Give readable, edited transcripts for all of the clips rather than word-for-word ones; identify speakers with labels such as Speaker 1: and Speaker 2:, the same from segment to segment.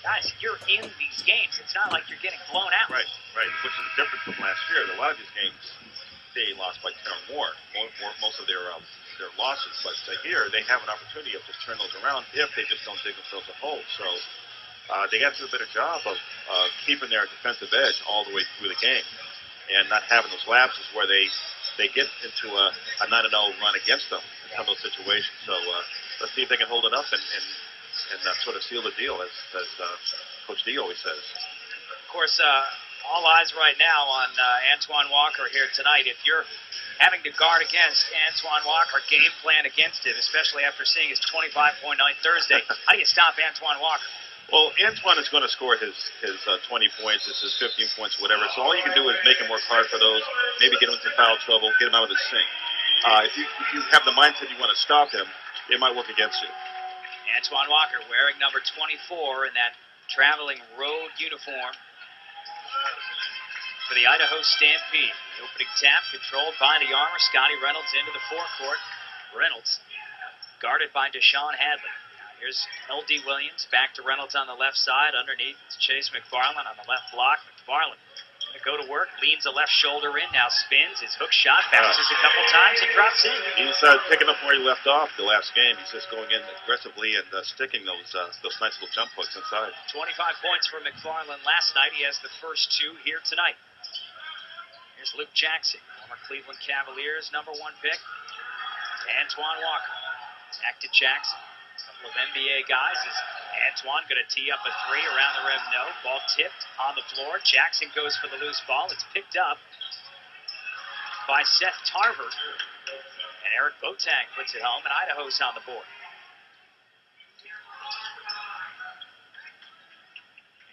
Speaker 1: guys, you're in these games. It's not like you're getting blown out.
Speaker 2: Right. Which is different from last year. A lot of these games, they lost by 10 or more. Most of their losses. But here, they have an opportunity to just turn those around if they just don't dig themselves a hole. So they got to do a better job of keeping their defensive edge all the way through the game and not having those lapses where they get into a 9-0 run against them in some of those situations. So let's see if they can hold it up and sort of seal the deal, as Coach D always says.
Speaker 1: Of course, all eyes right now on Antoine Walker here tonight. If you're having to guard against Antoine Walker, game plan against him, especially after seeing his 25-point night Thursday, how do you stop Antoine Walker?
Speaker 2: Well, Antoine is going to score his 20 points, his 15 points, whatever. So all you can do is make him work hard for those, maybe get him into foul trouble, get him out of the sink. If you have the mindset you want to stop him, it might work against you.
Speaker 1: Antoine Walker wearing number 24 in that traveling road uniform for the Idaho Stampede. The opening tap controlled by the armor. Scotty Reynolds into the forecourt. Reynolds guarded by Deshaun Hadley. Here's L.D. Williams back to Reynolds on the left side. Underneath, it's Chase McFarland on the left block. McFarland going to go to work, leans the left shoulder in, now spins. His hook shot bounces a couple times and drops in.
Speaker 2: He's picking up where he left off the last game. He's just going in aggressively and sticking those nice little jump hooks inside.
Speaker 1: 25 points for McFarland last night. He has the first 2 here tonight. Here's Luke Jackson, former Cleveland Cavaliers #1 pick. Antoine Walker. Back to Jackson. A couple of NBA guys. Is Antoine going to tee up a 3 around the rim? No. Ball tipped on the floor. Jackson goes for the loose ball. It's picked up by Seth Tarver. And Eric Boateng puts it home, and Idaho's on the board.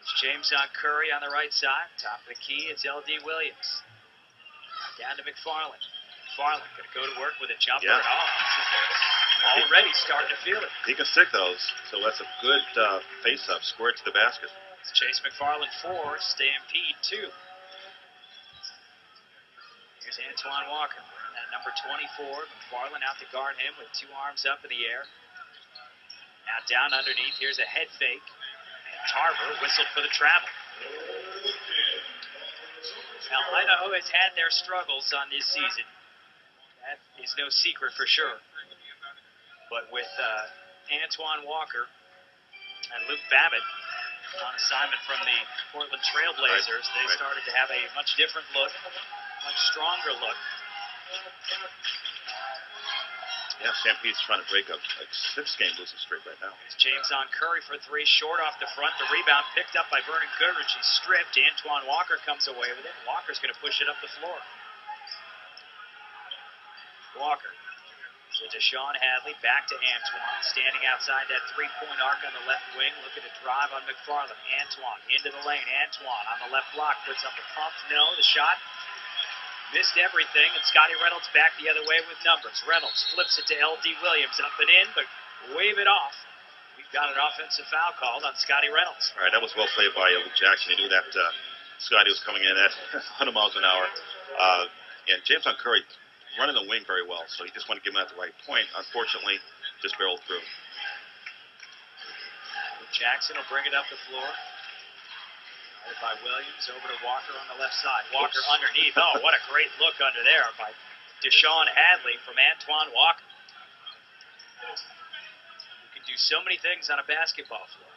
Speaker 1: It's James Curry on the right side. Top of the key, it's L.D. Williams. Down to McFarland. McFarland going to go to work with a jumper and all. Already starting to feel it.
Speaker 2: He can stick those, so that's a good face-up, square to the basket.
Speaker 1: It's Chase McFarland 4, Stampede 2. Here's Antoine Walker, at number 24. McFarland out to guard him with 2 arms up in the air. Now down underneath, here's a head fake. And Tarver whistled for the travel. Now, Idaho has had their struggles on this season. That is no secret for sure. But with Antoine Walker and Luke Babbitt on assignment from the Portland Trailblazers, they started to have a much different look, much stronger look.
Speaker 2: Yeah, Stampede's trying to break up a 6-game losing streak right now.
Speaker 1: It's James Curry for 3, short off the front. The rebound picked up by Vernon Goodrich. He's stripped. Antoine Walker comes away with it. Walker's going to push it up the floor. Walker. So Deshaun Hadley back to Antoine, standing outside that 3-point arc on the left wing, looking to drive on McFarland. Antoine into the lane. Antoine on the left block, puts up a pump. No, the shot missed everything, and Scotty Reynolds back the other way with numbers. Reynolds flips it to L.D. Williams, up and in, but wave it off. We've got an offensive foul called on Scotty Reynolds.
Speaker 2: All right, that was well played by Luke Jackson. He knew that Scotty was coming in at 100 miles an hour. And James Curry running the wing very well, so he just wanted to give him at the right point. Unfortunately, just barreled through.
Speaker 1: Jackson will bring it up the floor. By Williams, over to Walker on the left side. Walker underneath. Oh, what a great look under there by Deshaun Hadley from Antoine Walker. You can do so many things on a basketball floor.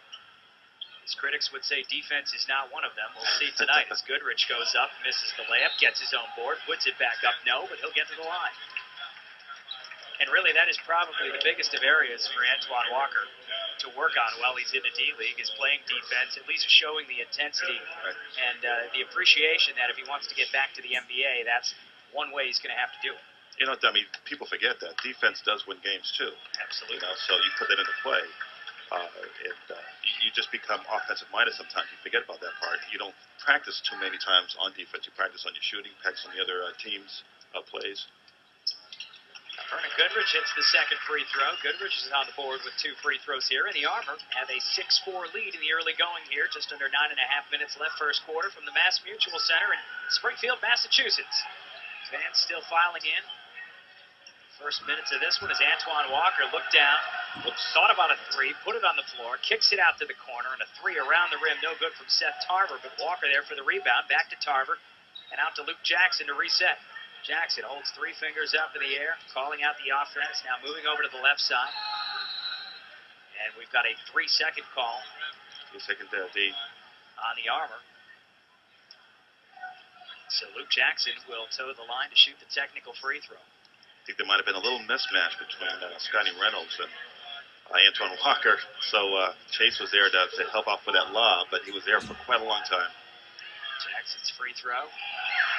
Speaker 1: His critics would say defense is not one of them. We'll see tonight as Goodrich goes up, misses the layup, gets his own board, puts it back up. No, but he'll get to the line. And really, that is probably the biggest of areas for Antoine Walker to work on while he's in the D-League, is playing defense, at least showing the intensity and the appreciation that if he wants to get back to the NBA, that's one way he's going to have to do it.
Speaker 2: You know, I mean, people forget that. Defense does win games, too.
Speaker 1: Absolutely.
Speaker 2: You know, so you put that into play. You just become offensive-minded sometimes. You forget about that part. You don't practice too many times on defense. You practice on your shooting, practice on the other team's plays.
Speaker 1: Vernon Goodrich hits the second free throw. Goodrich is on the board with 2 free throws here, and the Armor have a 6-4 lead in the early going here. Just under 9.5 minutes left first quarter from the Mass Mutual Center in Springfield, Massachusetts. Fans still filing in First minutes of this one as Antoine Walker looked down, thought about a three, put it on the floor, kicks it out to the corner, and a three around the rim, no good from Seth Tarver, but Walker there for the rebound, back to Tarver, and out to Luke Jackson to reset. Jackson holds 3 fingers up in the air, calling out the offense, now moving over to the left side. And we've got a 3-second call.
Speaker 2: 3-second D.
Speaker 1: On the armor. So Luke Jackson will toe the line to shoot the technical free throw.
Speaker 2: I think there might have been a little mismatch between Scotty Reynolds and Antoine Walker. So Chase was there to help out for that lob, but he was there for quite a long time.
Speaker 1: Jackson's free throw.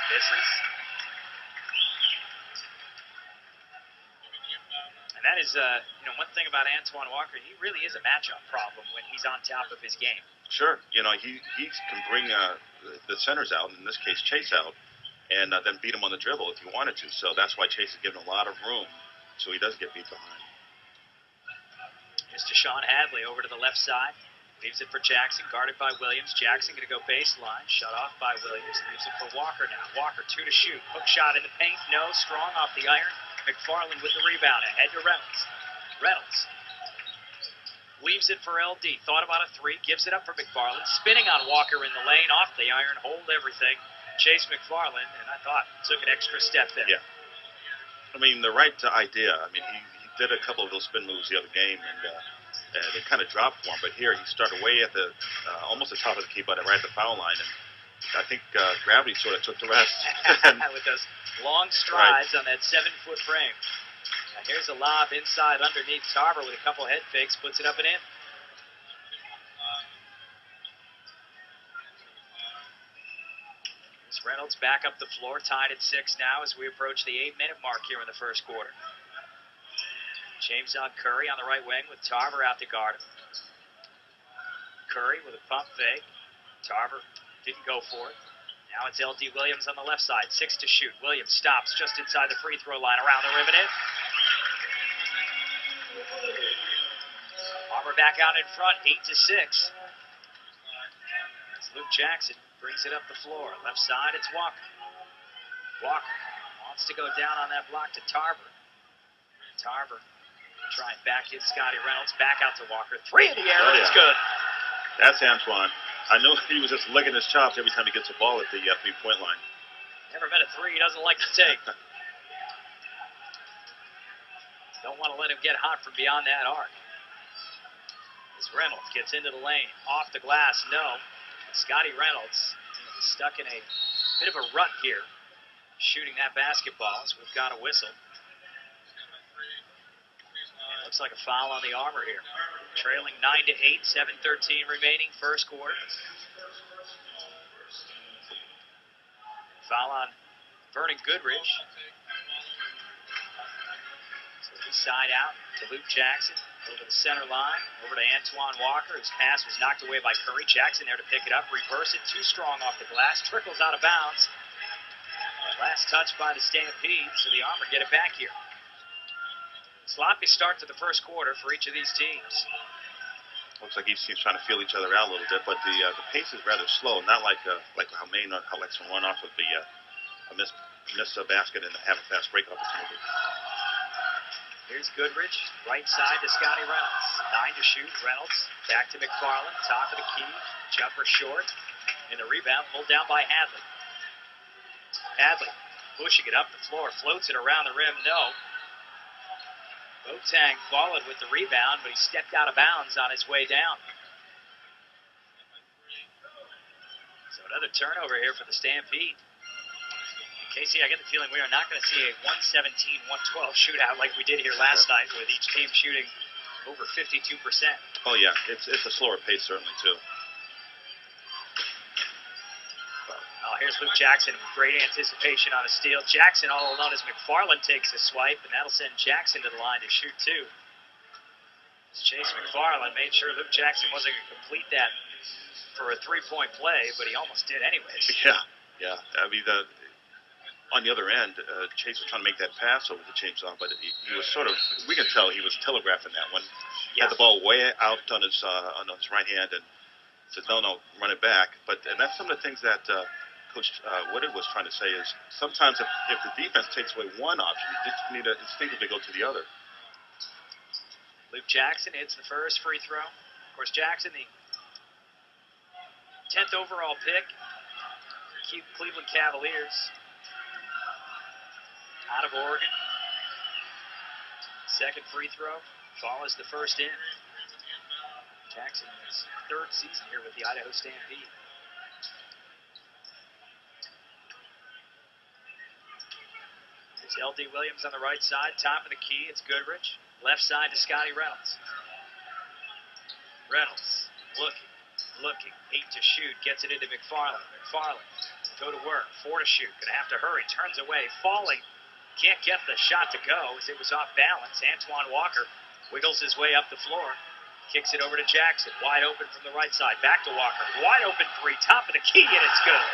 Speaker 1: Misses. And that is, one thing about Antoine Walker, he really is a matchup problem when he's on top of his game.
Speaker 2: Sure. He can bring the centers out, in this case Chase out, and then beat him on the dribble if he wanted to. So that's why Chase is given a lot of room so he doesn't get beat behind.
Speaker 1: Here's Deshaun Hadley over to the left side. Leaves it for Jackson, guarded by Williams. Jackson going to go baseline, shut off by Williams. Leaves it for Walker now. Walker, 2 to shoot. Hook shot in the paint, no. Strong off the iron. McFarland with the rebound, ahead to Reynolds. Reynolds leaves it for LD. Thought about a 3, gives it up for McFarland. Spinning on Walker in the lane, off the iron, hold everything. Chase McFarland, and I thought took an extra step there.
Speaker 2: Yeah. I mean, the right idea. I mean, he did a couple of those spin moves the other game, and it kind of dropped for him. But here, he started way at the almost the top of the key, but right at the foul line, and I think gravity sort of took the rest.
Speaker 1: With those long strides on that 7-foot frame. Now here's a lob inside underneath Tarver with a couple head fakes, puts it up and in. Here's Reynolds back up the floor, tied at 6 now as we approach the 8-minute mark here in the first quarter. James on Curry on the right wing with Tarver out to guard him. Curry with a pump fake. Tarver didn't go for it. Now it's LD Williams on the left side, 6 to shoot. Williams stops just inside the free throw line, around the rim and in. Auburn back out in front, 8 to 6. As Luke Jackson brings it up the floor. Left side, it's Walker. Walker wants to go down on that block to Tarver. Tarver trying back in Scotty Reynolds, back out to Walker. 3 in the air, it's good.
Speaker 2: That's Antoine. I know he was just licking his chops every time he gets a ball at the 3-point line.
Speaker 1: Never met a 3 he doesn't like to take. Don't want to let him get hot from beyond that arc. As Reynolds gets into the lane, off the glass, no. Scotty Reynolds stuck in a bit of a rut here, shooting that basketball, so we've got a whistle. And it looks like a foul on the armor here. Trailing 9 to 8, 7:13 remaining, first quarter. Foul on Vernon Goodrich. So we side out to Luke Jackson, over the center line, over to Antoine Walker. His pass was knocked away by Curry. Jackson there to pick it up, reverse it, too strong off the glass, trickles out of bounds. Last touch by the Stampede, so the Armor get it back here. Sloppy start to the first quarter for each of these teams.
Speaker 2: Looks like each team's trying to feel each other out a little bit, but the pace is rather slow. Not like how Maine likes to run off of a miss basket and have a fast break opportunity.
Speaker 1: Here's Goodrich, right side to Scotty Reynolds. 9 to shoot. Reynolds back to McFarland, top of the key, jumper short, and the rebound pulled down by Hadley. Hadley pushing it up the floor, floats it around the rim, no. Boateng followed with the rebound, but he stepped out of bounds on his way down. So another turnover here for the Stampede. Casey, I get the feeling we are not going to see a 117-112 shootout like we did here last night, with each team shooting over 52%.
Speaker 2: Oh, yeah. It's a slower pace, certainly, too.
Speaker 1: Here's Luke Jackson, great anticipation on a steal. Jackson all alone as McFarland takes a swipe, and that'll send Jackson to the line to shoot 2. Chase McFarland made sure Luke Jackson wasn't going to complete that for a 3-point play, but he almost did anyways.
Speaker 2: Yeah. I mean, on the other end, Chase was trying to make that pass over to James on, but he was sort of, we can tell he was telegraphing that one. He had the ball way out on his right hand and said, no, run it back. And that's some of the things that Coach Woodard was trying to say is sometimes if the defense takes away one option, you just need to instinctively go to the other.
Speaker 1: Luke Jackson hits the first free throw. Of course, Jackson, the 10th overall pick, Cleveland Cavaliers, out of Oregon. Second free throw follows the first in. Jackson in his third season here with the Idaho Stampede. There's L.D. Williams on the right side, top of the key. It's Goodrich. Left side to Scotty Reynolds. Reynolds looking, 8 to shoot, gets it into McFarland. McFarland, go to work, 4 to shoot, gonna have to hurry, turns away, falling, can't get the shot to go as it was off balance. Antoine Walker wiggles his way up the floor, kicks it over to Jackson, wide open from the right side, back to Walker, wide open three, top of the key, and it's good.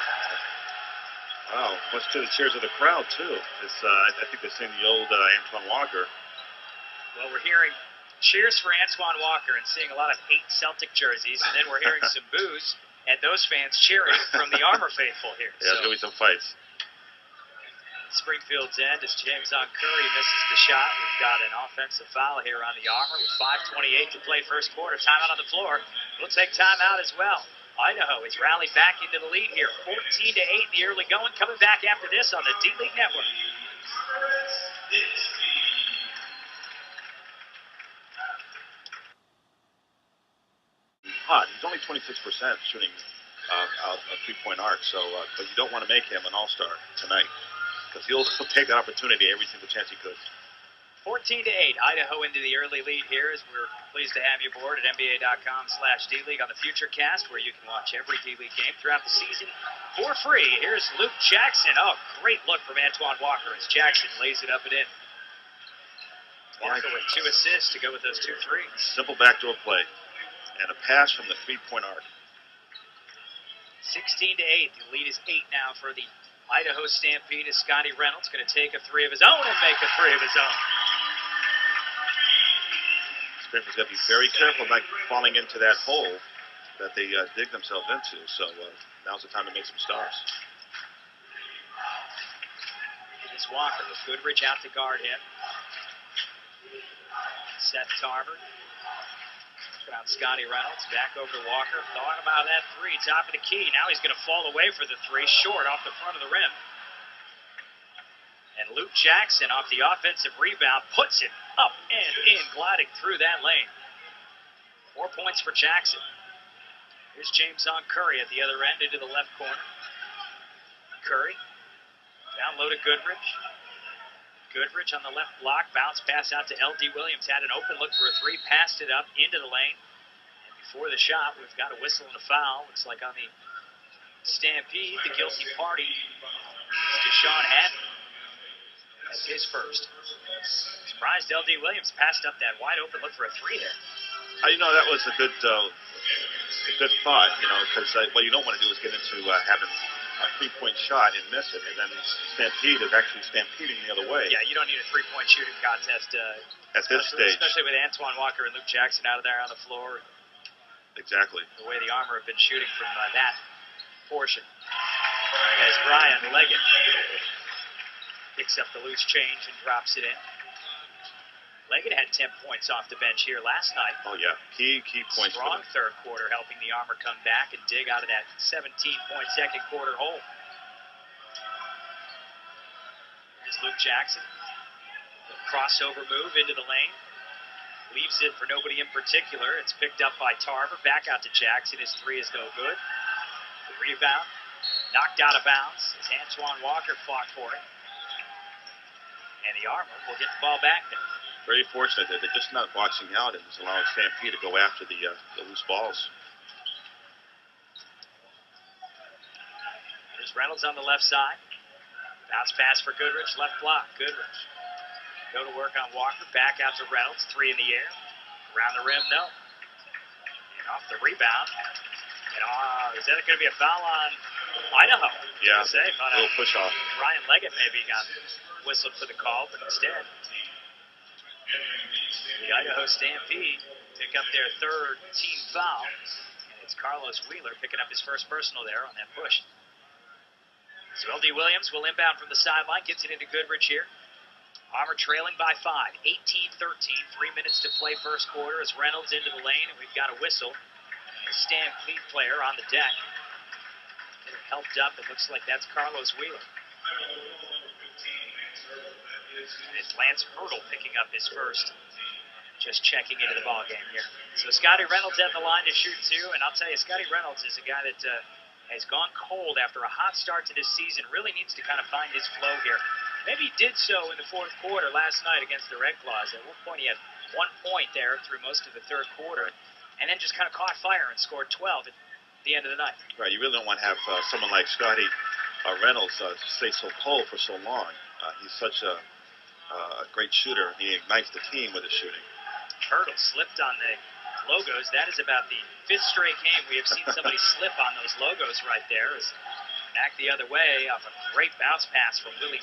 Speaker 2: Wow, much to the cheers of the crowd, too. I think they're saying the old Antoine Walker.
Speaker 1: Well, we're hearing cheers for Antoine Walker and seeing a lot of 8 Celtic jerseys, and then we're hearing some boos and those fans cheering from the Armor faithful here.
Speaker 2: Yeah, there's going to be some fights.
Speaker 1: Springfield's end as James Curry misses the shot. We've got an offensive foul here on the Armor with 5:28 to play first quarter. Timeout on the floor. We'll take timeout as well. Idaho has rallied back into the lead here, 14-8 in the early going. Coming back after this on the D-League Network.
Speaker 2: Hot. He's only 26% shooting out a three-point arc, so but you don't want to make him an all-star tonight because he'll take that opportunity every single chance he could.
Speaker 1: 14-8, Idaho into the early lead here as we're pleased to have you aboard at NBA.com/D-League on the Futurecast, where you can watch every D-League game throughout the season for free. Here's Luke Jackson. Oh, great look from Antoine Walker as Jackson lays it up and in. Walker with 2 assists to go with those 2 threes.
Speaker 2: Simple backdoor play. And a pass from the three-point arc.
Speaker 1: 16-8. The lead is 8 now for the Idaho Stampede as Scotty Reynolds going to take a 3 of his own and make a 3 of his own.
Speaker 2: Springfield's got to be very careful not falling into that hole that they dig themselves into. So now's the time to make some stops.
Speaker 1: It is Walker with Goodrich out to guard him. Seth Tarver. Out Scotty Reynolds, back over to Walker. Thought about that 3, top of the key. Now he's going to fall away for the 3, short off the front of the rim. And Luke Jackson off the offensive rebound puts it up and in, gliding through that lane. 4 points for Jackson. Here's James Curry at the other end into the left corner. Curry, down low to Goodrich. Goodrich on the left block, bounce pass out to L.D. Williams, had an open look for a 3, passed it up into the lane. And before the shot, we've got a whistle and a foul. Looks like on the Stampede, the guilty party is Deshaun Haddon. That's his first. Surprised L.D. Williams passed up that wide open look for a 3 there.
Speaker 2: That was a good thought, because what you don't want to do is get into having a 3-point shot and miss it, and then Stampede is actually stampeding the other way.
Speaker 1: Yeah, you don't need a 3-point shooting contest
Speaker 2: at this stage.
Speaker 1: Especially with Antoine Walker and Luke Jackson out of there on the floor.
Speaker 2: Exactly.
Speaker 1: The way the Armor have been shooting from that portion. As Brian Leggett picks up the loose change and drops it in. Leggett had 10 points off the bench here last night.
Speaker 2: Oh, yeah. Key points.
Speaker 1: Strong third quarter, helping the Armor come back and dig out of that 17-point second quarter hole. Here's Luke Jackson. Crossover move into the lane. Leaves it for nobody in particular. It's picked up by Tarver. Back out to Jackson. His 3 is no good. The rebound. Knocked out of bounds as Antoine Walker fought for it. And the Armor will get the ball back there.
Speaker 2: Very fortunate that they're just not boxing out and just allowing Stampede to go after the loose balls.
Speaker 1: There's Reynolds on the left side. Bounce pass for Goodrich, left block. Goodrich. Go to work on Walker, back out to Reynolds, 3 in the air. Around the rim, no. And off the rebound. And is that going to be a foul on Idaho?
Speaker 2: Yeah,
Speaker 1: a
Speaker 2: little push off.
Speaker 1: Ryan Leggett maybe got whistled for the call, but instead the Idaho Stampede pick up their 3rd team foul. And it's Carlos Wheeler picking up his first personal there on that push. So L.D. Williams will inbound from the sideline, gets it into Goodrich here. Armor trailing by 5, 18-13, 3 minutes to play first quarter as Reynolds into the lane, and we've got a whistle. A Stampede player on the deck. Getting helped up, it looks like that's Carlos Wheeler. And it's Lance Hurdle picking up his first. Just checking into the ball game here. So Scotty Reynolds at the line to shoot two, and I'll tell you, Scotty Reynolds is a guy that has gone cold after a hot start to this season. Really needs to kind of find his flow here. Maybe he did so in the fourth quarter last night against the Red Claws. At one point he had 1 point there through most of the third quarter, and then just kind of caught fire and scored 12 at the end of the night.
Speaker 2: Right, you really don't want to have someone like Scotty Reynolds stay so cold for so long. He's such a great shooter. He ignites the team with his shooting.
Speaker 1: Hurdle slipped on the logos. That is about the 5th straight game we have seen somebody slip on those logos right there. As back the other way off a great bounce pass from Willie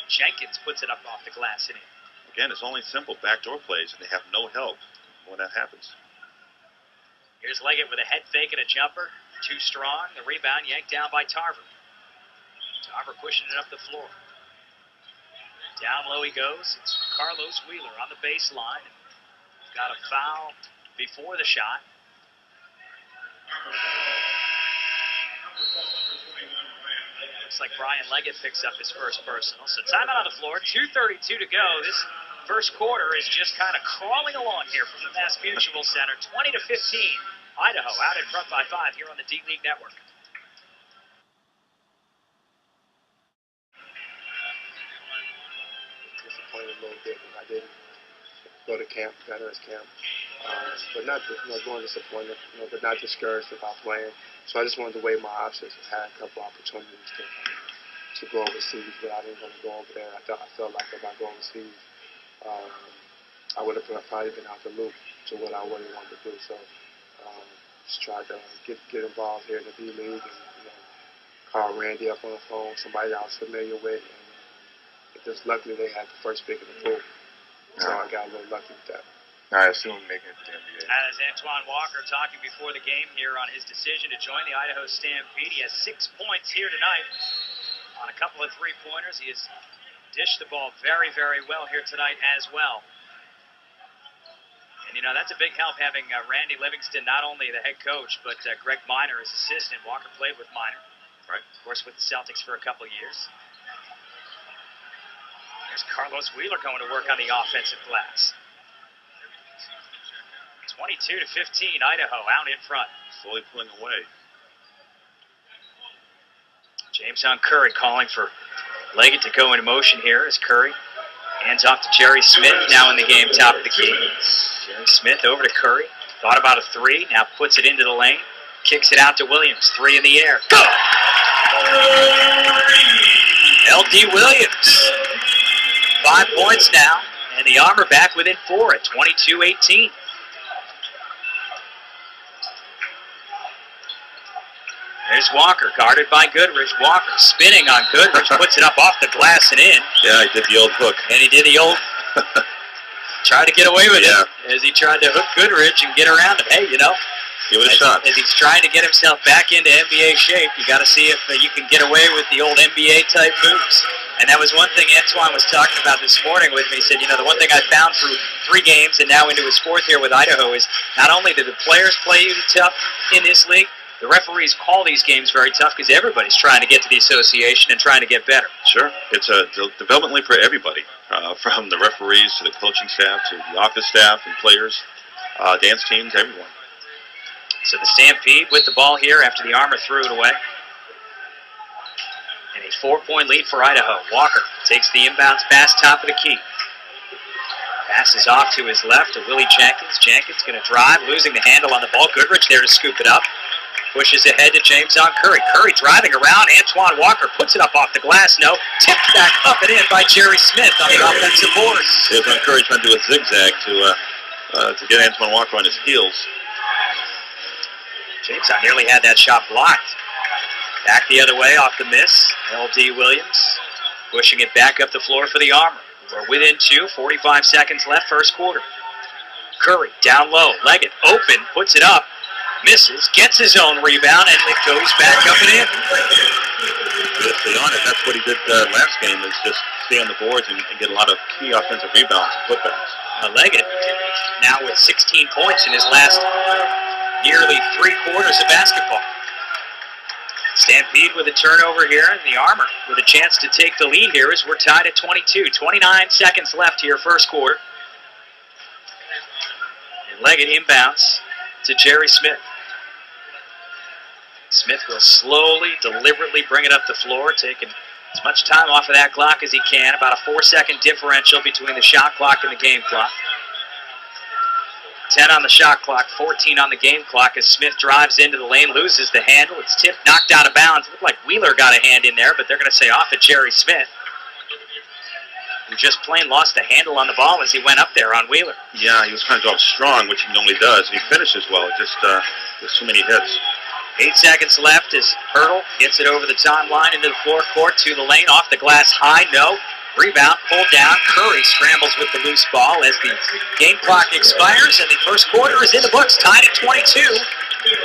Speaker 1: Jenkins, puts it up off the glass and in.
Speaker 2: Again, it's only simple backdoor plays, and they have no help when that happens.
Speaker 1: Here's Leggett with a head fake and a jumper. Too strong. The rebound yanked down by Tarver. Tarver pushing it up the floor. Down low he goes. It's Carlos Wheeler on the baseline. Got a foul before the shot. Looks like Brian Leggett picks up his first personal. So timeout on the floor, 2:32 to go. This first quarter is just kind of crawling along here from the Mass Mutual Center. 20-15. Idaho out in front by 5 here on the D-League Network.
Speaker 3: Disappointed a little bit when I didn't go to camp, veterans camp. But not going disappointed, but not discouraged about playing. So I just wanted to weigh my options. I had a couple opportunities to go overseas, but I didn't want to go over there. I felt like if I go overseas, I would have probably been out the loop to what I really wanted to do. So just tried to get involved here in the D-League and call Randy up on the phone, somebody I was familiar with, and just luckily they had the first pick in the pool. So I got a little lucky with that.
Speaker 4: I assume making it to the NBA.
Speaker 1: As Antoine Walker talking before the game here on his decision to join the Idaho Stampede. He has 6 points here tonight on a couple of three-pointers. He has dished the ball very, very well here tonight as well. And, that's a big help having Randy Livingston, not only the head coach, but Greg Minor as assistant. Walker played with Minor.
Speaker 2: Right.
Speaker 1: Of course, with the Celtics for a couple of years. There's Carlos Wheeler going to work on the offensive glass. 22-15, Idaho out in front.
Speaker 2: Slowly pulling away.
Speaker 1: Jameson Curry calling for Leggett to go into motion here as Curry hands off to Jerry Smith, now in the game, top of the key. Jerry Smith over to Curry. Thought about a three, now puts it into the lane. Kicks it out to Williams. 3 in the air. Go! L.D. Williams. 5 points now, and the Armor back within 4 at 22-18. There's Walker, guarded by Goodrich. Walker spinning on Goodrich, puts it up off the glass and in.
Speaker 2: Yeah, he did the old hook.
Speaker 1: And he did the old, tried to get away with it as he tried to hook Goodrich and get around him. Hey,
Speaker 2: give it a shot.
Speaker 1: As he's trying to get himself back into NBA shape, you got to see if you can get away with the old NBA-type moves. And that was one thing Antoine was talking about this morning with me. He said, the one thing I found through 3 games and now into his 4th here with Idaho is not only do the players play you tough in this league, the referees call these games very tough because everybody's trying to get to the association and trying to get better.
Speaker 2: Sure. It's a development league for everybody, from the referees to the coaching staff to the office staff and players, dance teams, everyone.
Speaker 1: So the Stampede with the ball here after the Armor threw it away. And a 4-point lead for Idaho. Walker takes the inbounds pass, top of the key. Passes off to his left to Willie Jenkins. Jenkins going to drive, losing the handle on the ball. Goodrich there to scoop it up. Pushes ahead to Jameson Curry. Curry driving around. Antoine Walker puts it up off the glass. No. Tipped back up and in by Jerry Smith on the offensive boards.
Speaker 2: Jameson Curry trying to do a zigzag to get Antoine Walker on his heels.
Speaker 1: Jameson nearly had that shot blocked. Back the other way off the miss. L.D. Williams pushing it back up the floor for the Armor. We're within 2, 45 seconds left, first quarter. Curry down low. Leggett open, puts it up. Misses, gets his own rebound, and it goes back up and in.
Speaker 2: This stay on it. That's what he did last game, is just stay on the boards and get a lot of key offensive rebounds and putbacks.
Speaker 1: Leggett now with 16 points in his last nearly 3 quarters of basketball. Stampede with a turnover here, and the Armor with a chance to take the lead here as we're tied at 22. 29 seconds left here, first quarter. And Leggett inbounds to Jerry Smith. Smith will slowly, deliberately bring it up the floor, taking as much time off of that clock as he can. About a 4-second differential between the shot clock and the game clock. 10 on the shot clock, 14 on the game clock as Smith drives into the lane, loses the handle. It's tipped, knocked out of bounds. It looked like Wheeler got a hand in there, but they're going to say off at Jerry Smith, who just plain lost the handle on the ball as he went up there on Wheeler.
Speaker 2: Yeah, he was kind of strong, which he normally does, and he finishes well. Just with so many hits.
Speaker 1: 8 seconds left as Hurdle gets it over the timeline into the forecourt to the lane, off the glass high, no. Rebound, pulled down. Curry scrambles with the loose ball as the game clock expires, and the first quarter is in the books, tied at 22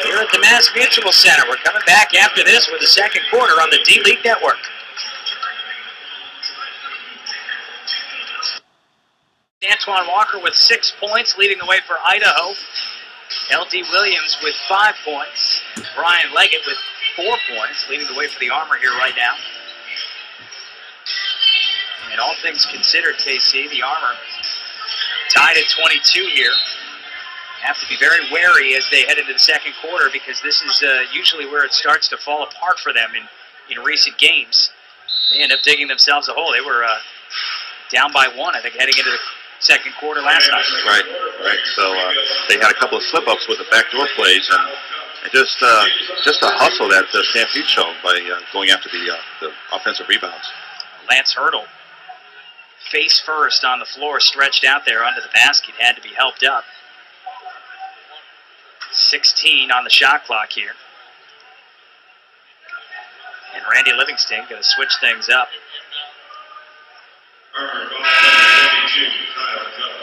Speaker 1: here at the Mass Mutual Center. We're coming back after this with the second quarter on the D-League Network. Antoine Walker with 6 points, leading the way for Idaho. L.D. Williams with 5 points. Brian Leggett with 4 points, leading the way for the Armor here right now. And all things considered, KC, the Armor tied at 22 here. Have to be very wary as they head into the second quarter, because this is usually where it starts to fall apart for them in recent games. They end up digging themselves a hole. They were down by 1, I think, heading into the second quarter last night.
Speaker 2: Right. So they had a couple of slip-ups with the backdoor plays, and just a hustle that Stampede showed by going after the offensive rebounds.
Speaker 1: Lance Hurdle, face first on the floor, stretched out there under the basket, had to be helped up. 16 on the shot clock here. And Randy Livingston going to switch things up.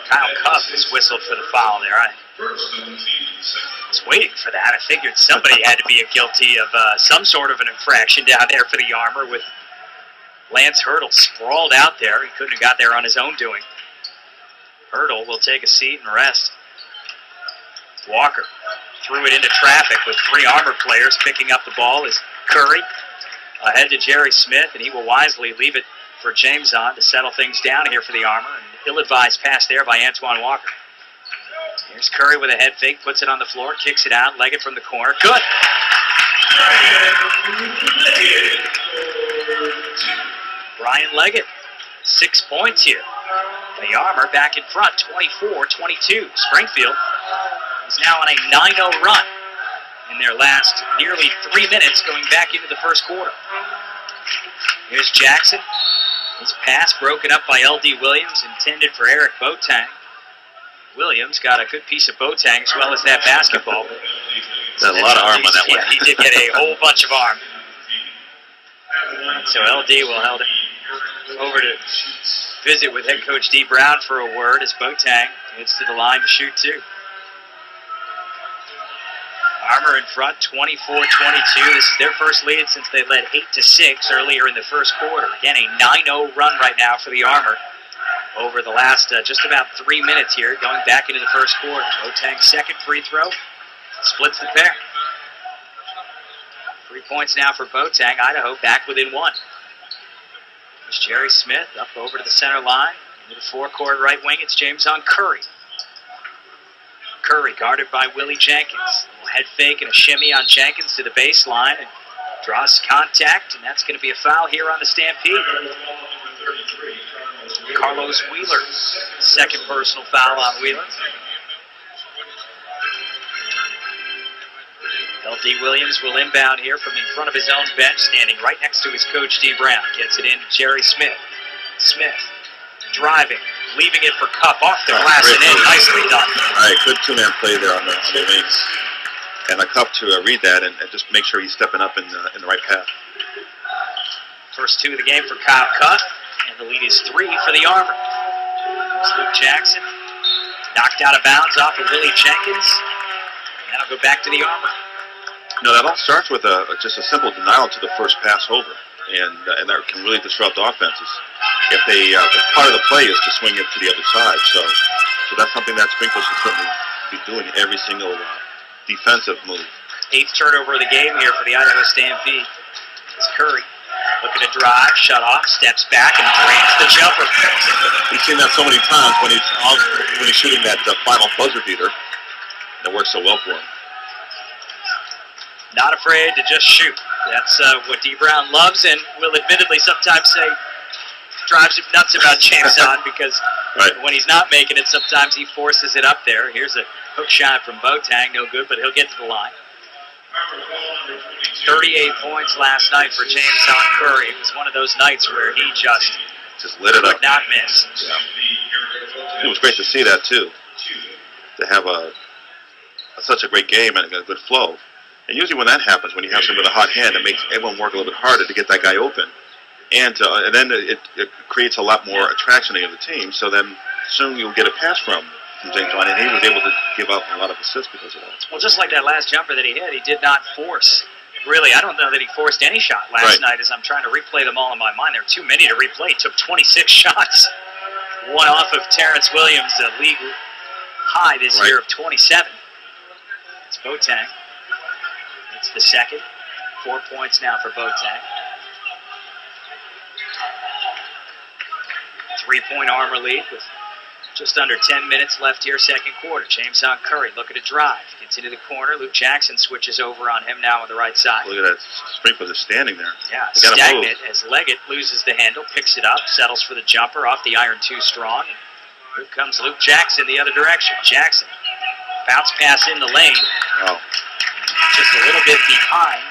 Speaker 1: Kyle Cuff is whistled for the foul there. I was waiting for that. I figured somebody had to be guilty of some sort of an infraction down there for the Armor, with Lance Hurdle sprawled out there. He couldn't have got there on his own doing. Hurdle will take a seat and rest. Walker threw it into traffic with 3 Armor players picking up the ball as Curry ahead to Jerry Smith, and he will wisely leave it for James on to settle things down here for the Armor. An ill-advised pass there by Antoine Walker. Here's Curry with a head fake, puts it on the floor, kicks it out, Leggett from the corner. Good! Brian Leggett, 6 points here. The Armor back in front, 24-22. Springfield is now on a 9-0 run in their last nearly 3 minutes going back into the first quarter. Here's Jackson. His pass broken up by L.D. Williams, intended for Eric Boateng. Williams got a good piece of Boateng as well as that basketball.
Speaker 2: Got a lot of arm on that one.
Speaker 1: Yeah, he did get a whole bunch of arm. So L.D. will hold it over to visit with head coach Dee Brown for a word as Boateng heads to the line to shoot 2. Armor in front, 24-22. This is their first lead since they led 8-6 earlier in the first quarter. Again, a 9-0 run right now for the Armor over the last just about 3 minutes here, going back into the first quarter. Boateng's second free throw splits the pair. 3 points now for Boateng. Idaho back within 1. There's Jerry Smith up over to the center line. Into the forecourt right wing, it's James on Curry. Curry guarded by Willie Jenkins. A little head fake and a shimmy on Jenkins to the baseline, and draws contact, and that's going to be a foul here on the Stampede. Carlos Wheeler, second personal foul on Wheeler. L.D. Williams will inbound here from in front of his own bench, standing right next to his coach, Dee Brown. Gets it in to Jerry Smith. Smith driving, leaving it for Cup off the glass and in. Nicely done.
Speaker 2: All right, good two-man play there on the wings. And a Cup to read that and just make sure he's stepping up in the right path.
Speaker 1: First 2 of the game for Kyle Cup, and the lead is 3 for the Armor. There's Luke Jackson, knocked out of bounds off of Willie Jenkins, and that'll go back to the Armor.
Speaker 2: You know, that all starts with just a simple denial to the first pass over. and that can really disrupt offenses. If they if part of the play is to swing it to the other side, so that's something that Springfield should certainly be doing every single defensive move.
Speaker 1: 8th turnover of the game here for the Idaho Stampede. It's Curry looking to drive, shut off, steps back, and drains the jumper.
Speaker 2: We've seen that so many times when he's shooting that final buzzer beater. It works so well for him.
Speaker 1: Not afraid to just shoot. That's what D. Brown loves and will admittedly sometimes say drives him nuts about Jameson because when he's not making it, sometimes he forces it up there. Here's a hook shot from Boateng, no good, but he'll get to the line. 38 points last night for Jameson Curry. It was one of those nights where he just
Speaker 2: lit it up.
Speaker 1: Could not miss.
Speaker 2: Yeah. It was great to see that too. To have such a great game and a good flow. And usually when that happens, when you have somebody with a hot hand, it makes everyone work a little bit harder to get that guy open. And then it creates a lot more attraction to the team. So then soon you'll get a pass from James Wan, and he was able to give up a lot of assists because of that.
Speaker 1: Well, just like that last jumper that he hit, he did not force. Really, I don't know that he forced any shot last night as I'm trying to replay them all in my mind. There were too many to replay. He took 26 shots. One off of Terrence Williams, a league high this year of 27. It's Boateng. It's the second. 4 points now for Boateng. 3-point Armor lead with just under 10 minutes left here, second quarter. Jameson Curry looking to drive. Gets into the corner. Luke Jackson switches over on him now on the right side.
Speaker 2: Look at that. Springfield is standing there.
Speaker 1: Yeah, stagnant as Leggett loses the handle, picks it up, settles for the jumper off the iron too strong. Here comes Luke Jackson the other direction. Jackson, bounce pass in the lane.
Speaker 2: Oh.
Speaker 1: Just a little bit behind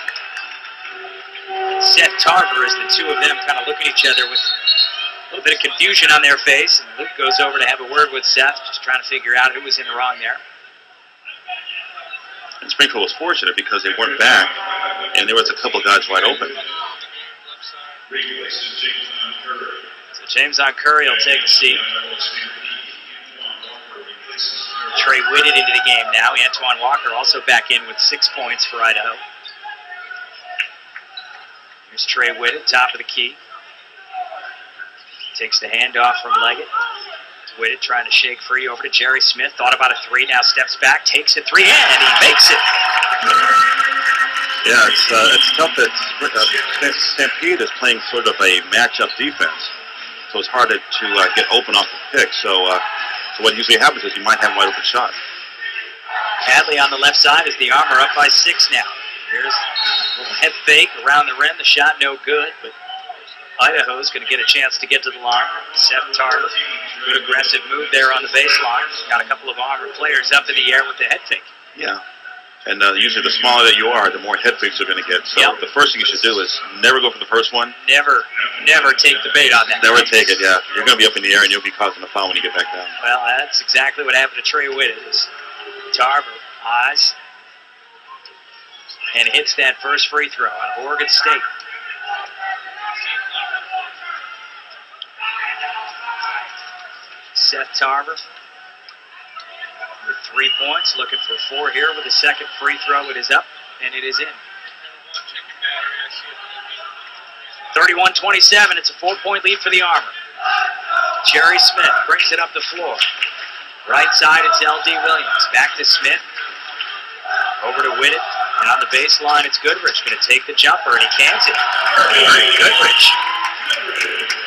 Speaker 1: Seth Tarver as the two of them kind of look at each other with a little bit of confusion on their face. And Luke goes over to have a word with Seth, just trying to figure out who was in the wrong there.
Speaker 2: And Springfield was fortunate because they weren't back, and there was a couple guys wide open.
Speaker 1: So Jameson Curry will take a seat. Trey Whitted into the game now. Antoine Walker also back in with 6 points for Idaho. Here's Trey Whitted, top of the key. Takes the handoff from Leggett. Whitted trying to shake free over to Jerry Smith. Thought about a three, now steps back, takes a three, and he makes it.
Speaker 2: Yeah, it's tough that Stampede is playing sort of a matchup defense, so it's harder to get open off the pick. So what usually happens is you might have a wide open shot.
Speaker 1: Hadley on the left side is the Armor up by 6 now. Here's a little head fake around the rim. The shot no good, but Idaho's going to get a chance to get to the line. Seth Tarver, good aggressive move there on the baseline. Got a couple of Armor players up in the air with the head fake.
Speaker 2: Yeah, and usually the smaller that you are, the more head fakes you're going to get. So the first thing you should do is never go for the first one.
Speaker 1: Never take the bait on that.
Speaker 2: Never take it, yeah. You're going to be up in the air and you'll be causing a foul when you get back down.
Speaker 1: Well, that's exactly what happened to Trey Whitted. Tarver eyes and hits that first free throw on Oregon State. Seth Tarver with 3 points, looking for 4 here with the second free throw. It is up, and it is in. 31-27, it's a 4-point lead for the Armor. Jerry Smith brings it up the floor. Right side, it's L.D. Williams. Back to Smith. Over to Whitted. And on the baseline, it's Goodrich going to take the jumper, and he cans it. Goodrich.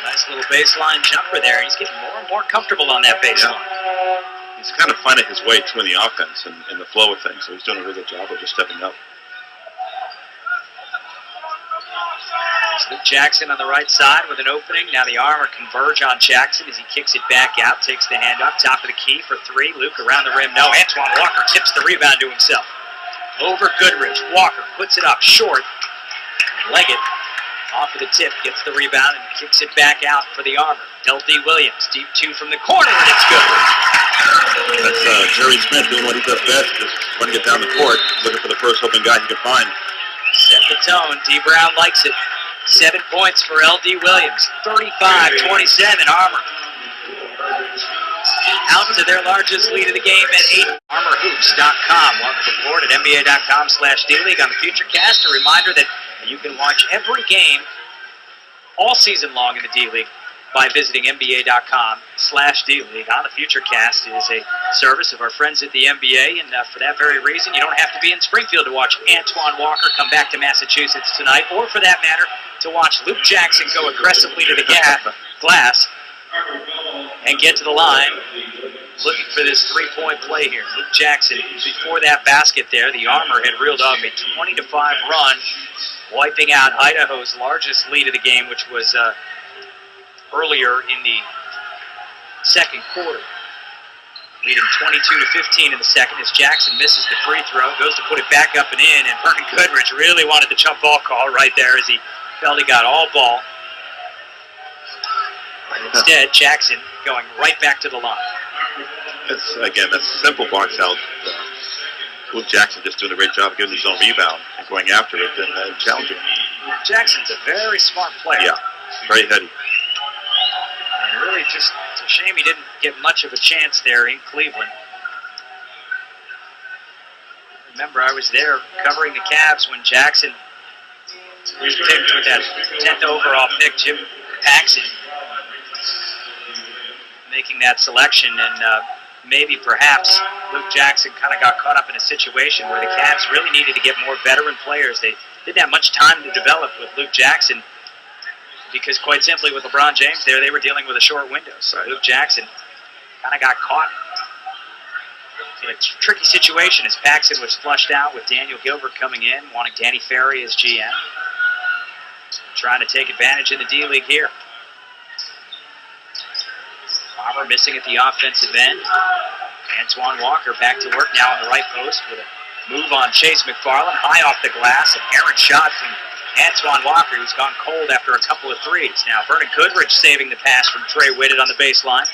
Speaker 1: Nice little baseline jumper there. He's getting more and more comfortable on that baseline.
Speaker 2: Yeah. He's kind of finding his way too in the offense and the flow of things, so he's doing a really good job of just stepping up.
Speaker 1: It's Luke Jackson on the right side with an opening. Now the Armor converge on Jackson as he kicks it back out, takes the hand up, top of the key for 3. Luke around the rim. No, Antoine Walker tips the rebound to himself. Over Goodrich. Walker puts it up short. Leggett off of the tip, gets the rebound and kicks it back out for the Armor. L.D. Williams, deep 2 from the corner, and it's good.
Speaker 2: That's Jerry Smith doing what he does best, just running it down the court, looking for the first open guy he can find.
Speaker 1: Set the tone. D. Brown likes it. 7 points for L.D. Williams. 35-27, Armor. Out to their largest lead of the game at 8. ArmorHoops.com. Mark the board at NBA.com/D-League on the FutureCast. A reminder that you can watch every game all season long in the D-League by visiting NBA.com/D-League. On the Futurecast is a service of our friends at the NBA, and for that very reason, you don't have to be in Springfield to watch Antoine Walker come back to Massachusetts tonight, or for that matter, to watch Luke Jackson go aggressively to the glass and get to the line looking for this three-point play here. Luke Jackson, before that basket there, the Armor had reeled off a 20-5 run, wiping out Idaho's largest lead of the game, which was earlier in the second quarter, leading 22-15 in the second as Jackson misses the free throw, goes to put it back up and in, and Vernon Goodrich really wanted the jump ball call right there as he felt he got all ball. But instead, Jackson going right back to the line.
Speaker 2: That's simple box out. Luke Jackson just doing a great job getting his own rebound and going after it and challenging.
Speaker 1: Jackson's a very smart player.
Speaker 2: Yeah, very heady.
Speaker 1: And really just, it's a shame he didn't get much of a chance there in Cleveland. Remember, I was there covering the Cavs when Jackson was picked with that 10th overall pick, Jim Paxson, making that selection, and maybe perhaps Luke Jackson kind of got caught up in a situation where the Cavs really needed to get more veteran players. They didn't have much time to develop with Luke Jackson because, quite simply, with LeBron James there, they were dealing with a short window. So Luke Jackson kind of got caught in a tricky situation as Paxson was flushed out with Daniel Gilbert coming in, wanting Danny Ferry as GM. Trying to take advantage in the D-League here. Armor missing at the offensive end. Antoine Walker back to work now on the right post with a move on Chase McFarland, high off the glass, an errant shot from Antoine Walker, who's gone cold after a couple of threes. Now Vernon Goodrich saving the pass from Trey Whitted on the baseline.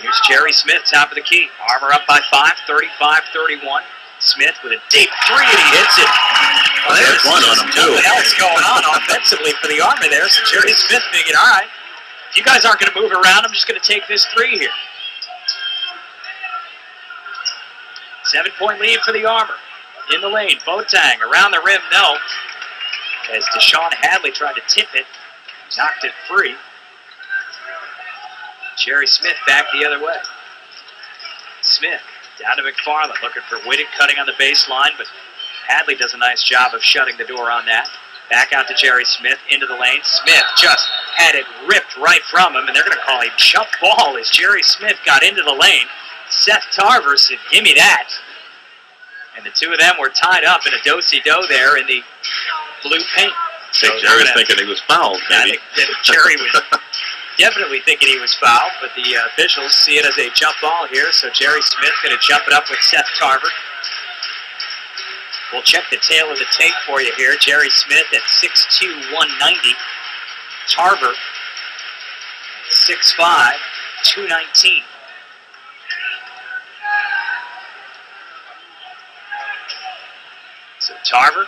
Speaker 1: Here's Jerry Smith, top of the key. Armor up by 5, 35-31. Smith with a deep three, and he hits it. Well, there's
Speaker 2: one on him, too.
Speaker 1: What the hell is going on offensively for the Armor there? So Jerry Smith thinking, all right, if you guys aren't going to move around, I'm just going to take this three here. 7-point lead for the Armor. In the lane, Boateng around the rim, no. As Deshaun Hadley tried to tip it, knocked it free. Jerry Smith back the other way. Smith down to McFarland, looking for Whitted, cutting on the baseline, but Hadley does a nice job of shutting the door on that. Back out to Jerry Smith, into the lane. Smith just had it ripped right from him, and they're going to call a jump ball as Jerry Smith got into the lane. Seth Tarver said, give me that. And the two of them were tied up in a do-si-do there in the blue paint.
Speaker 2: So Jerry's thinking he was fouled, maybe.
Speaker 1: I think Jerry was definitely thinking he was fouled, but the officials see it as a jump ball here, so Jerry Smith going to jump it up with Seth Tarver. We'll check the tail of the tape for you here. Jerry Smith at 6'2", 190. Tarver, 6'5", 219. So Tarver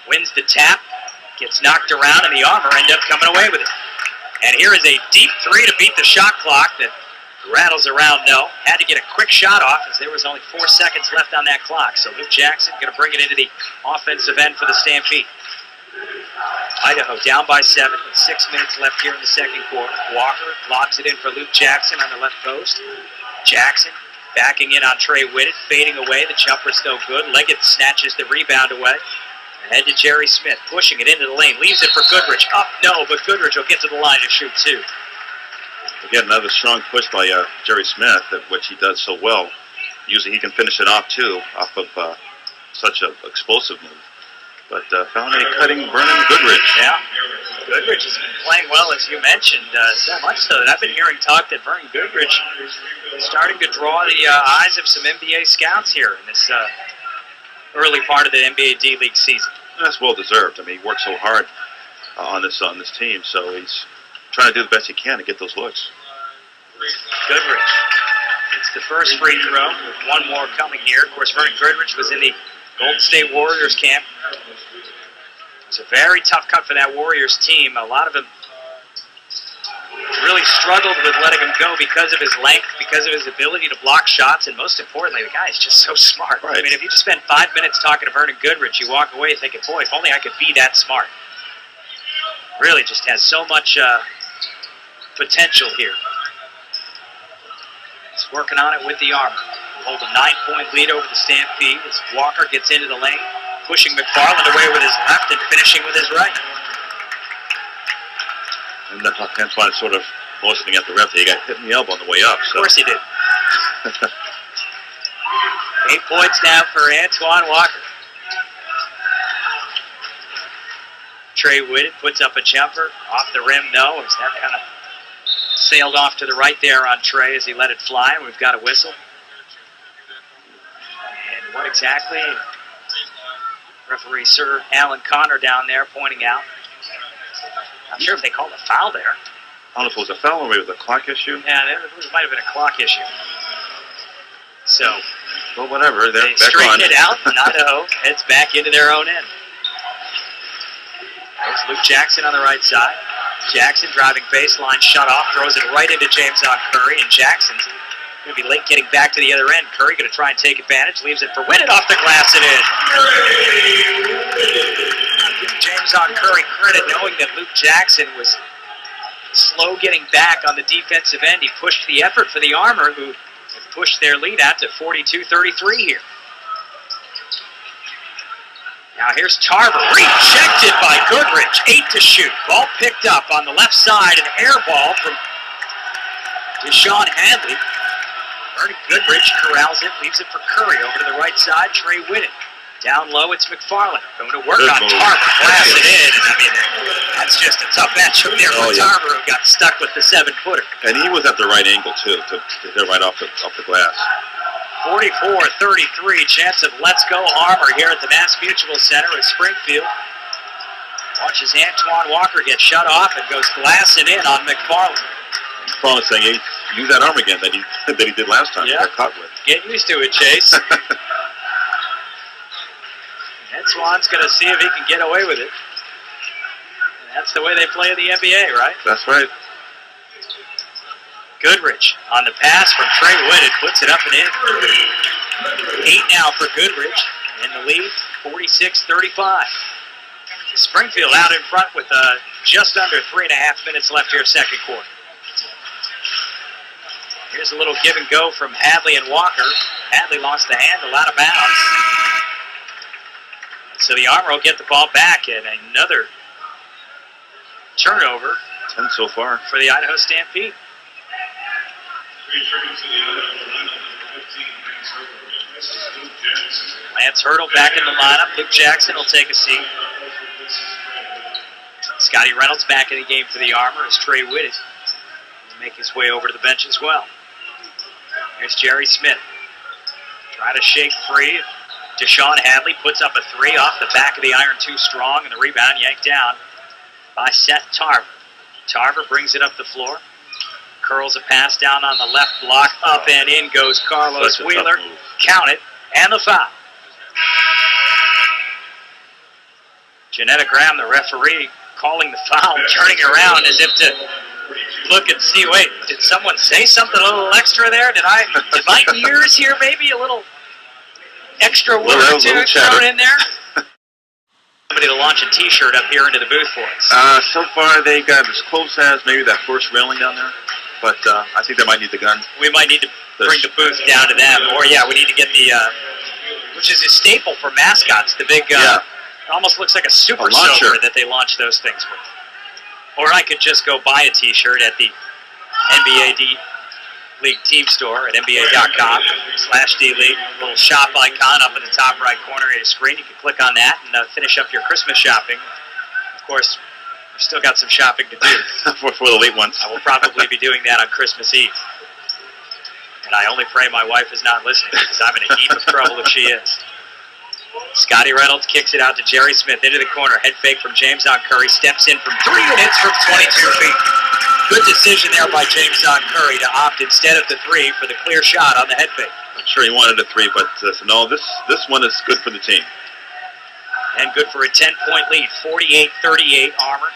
Speaker 1: wins the tap, gets knocked around, and the Armor end up coming away with it. And here is a deep three to beat the shot clock that rattles around, no. Had to get a quick shot off as there was only 4 seconds left on that clock. So Luke Jackson going to bring it into the offensive end for the Stampede. Idaho down by 7 with 6 minutes left here in the second quarter. Walker lobs it in for Luke Jackson on the left post. Jackson backing in on Trey Whitted, fading away. The jumper's no good. Leggett snatches the rebound away. Ahead to Jerry Smith, pushing it into the lane. Leaves it for Goodrich. Up, no, but Goodrich will get to the line to shoot two.
Speaker 2: Again, another strong push by Jerry Smith, which he does so well. Usually he can finish it off, too, off of such an explosive move. But found a cutting Vernon Goodrich.
Speaker 1: Yeah, Goodrich has been playing well, as you mentioned, so much so that I've been hearing talk that Vernon Goodrich is starting to draw the eyes of some NBA scouts here in this early part of the NBA D-League season.
Speaker 2: That's well deserved. I mean, he worked so hard on this team, so he's trying to do the best he can to get those looks.
Speaker 1: Goodrich. It's the first free throw with one more coming here. Of course, Vernon Goodrich was in the Golden State Warriors camp. It's a very tough cut for that Warriors team. A lot of them really struggled with letting him go because of his length, because of his ability to block shots, and most importantly, the guy is just so smart.
Speaker 2: Right.
Speaker 1: I mean, if you just spend 5 minutes talking to Vernon Goodrich, you walk away thinking, boy, if only I could be that smart. Really just has so much potential here. He's working on it with the Armor. Hold a 9-point lead over the Stampede as Walker gets into the lane, pushing McFarland away with his left and finishing with his right.
Speaker 2: And Antoine sort of motioning at the ref. He got hit in the elbow on the way up.
Speaker 1: Of course he did. 8 points now for Antoine Walker. Trey Whitted puts up a jumper. Off the rim, no. As that kind of sailed off to the right there on Trey as he let it fly, and we've got a whistle. And what exactly? Referee Sir Alan Connor down there pointing out. Not sure if they called a foul there.
Speaker 2: I don't know if it was a foul or maybe it was a clock issue.
Speaker 1: Yeah, it might have been a clock issue. So,
Speaker 2: well, whatever.
Speaker 1: They straighten it out, and Idaho heads back into their own end. There's Luke Jackson on the right side. Jackson driving baseline, shut off, throws it right into James on Curry, and Jackson's going to be late getting back to the other end. Curry going to try and take advantage, leaves it for Whitted off the glass and in. Give James on Curry credit knowing that Luke Jackson was slow getting back on the defensive end. He pushed the effort for the Armor, who pushed their lead out to 42-33 here. Now here's Tarver, rejected by Goodrich, 8 to shoot. Ball picked up on the left side, an air ball from Deshaun Hadley. Ernie Goodrich corrals it, leaves it for Curry over to the right side, Trey Whitted. Down low, it's McFarland. Going to work on Tarver, glass it in. And I mean, that's just a tough matchup there for Tarver, who got stuck with the 7-footer.
Speaker 2: And he was at the right angle, too, to hit right off the glass.
Speaker 1: 44-33, chance of Let's Go Armor here at the Mass Mutual Center at Springfield. Watches Antoine Walker get shut off and goes glassing in on McFarland.
Speaker 2: McFarland saying, hey, use that arm again that he did last time.
Speaker 1: Yeah.
Speaker 2: He got caught with.
Speaker 1: Get used to it, Chase. Antoine's going to see if he can get away with it. And that's the way they play in the NBA, right?
Speaker 2: That's right.
Speaker 1: Goodrich on the pass from Trey Whitted, puts it up and in. 8 now for Goodrich in the lead, 46-35. Springfield out in front with just under 3.5 minutes left here, second quarter. Here's a little give and go from Hadley and Walker. Hadley lost the handle out of bounds. So the Armor will get the ball back, and another turnover.
Speaker 2: 10 so far
Speaker 1: for the Idaho Stampede. Lance Hurdle back in the lineup. Luke Jackson will take a seat. Scotty Reynolds back in the game for the Armor as Trey Whitted will make his way over to the bench as well. Here's Jerry Smith. Try to shake free. Deshaun Hadley puts up a 3 off the back of the iron, too strong, and the rebound yanked down by Seth Tarver. Tarver brings it up the floor. Curls a pass down on the left block. Up and in goes Carlos Wheeler. Count it, and the foul. Janetta Graham, the referee, calling the foul, turning around as if to look and see, wait, did someone say something a little extra there? Did my ears hear maybe a little extra word or two thrown in there? Somebody to launch a T-shirt up here into the booth for us.
Speaker 2: So far they got as close as maybe that first railing down there, but I think they might need the gun.
Speaker 1: We might need to bring the booth down to them, or yeah, we need to get the, which is a staple for mascots, the big, almost looks like a super soaker that they launch those things with. Or I could just go buy a T-shirt at the NBA League team store at nba.com/D-League. Little shop icon up in the top right corner of your screen. You can click on that and finish up your Christmas shopping. Of course, we've still got some shopping to do.
Speaker 2: for the late ones.
Speaker 1: I will probably be doing that on Christmas Eve. And I only pray my wife is not listening, because I'm in a heap of trouble if she is. Scotty Reynolds kicks it out to Jerry Smith into the corner. Head fake from James on Curry. Steps in from 3 and hits from 22 feet. Good decision there by James on Curry to opt instead of the 3 for the clear shot on the head fake.
Speaker 2: I'm sure he wanted a 3, but no, this one is good for the team.
Speaker 1: And good for a 10-point lead, 48-38 Armor.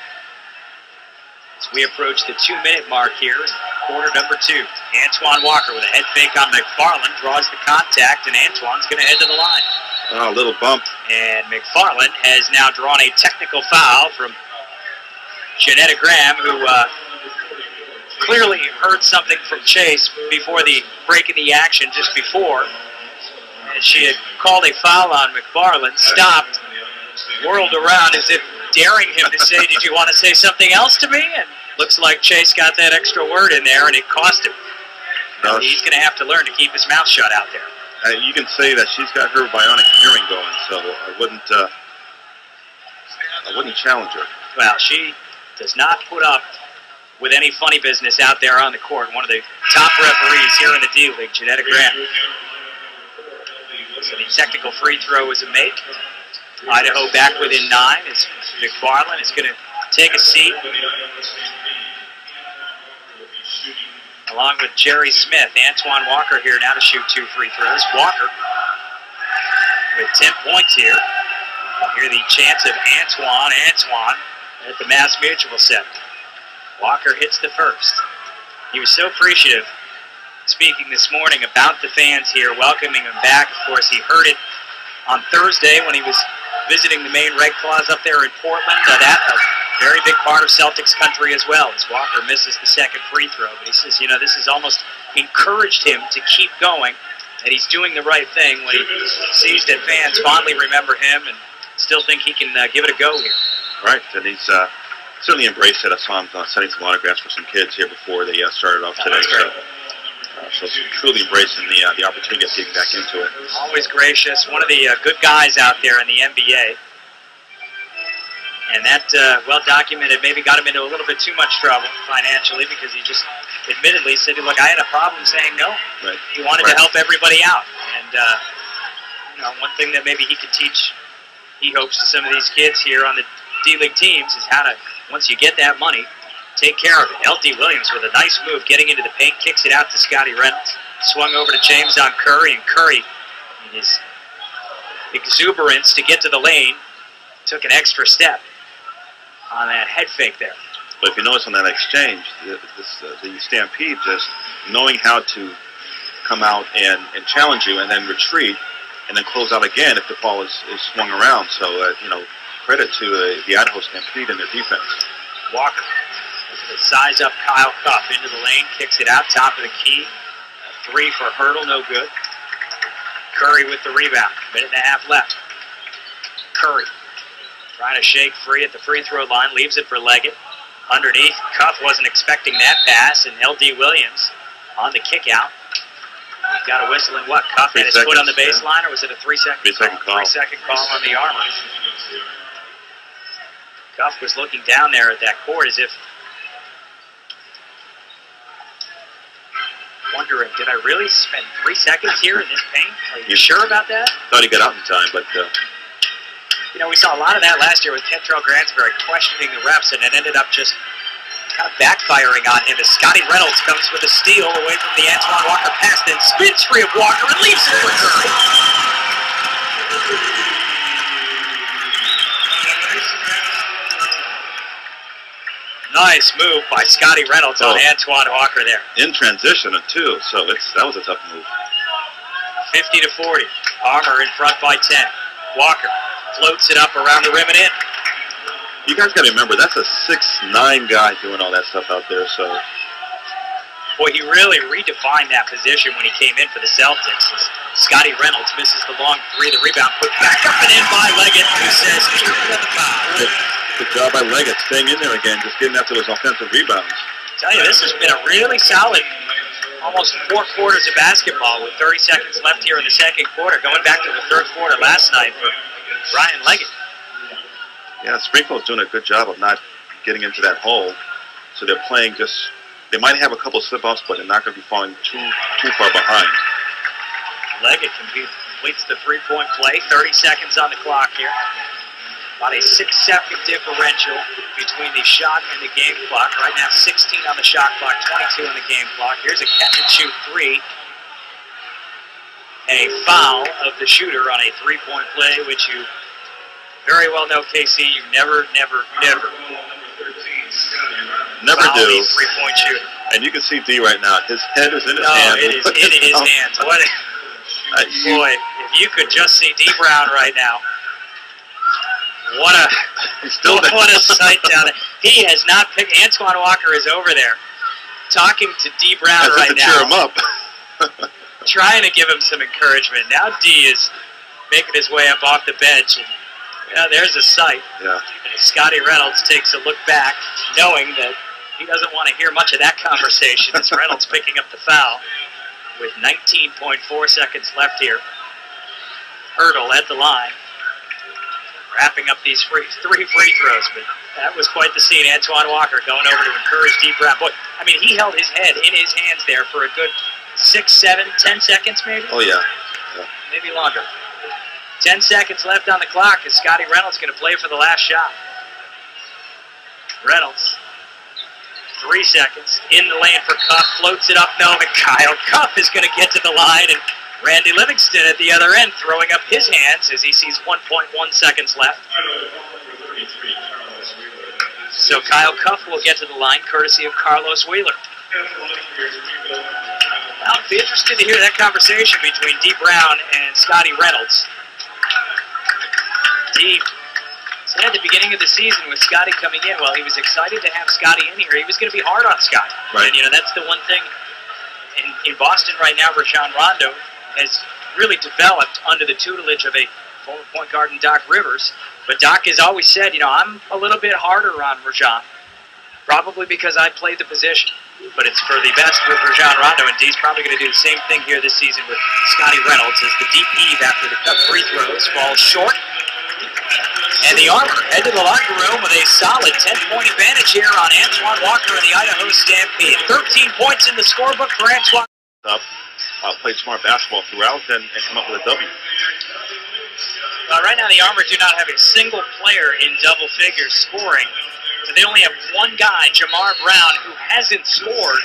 Speaker 1: As we approach the 2-minute mark here in quarter number 2. Antoine Walker with a head fake on McFarland draws the contact, and Antoine's going to head to the line.
Speaker 2: Oh, a little bump.
Speaker 1: And McFarland has now drawn a technical foul from Janetta Graham, who clearly heard something from Chase before the break in the action just before. And she had called a foul on McFarland, stopped, whirled around as if daring him to say, did you want to say something else to me? And looks like Chase got that extra word in there, and it cost him. No, he's going to have to learn to keep his mouth shut out there.
Speaker 2: You can say that she's got her bionic hearing going, so I wouldn't challenge her.
Speaker 1: Well, she does not put up with any funny business out there on the court. One of the top referees here in the D-League, Janetta Graham. So the technical free throw is a make. Idaho back within 9 as McFarland is going to take a seat. Along with Jerry Smith. Antoine Walker here now to shoot 2 free throws. Walker with 10 points here. Hear the chants of Antoine at the Mass Mutual Center. Walker hits the first. He was so appreciative speaking this morning about the fans here, welcoming him back. Of course, he heard it on Thursday when he was visiting the main Red Claws up there in Portland. That a very big part of Celtics country as well, as Walker misses the second free throw. But he says, you know, this has almost encouraged him to keep going, and he's doing the right thing when he sees that fans fondly remember him and still think he can give it a go here.
Speaker 2: Right, and he's certainly embraced it. I saw him setting some autographs for some kids here before they started off today. So truly embracing the opportunity of getting back into it.
Speaker 1: Always gracious. One of the good guys out there in the NBA. And that, well documented, maybe got him into a little bit too much trouble financially because he just admittedly said, look, I had a problem saying no.
Speaker 2: Right.
Speaker 1: He wanted to help everybody out. And, you know, one thing that maybe he could teach, he hopes, to some of these kids here on the D-League teams is how to, once you get that money, take care of it. L.D. Williams with a nice move getting into the paint, kicks it out to Scotty Reynolds. Swung over to James on Curry, and Curry, in his exuberance to get to the lane, took an extra step on that head fake there.
Speaker 2: But if you notice on that exchange, the Stampede just knowing how to come out and challenge you and then retreat and then close out again if the ball is swung around. So, you know, credit to the Idaho Stampede and their defense.
Speaker 1: Walker to size up Kyle Cuff into the lane, kicks it out, top of the key. A 3 for Hurdle, no good. Curry with the rebound, minute and a half left. Curry trying to shake free at the free throw line, leaves it for Leggett. Underneath, Cuff wasn't expecting that pass, and L.D. Williams on the kick out. He's got a whistle and what? Cuff had his foot on the baseline, or was it a 3-second
Speaker 2: 3-second call?
Speaker 1: 3-second call on the arm. Cuff was looking down there at that court as if wondering, did I really spend 3 seconds here in this paint? Are you sure about that?
Speaker 2: Thought he got out in time, but...
Speaker 1: You know, we saw a lot of that last year with Kentrell Gransberry questioning the refs, and it ended up just kind of backfiring on him as Scotty Reynolds comes with a steal away from the Antoine Walker pass, then spins free of Walker and leaves it for Curry. Nice move by Scotty Reynolds on Antoine Walker there.
Speaker 2: In transition, too, so that was a tough move.
Speaker 1: 50-40. Palmer in front by 10. Walker floats it up around the rim and in.
Speaker 2: You guys got to remember, that's a 6'9" guy doing all that stuff out there, so...
Speaker 1: Boy, he really redefined that position when he came in for the Celtics. Scotty Reynolds misses the long 3, the rebound put back up and in by Leggett, who says, at the foul.
Speaker 2: Good job by Leggett, staying in there again, just getting after those offensive rebounds.
Speaker 1: I tell you, this has been a really solid, almost 4 quarters of basketball with 30 seconds left here in the second quarter, going back to the third quarter last night for Ryan Leggett.
Speaker 2: Yeah, Springfield's doing a good job of not getting into that hole, so they're playing just, they might have a couple slip-offs, but they're not going to be falling too far behind.
Speaker 1: Leggett completes the three-point play, 30 seconds on the clock here. About a 6-second differential between the shot and the game clock. Right now, 16 on the shot clock, 22 on the game clock. Here's a catch-and-shoot 3. And a foul of the shooter on a three-point play, which you very well know, KC, you never foul
Speaker 2: do.
Speaker 1: a three-point shooter.
Speaker 2: And you can see D right now. His head is in his hands.
Speaker 1: No, it is in his hands. What? Boy, if you could just see D Brown right now.
Speaker 2: He's still there.
Speaker 1: What a sight down there. He has not picked. Antoine Walker is over there talking to D. Brown right now.
Speaker 2: Cheer him up.
Speaker 1: Trying to give him some encouragement. Now D is making his way up off the bench. And, there's a sight.
Speaker 2: Yeah.
Speaker 1: And Scotty Reynolds takes a look back, knowing that he doesn't want to hear much of that conversation as Reynolds picking up the foul with 19.4 seconds left here. Hurdle at the line. Wrapping up these three free throws, but that was quite the scene. Antoine Walker going over to encourage D. Brown. Boy, I mean, he held his head in his hands there for a good 6, 7, 10 seconds maybe?
Speaker 2: Oh, yeah.
Speaker 1: Maybe longer. 10 seconds left on the clock as Scotty Reynolds going to play for the last shot. Reynolds, 3 seconds, in the lane for Cuff, floats it up, no, and Kyle Cuff is going to get to the line, and Randy Livingston at the other end throwing up his hands as he sees 1.1 seconds left. So Kyle Cuff will get to the line courtesy of Carlos Wheeler. I'll be interested to hear that conversation between D. Brown and Scotty Reynolds. D said at the beginning of the season with Scotty coming in, well, he was excited to have Scotty in here. He was going to be hard on Scotty.
Speaker 2: Right.
Speaker 1: And, that's the one thing in Boston right now, Rajon Rondo has really developed under the tutelage of a former point guard in Doc Rivers. But Doc has always said, I'm a little bit harder on Rajon, probably because I played the position. But it's for the best with Rajon Rondo, and D's probably going to do the same thing here this season with Scotty Reynolds as the deep heave after the cut free throws falls short. And the Armor head to the locker room with a solid 10-point advantage here on Antoine Walker and the Idaho Stampede. 13 points in the scorebook for Antoine.
Speaker 2: Played smart basketball throughout and come up with a W.
Speaker 1: Right now the Armor do not have a single player in double figures scoring. So they only have one guy, Jamar Brown, who hasn't scored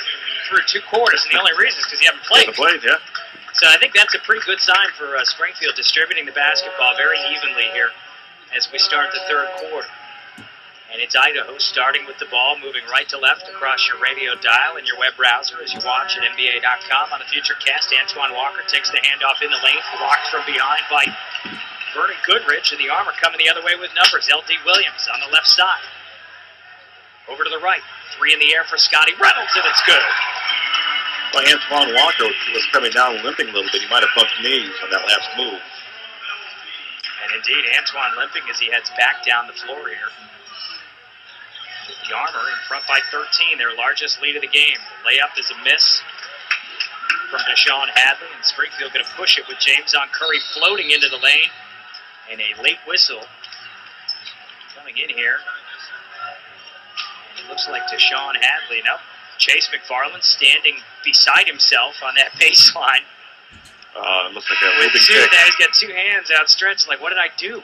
Speaker 1: through 2 quarters. And the only reason is because he hasn't played.
Speaker 2: Yeah.
Speaker 1: So I think that's a pretty good sign for Springfield distributing the basketball very evenly here as we start the third quarter. And it's Idaho starting with the ball, moving right to left across your radio dial and your web browser as you watch at NBA.com. On the future cast, Antoine Walker takes the handoff in the lane, blocked from behind by Vernon Goodrich, and the Armor coming the other way with numbers. L.D. Williams on the left side. Over to the right. 3 in the air for Scotty Reynolds, and it's good.
Speaker 2: Well, Antoine Walker was coming down limping a little bit. He might have bumped knees on that last move.
Speaker 1: And indeed, Antoine limping as he heads back down the floor here. The Armor in front by 13, their largest lead of the game. The layup is a miss from Deshaun Hadley, and Springfield going to push it with James on Curry floating into the lane. And a late whistle coming in here. And it looks like Deshaun Hadley. Nope. Chase McFarland standing beside himself on that baseline.
Speaker 2: It looks like a moving kick.
Speaker 1: He's got 2 hands outstretched. Like, what did I do?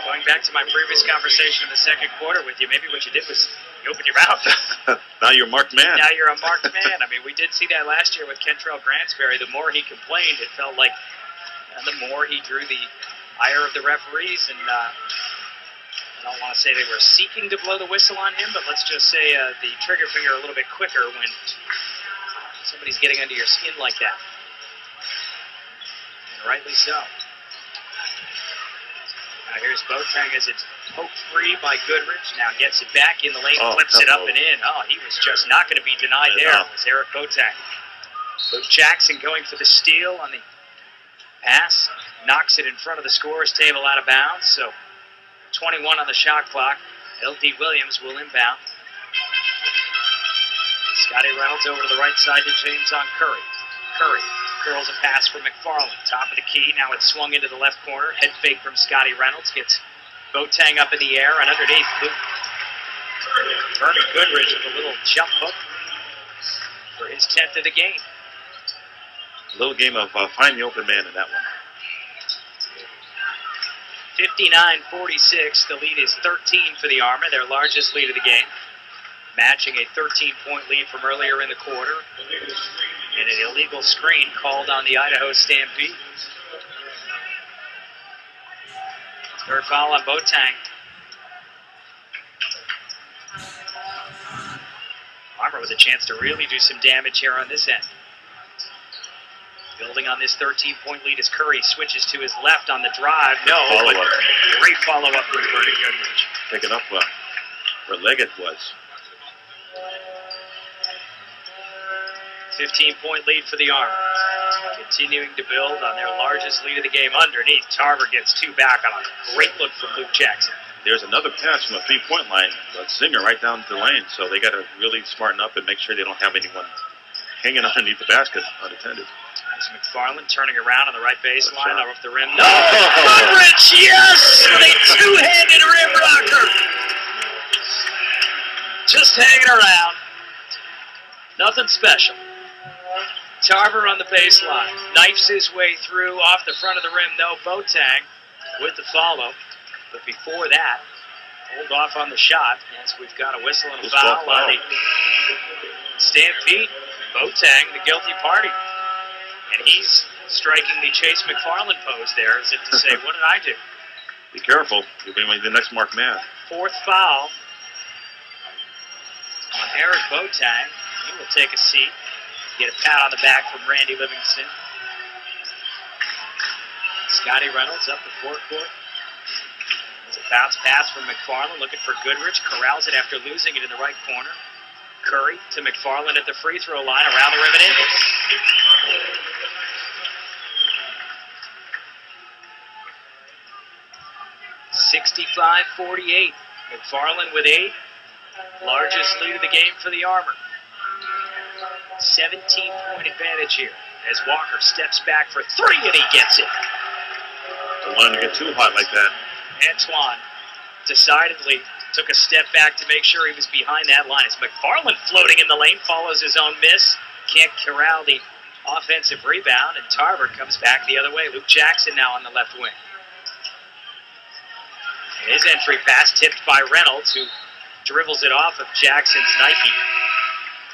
Speaker 1: Going back to my previous conversation in the second quarter with you, maybe what you did was you opened your mouth.
Speaker 2: Now you're a marked man.
Speaker 1: Now you're a marked man. I mean, we did see that last year with Kentrell Grantsberry. The more he complained, it felt like the more he drew the ire of the referees. And I don't want to say they were seeking to blow the whistle on him, but let's just say the trigger finger a little bit quicker when somebody's getting under your skin like that. And rightly so. Now here's Boateng as it's poked free by Goodrich. Now gets it back in the lane, flips it up and in. Oh, he was just not going to be denied there. It was Eric Boateng. Luke Jackson going for the steal on the pass. Knocks it in front of the scorer's table out of bounds. So 21 on the shot clock. L.D. Williams will inbound. Scotty Reynolds over to the right side to James on Curry. Curry curls a pass for McFarland. Top of the key. Now it's swung into the left corner. Head fake from Scotty Reynolds. Gets Boateng up in the air and underneath. Vernon Goodrich with a little jump hook for his 10th of the game.
Speaker 2: A little game of find the open man in that one.
Speaker 1: 59-46. The lead is 13 for the Armor, their largest lead of the game. Matching a 13-point lead from earlier in the quarter. And an illegal screen called on the Idaho Stampede. Third foul on Boateng. Armor with a chance to really do some damage here on this end. Building on this 13-point lead as Curry switches to his left on the drive. No, but
Speaker 2: Follow-up.
Speaker 1: great follow-up from Bernie Goodrich.
Speaker 2: Picking up where Leggett was.
Speaker 1: 15-point lead for the Army. Continuing to build on their largest lead of the game underneath. Tarver gets two back on a great look from Luke Jackson.
Speaker 2: There's another pass from the three-point line. A Zinger right down the lane, so they got to really smarten up and make sure they don't have anyone hanging underneath the basket unattended.
Speaker 1: There's McFarland turning around on the right baseline, off the rim. No!
Speaker 2: Oh!
Speaker 1: Goodrich, yes! With a two-handed rim rocker. Just hanging around. Nothing special. Tarver on the baseline. Knifes his way through off the front of the rim. No, Boateng with the follow. But before that, hold off on the shot as we've got a whistle and a foul on the Stampede. Boateng, the guilty party. And he's striking the Chase McFarland pose there as if to say, what did I do?
Speaker 2: Be careful. You'll be the next marked man.
Speaker 1: Fourth foul on Eric Boateng. He will take a seat. Get a pat on the back from Randy Livingston. Scotty Reynolds up the forecourt. It's a bounce pass from McFarland looking for Goodrich. Corrals it after losing it in the right corner. Curry to McFarland at the free throw line, around the rim and in. 65-48. McFarland with 8. Largest lead of the game for the Armor. 17-point advantage here as Walker steps back for 3 and he gets it.
Speaker 2: Don't want him to get too hot like that.
Speaker 1: Antoine decidedly took a step back to make sure he was behind that line. As McFarland floating in the lane, follows his own miss. Can't corral the offensive rebound, and Tarver comes back the other way. Luke Jackson now on the left wing. And his entry pass tipped by Reynolds, who dribbles it off of Jackson's Nike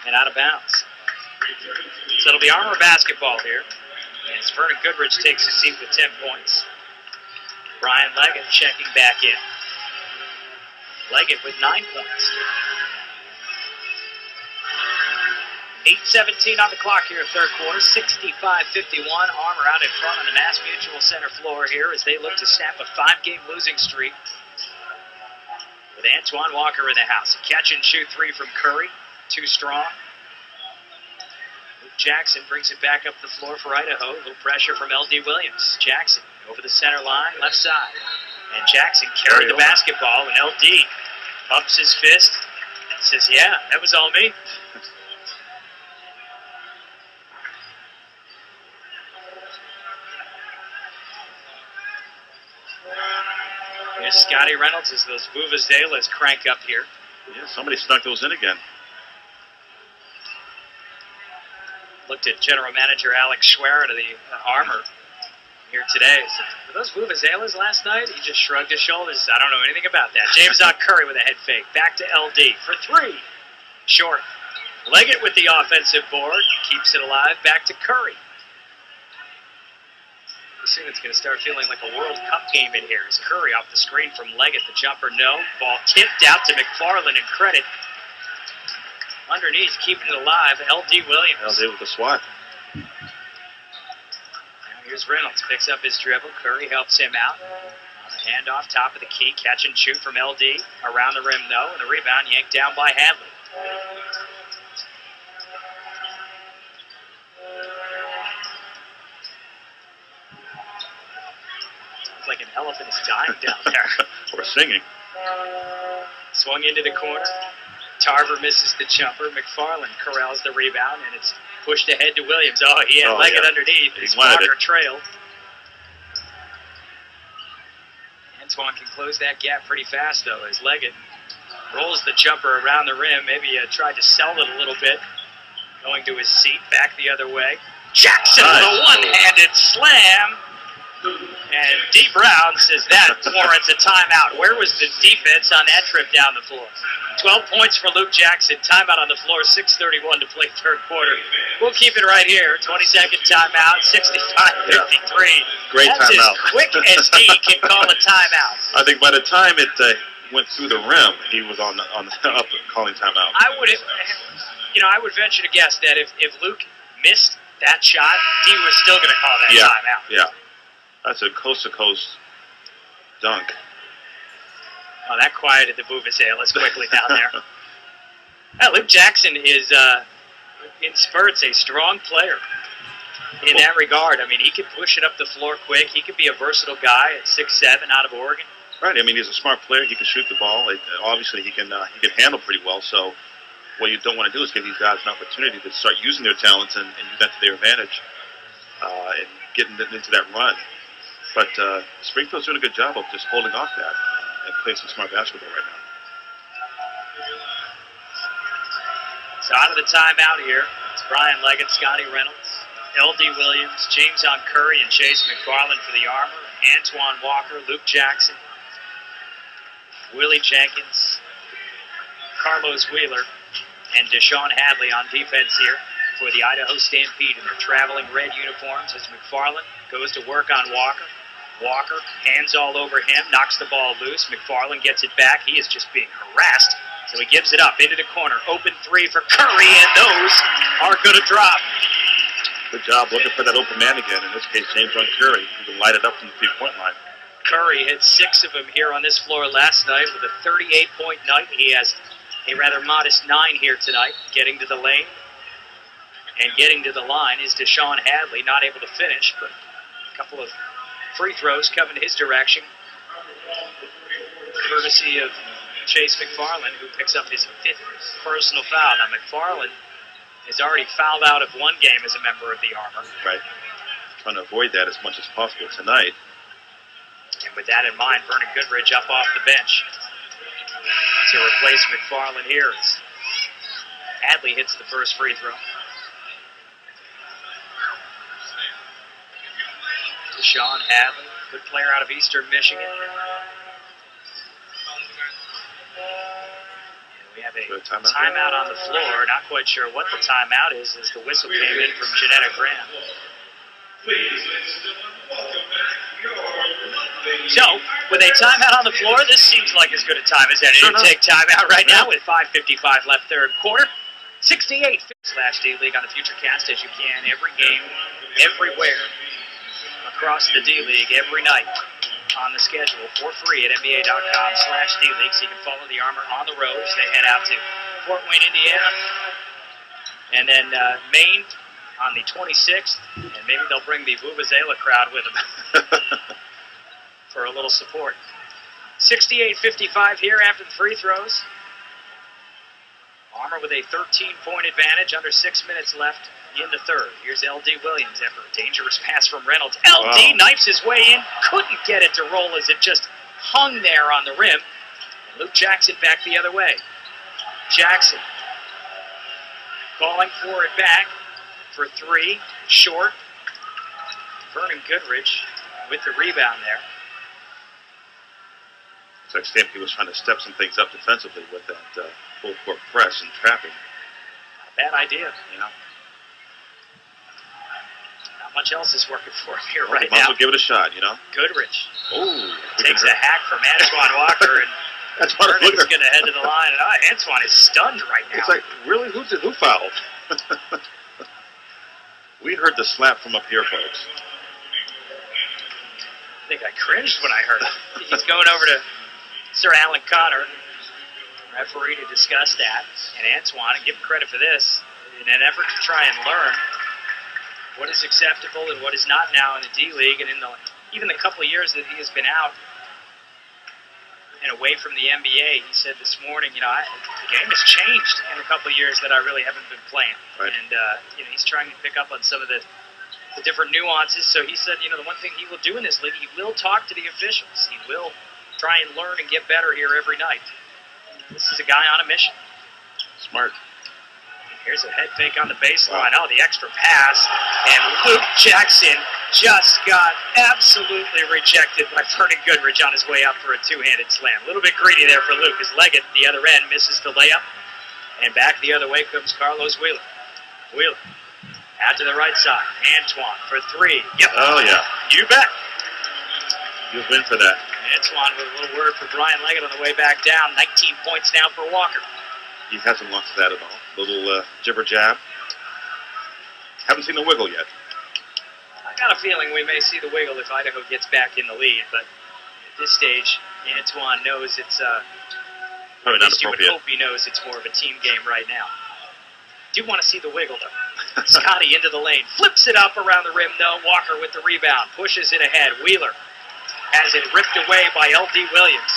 Speaker 1: and out of bounds. So it'll be Armor basketball here as Vernon Goodrich takes his seat with 10 points. Brian Leggett checking back in. Leggett with 9 points. 8:17 on the clock here, third quarter. 65-51. Armor out in front on the Mass Mutual Center floor here as they look to snap a 5-game losing streak. With Antoine Walker in the house. A catch and shoot 3 from Curry. Too strong. Luke Jackson brings it back up the floor for Idaho. A little pressure from L.D. Williams. Jackson over the center line, left side. And Jackson carried the basketball, and L.D. pumps his fist and says, yeah, that was all me. Here's Scotty Reynolds as those Vuvuzelas crank up here.
Speaker 2: Yeah, somebody snuck those in again.
Speaker 1: Looked at General Manager Alex Schwerin of the Armor here today. Said, were those Vuvuzelas last night? He just shrugged his shoulders. I don't know anything about that. James Curry with a head fake. Back to LD for 3. Short. Leggett with the offensive board. Keeps it alive. Back to Curry. Soon it's going to start feeling like a World Cup game in here. As Curry off the screen from Leggett. The jumper, no. Ball tipped out to McFarland, and credit underneath, keeping it alive, L.D. Williams.
Speaker 2: L.D. with the swat.
Speaker 1: Now here's Reynolds. Picks up his dribble. Curry helps him out. On the handoff, top of the key. Catch and shoot from L.D. Around the rim, no. And the rebound yanked down by Hadley. Like an elephant is dying down there.
Speaker 2: Or singing.
Speaker 1: Swung into the corner. Tarver misses the jumper. McFarland corrals the rebound, and it's pushed ahead to Williams. Oh, he had Leggett underneath. His Walker trailed. Antoine can close that gap pretty fast, though, as Leggett rolls the jumper around the rim. Maybe tried to sell it a little bit. Going to his seat, back the other way. Jackson with a one-handed slam. And D. Brown says that warrants a timeout. Where was the defense on that trip down the floor? 12 points for Luke Jackson. Timeout on the floor. 6:31 to play third quarter. We'll keep it right here. 20-second timeout. 65-53.
Speaker 2: Great
Speaker 1: That's
Speaker 2: timeout.
Speaker 1: as quick as D can call a timeout.
Speaker 2: I think by the time it went through the rim, he was on the up calling timeout.
Speaker 1: I would venture to guess that if Luke missed that shot, D was still going to call that timeout.
Speaker 2: Yeah. That's a coast-to-coast dunk.
Speaker 1: Oh, that quieted the Vuvuzelas quickly down there. Luke Jackson is, in spurts, a strong player in that regard. I mean, he can push it up the floor quick. He can be a versatile guy at 6'7" out of Oregon.
Speaker 2: Right. I mean, he's a smart player. He can shoot the ball. Obviously, he can handle pretty well. So what you don't want to do is give these guys an opportunity to start using their talents and use that to their advantage and getting into that run. But Springfield's doing a good job of just holding off that and playing some smart basketball right now.
Speaker 1: So out of the timeout here, it's Brian Leggett, Scotty Reynolds, L.D. Williams, James on Curry, and Chase McFarland for the Armor, Antoine Walker, Luke Jackson, Willie Jenkins, Carlos Wheeler, and Deshaun Hadley on defense here for the Idaho Stampede in their traveling red uniforms as McFarland goes to work on Walker. Walker, hands all over him, knocks the ball loose. McFarland gets it back. He is just being harassed. So he gives it up into the corner. Open three for Curry, and those are going to drop.
Speaker 2: Good job looking for that open man again. In this case, James on Curry, who can light it up from the 3-point line.
Speaker 1: Curry hit 6 of them here on this floor last night with a 38-point night. He has a rather modest 9 here tonight. Getting to the lane and getting to the line is Deshaun Hadley, not able to finish, but a couple of free throws coming his direction, courtesy of Chase McFarland, who picks up his 5th personal foul. Now, McFarland has already fouled out of one game as a member of the Armor.
Speaker 2: Right. Trying to avoid that as much as possible tonight.
Speaker 1: And with that in mind, Vernon Goodrich up off the bench to replace McFarland here as Hadley hits the first free throw. Deshaun Hadley, good player out of Eastern Michigan. We have a timeout on the floor. Not quite sure what the timeout is as the whistle came in from Janetta Graham. So, with a timeout on the floor, this seems like as good a time as any to take timeout right now with 5:55 left third quarter. 68/D-League on the Futurecast as you can every game, everywhere, across the D-League, every night on the schedule for free at NBA.com/D-League, so you can follow the Armor on the road as they head out to Fort Wayne, Indiana, and then Maine on the 26th, and maybe they'll bring the Vuvuzela crowd with them for a little support. 68-55 here after the free throws. Armor with a 13-point advantage, under 6 minutes left in the third. Here's L.D. Williams after a dangerous pass from Reynolds. L.D. knifes his way in, couldn't get it to roll as it just hung there on the rim. Luke Jackson back the other way. Jackson calling for it back for 3, short. Vernon Goodrich with the rebound there.
Speaker 2: It's like Stampede was trying to step some things up defensively with that full court press and trapping.
Speaker 1: Bad idea.
Speaker 2: Yeah.
Speaker 1: Not much else is working for him here right
Speaker 2: Might
Speaker 1: now.
Speaker 2: as well give it a shot, you know.
Speaker 1: Goodrich
Speaker 2: Takes
Speaker 1: a hack from Antoine Walker, and Vernon's going to head to the line. And Antoine is stunned right now.
Speaker 2: It's like, really? Who fouled? We heard the slap from up here, folks.
Speaker 1: I think I cringed when I heard it. He's going over to Sir Alan Connor, referee, to discuss that. And Antoine, and give him credit for this, in an effort to try and learn what is acceptable and what is not now in the D-League, and in even the couple of years that he has been out and away from the NBA, he said this morning, the game has changed in a couple of years that I really haven't been playing.
Speaker 2: Right.
Speaker 1: And, he's trying to pick up on some of the different nuances. So he said, the one thing he will do in this league, he will talk to the officials. He will try and learn and get better here every night. This is a guy on a mission.
Speaker 2: Smart.
Speaker 1: Here's a head fake on the baseline. Oh, the extra pass. And Luke Jackson just got absolutely rejected by Vernon Goodrich on his way up for a two-handed slam. A little bit greedy there for Luke as Leggett, the other end, misses the layup. And back the other way comes Carlos Wheeler. Wheeler out to the right side. Antoine for 3. Yep.
Speaker 2: Oh, yeah.
Speaker 1: You bet.
Speaker 2: You've been for that.
Speaker 1: Antoine with a little word for Brian Leggett on the way back down. 19 points now for Walker.
Speaker 2: He hasn't lost that at all. Little jibber jab. Haven't seen the wiggle yet.
Speaker 1: I got a feeling we may see the wiggle if Idaho gets back in the lead, but at this stage, Antoine knows it's
Speaker 2: probably not appropriate.
Speaker 1: You would hope he knows it's more of a team game right now. Do want to see the wiggle, though. Scotty into the lane. Flips it up around the rim, though. Walker with the rebound. Pushes it ahead. Wheeler has it ripped away by L.D. Williams.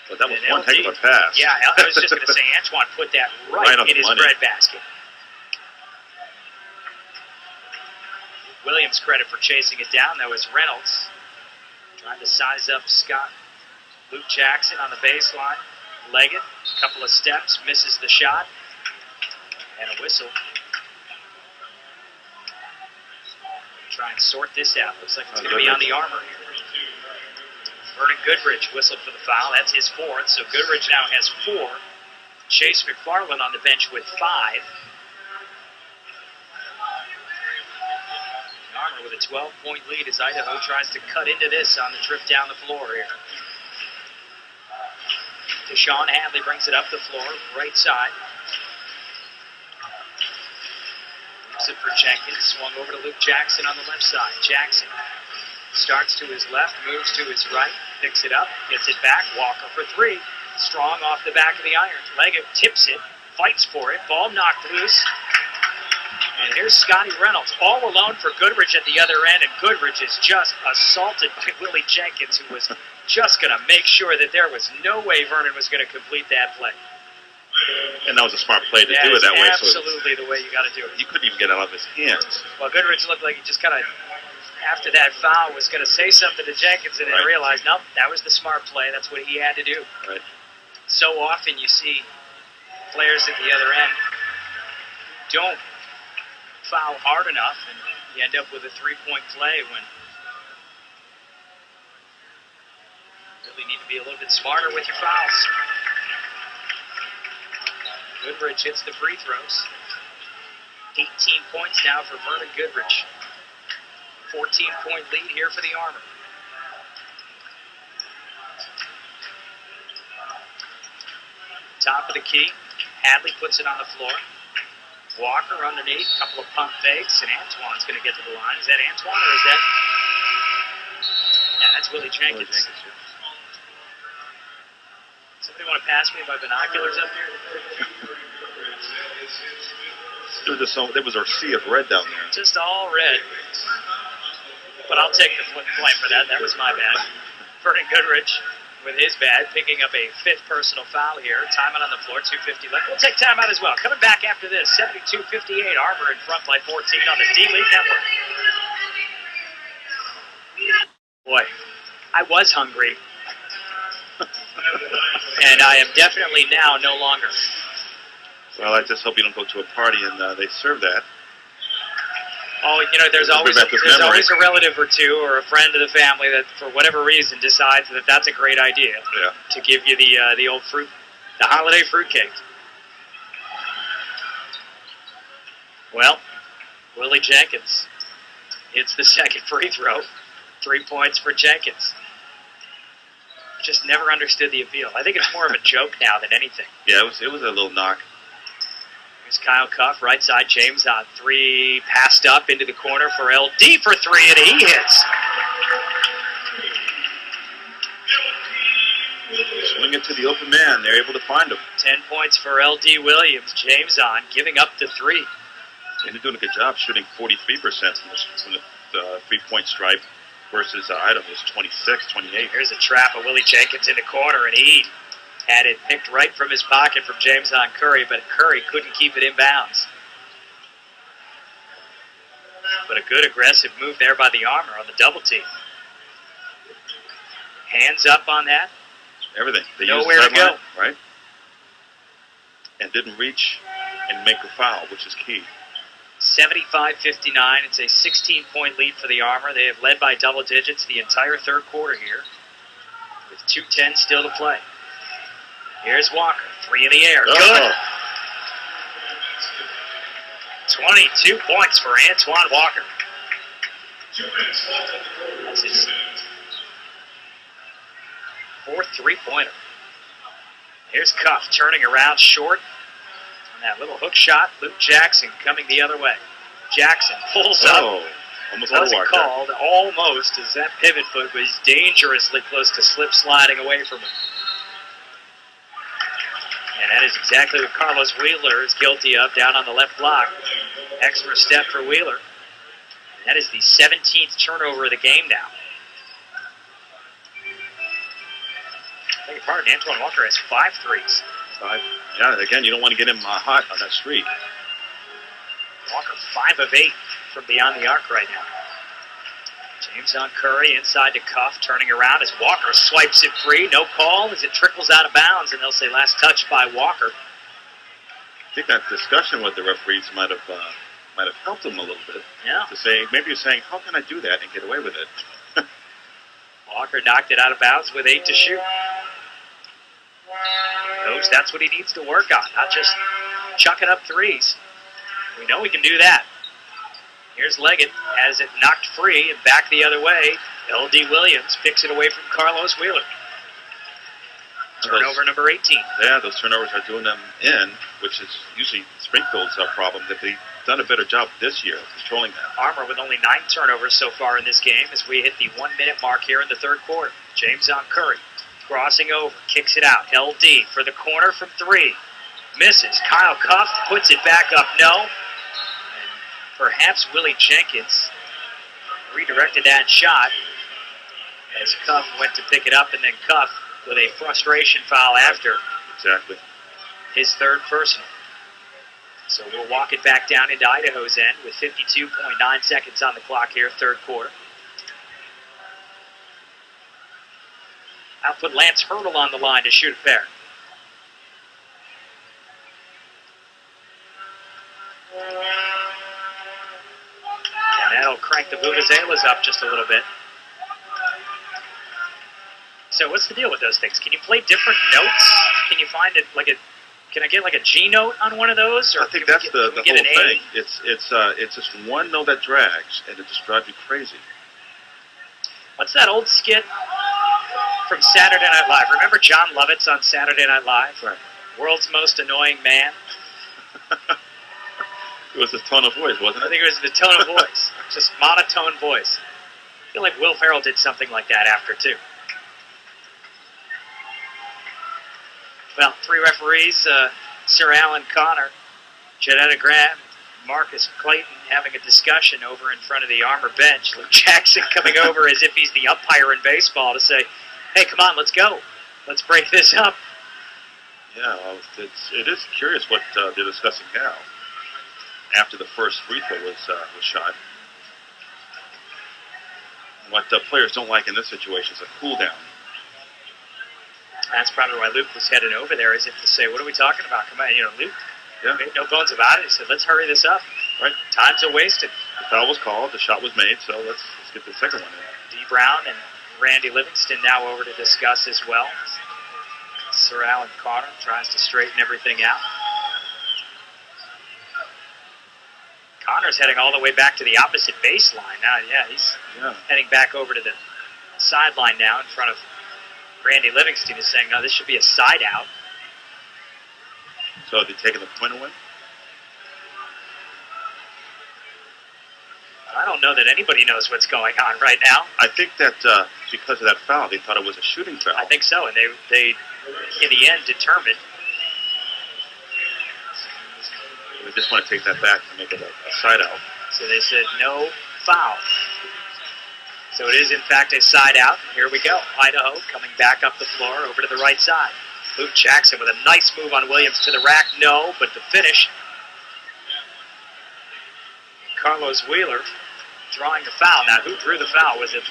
Speaker 2: But that was one heck of a pass.
Speaker 1: Yeah, I was just going to say, Antoine put that right in his breadbasket. Williams credit for chasing it down. That was Reynolds. Trying to size up Scott. Luke Jackson on the baseline. Leggett, a couple of steps, misses the shot. And a whistle. Try and sort this out. Looks like it's going to be on the armor here. Vernon Goodrich whistled for the foul. That's his fourth. So Goodrich now has 4. Chase McFarland on the bench with 5. The armor with a 12-point lead as Idaho tries to cut into this on the trip down the floor here. Deshaun Hadley brings it up the floor, right side. Leaves it for Jenkins. Swung over to Luke Jackson on the left side. Jackson starts to his left, moves to his right, picks it up, gets it back. Walker for 3. Strong off the back of the iron. Leggett tips it, fights for it. Ball knocked loose. And here's Scotty Reynolds all alone for Goodrich at the other end, and Goodrich is just assaulted by Willie Jenkins, who was just going to make sure that there was no way Vernon was going to complete that play.
Speaker 2: And that was a smart play to do it that way.
Speaker 1: Absolutely the way you got to do it.
Speaker 2: He couldn't even get it out of his hands.
Speaker 1: Well, Goodrich looked like he just kind of, after that foul, was going to say something to Jenkins, and then realized, nope, that was the smart play. That's what he had to do.
Speaker 2: Right.
Speaker 1: So often you see players at the other end don't foul hard enough, and you end up with a 3-point play when you really need to be a little bit smarter with your fouls. Goodrich hits the free throws. 18 points now for Vernon Goodrich. 14-point lead here for the Armor. Top of the key. Hadley puts it on the floor. Walker underneath, a couple of pump fakes, and Antoine's going to get to the line. Is that Antoine, or is that... Yeah, that's Willie Jenkins. Somebody want to pass me my binoculars up here?
Speaker 2: There was a sea of red down there.
Speaker 1: Just all red. But I'll take the blame for that. That was my bad. Vernon Goodrich with his bad, picking up a 5th personal foul here. Timeout on the floor, 2:50 left. We'll take timeout as well. Coming back after this, 72-58. Armor in front by 14 on the D-League Network. Boy, I was hungry. And I am definitely now no longer.
Speaker 2: Well, I just hope you don't go to a party and they serve that.
Speaker 1: Oh, you know, there's always a relative or two or a friend of the family that, for whatever reason, decides that that's a great idea to give you the old fruit, the holiday fruitcake. Well, Willie Jenkins hits the 2nd free throw. 3 points for Jenkins. Just never understood the appeal. I think it's more of a joke now than anything.
Speaker 2: Yeah, it was a little knock.
Speaker 1: Here's Kyle Cuff, right side. James on 3, passed up into the corner for LD for 3, and he hits.
Speaker 2: Swing it to the open man. They're able to find him.
Speaker 1: 10 points for LD Williams. James on, giving up the 3.
Speaker 2: And they're doing a good job shooting 43% from the 3-point stripe versus Idaho's 26, 28.
Speaker 1: Here's a trap of Willie Jenkins in the corner, and he had it picked right from his pocket from James on Curry, but Curry couldn't keep it in bounds. But a good aggressive move there by the Armor on the double team. Hands up on that.
Speaker 2: Everything. They
Speaker 1: nowhere to go.
Speaker 2: Right? And didn't reach and make a foul, which is key.
Speaker 1: 75-59. It's a 16-point lead for the Armor. They have led by double digits the entire 3rd quarter here, with 2:10 still to play. Here's Walker. 3 in the air. Good. 22 points for Antoine Walker. That's his 4th 3-pointer. Here's Cuff turning around short. That little hook shot, Luke Jackson coming the other way. Jackson pulls up.
Speaker 2: Almost had a
Speaker 1: Wasn't
Speaker 2: walk
Speaker 1: called, almost, as that pivot foot was dangerously close to slip sliding away from him. And that is exactly what Carlos Wheeler is guilty of down on the left block. Extra step for Wheeler. And that is the 17th turnover of the game now. Beg your pardon, Antoine Walker has 5 threes.
Speaker 2: 5. Yeah, again, you don't want to get him hot on that streak.
Speaker 1: Walker 5 of 8 from beyond the arc right now. James on Curry, inside to Cuff, turning around as Walker swipes it free. No call as it trickles out of bounds, and they'll say last touch by Walker.
Speaker 2: I think that discussion with the referees might have helped him a little bit.
Speaker 1: Yeah.
Speaker 2: To say, maybe you're saying, how can I do that and get away with it?
Speaker 1: Walker knocked it out of bounds with 8 to shoot. Coach, that's what he needs to work on, not just chucking up threes. We know we can do that. Here's Leggett, has it knocked free and back the other way. L.D. Williams picks it away from Carlos Wheeler. Turnover number 18.
Speaker 2: Yeah, those turnovers are doing them in, which is usually Springfield's problem, that they've done a better job this year of controlling that.
Speaker 1: Armour with only 9 turnovers so far in this game as we hit the 1-minute mark here in the third quarter. James on Curry, crossing over, kicks it out. L.D. for the corner from 3. Misses. Kyle Cuff puts it back up, no. Perhaps Willie Jenkins redirected that shot as Cuff went to pick it up, and then Cuff with a frustration foul after.
Speaker 2: Exactly.
Speaker 1: His 3rd personal. So we'll walk it back down into Idaho's end with 52.9 seconds on the clock here, third quarter. I'll put Lance Hurdle on the line to shoot a pair. And that'll crank the Vuvuzelas up just a little bit. So what's the deal with those things? Can you play different notes? Can you find it like a? Can I get like a G note on one of those? Or
Speaker 2: I think that's the whole thing.
Speaker 1: A?
Speaker 2: It's just one note that drags, and it just drives you crazy.
Speaker 1: What's that old skit from Saturday Night Live? Remember John Lovitz on Saturday Night Live?
Speaker 2: Right.
Speaker 1: World's most annoying man.
Speaker 2: It was his tone of voice, wasn't it?
Speaker 1: I think it was the tone of voice. Just monotone voice. I feel like Will Ferrell did something like that after, too. Well, 3 referees, Sir Alan Connor, Janetta Graham, Marcus Clayton having a discussion over in front of the Armour bench. Luke Jackson coming over as if he's the umpire in baseball to say, hey, come on, let's go. Let's break this up.
Speaker 2: Yeah, well, it is curious what they're discussing now after the first free throw was shot. What the players don't like in this situation is a cool down.
Speaker 1: That's probably why Luke was heading over there, as if to say, what are we talking about? Come on, Luke made no bones about it. He said, let's hurry this up.
Speaker 2: Right.
Speaker 1: Time's are wasted.
Speaker 2: The foul was called, the shot was made, so let's get the second one in.
Speaker 1: D. Brown and Randy Livingston now over to discuss as well. Sir Alan Connor tries to straighten everything out. Connor's heading all the way back to the opposite baseline now. Yeah, he's heading back over to the sideline now in front of Randy Livingston is saying, no, this should be a side out.
Speaker 2: So are they taking the point away?
Speaker 1: I don't know that anybody knows what's going on right now.
Speaker 2: I think that because of that foul, they thought it was a shooting foul.
Speaker 1: I think so, and they in the end, determined.
Speaker 2: We just want to take that back and make it a side out.
Speaker 1: So they said no foul. So it is, in fact, a side out. Here we go. Idaho coming back up the floor over to the right side. Luke Jackson with a nice move on Williams to the rack. No, but the finish. Carlos Wheeler drawing the foul. Now, who drew the foul? Was it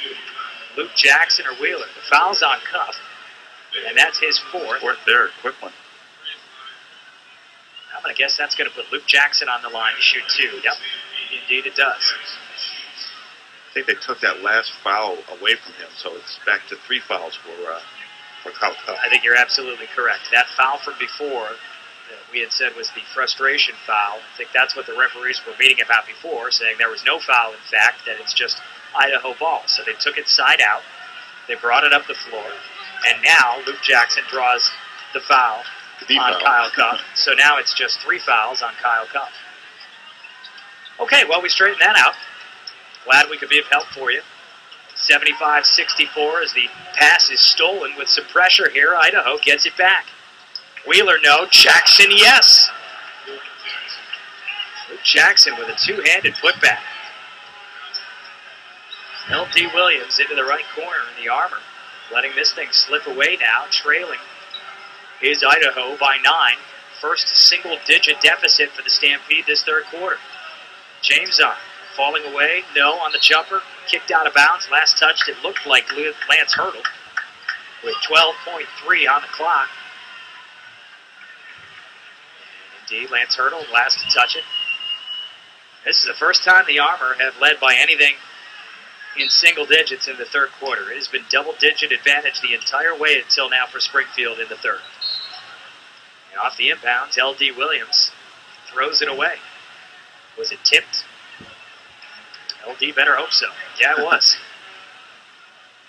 Speaker 1: Luke Jackson or Wheeler? The foul's on Cuff, and that's his 4th.
Speaker 2: 4th there, quick one.
Speaker 1: I'm going to guess that's going to put Luke Jackson on the line to shoot 2. Yep, indeed it does.
Speaker 2: I think they took that last foul away from him, so it's back to 3 fouls for Kyle Cuff.
Speaker 1: I think you're absolutely correct. That foul from before that we had said was the frustration foul. I think that's what the referees were meeting about before, saying there was no foul, in fact, that it's just Idaho ball. So they took it side out. They brought it up the floor. And now Luke Jackson draws the foul on Kyle Cuff. So now it's just 3 fouls on Kyle Cuff. Okay, well, we straightened that out. Glad we could be of help for you. 75-64 as the pass is stolen with some pressure here. Idaho gets it back. Wheeler, no. Jackson, yes. Luke Jackson with a two-handed putback. L.D. Williams into the right corner in the armor. Letting this thing slip away now. Trailing is Idaho by 9. First single-digit deficit for the Stampede this third quarter. James on. Falling away, no on the jumper. Kicked out of bounds. Last touched, it looked like Lance Hurdle with 12.3 on the clock. Indeed, Lance Hurdle last to touch it. This is the first time the Armor have led by anything in single digits in the third quarter. It has been double-digit advantage the entire way until now for Springfield in the third. And off the inbounds, L.D. Williams throws it away. Was it tipped? LD better hope so. Yeah, it was.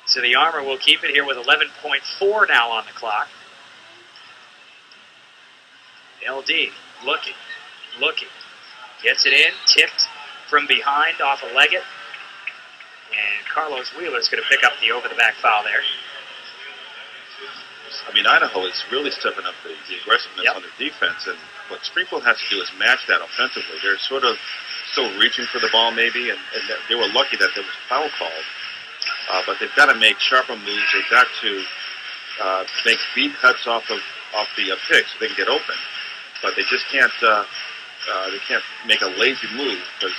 Speaker 1: So the Armor will keep it here with 11.4 now on the clock. LD looking. Gets it in, tipped from behind off of Leggett. And Carlos Wheeler's going to pick up the over-the-back foul there.
Speaker 2: I mean, Idaho is really stepping up the aggressiveness on their defense, and what Springfield has to do is match that offensively. They're sort of still reaching for the ball maybe, and they were lucky that there was a foul called. But they've got to make sharper moves. They've got to make speed cuts off the picks so they can get open. But they just can't make a lazy move because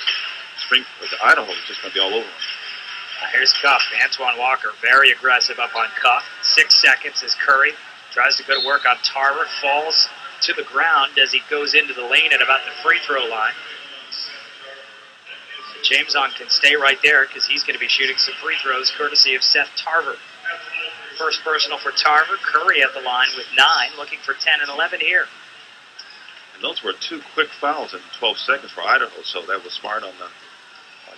Speaker 2: Idaho is just going to be all over them.
Speaker 1: Here's Cuff. Antoine Walker very aggressive up on Cuff. 6 seconds as Curry tries to go to work on Tarver. Falls to the ground as he goes into the lane at about the free throw line. Jameson can stay right there because he's going to be shooting some free throws courtesy of Seth Tarver. First personal for Tarver. Curry at the line with 9, looking for 10 and 11 here.
Speaker 2: And those were 2 quick fouls in 12 seconds for Idaho, so that was smart on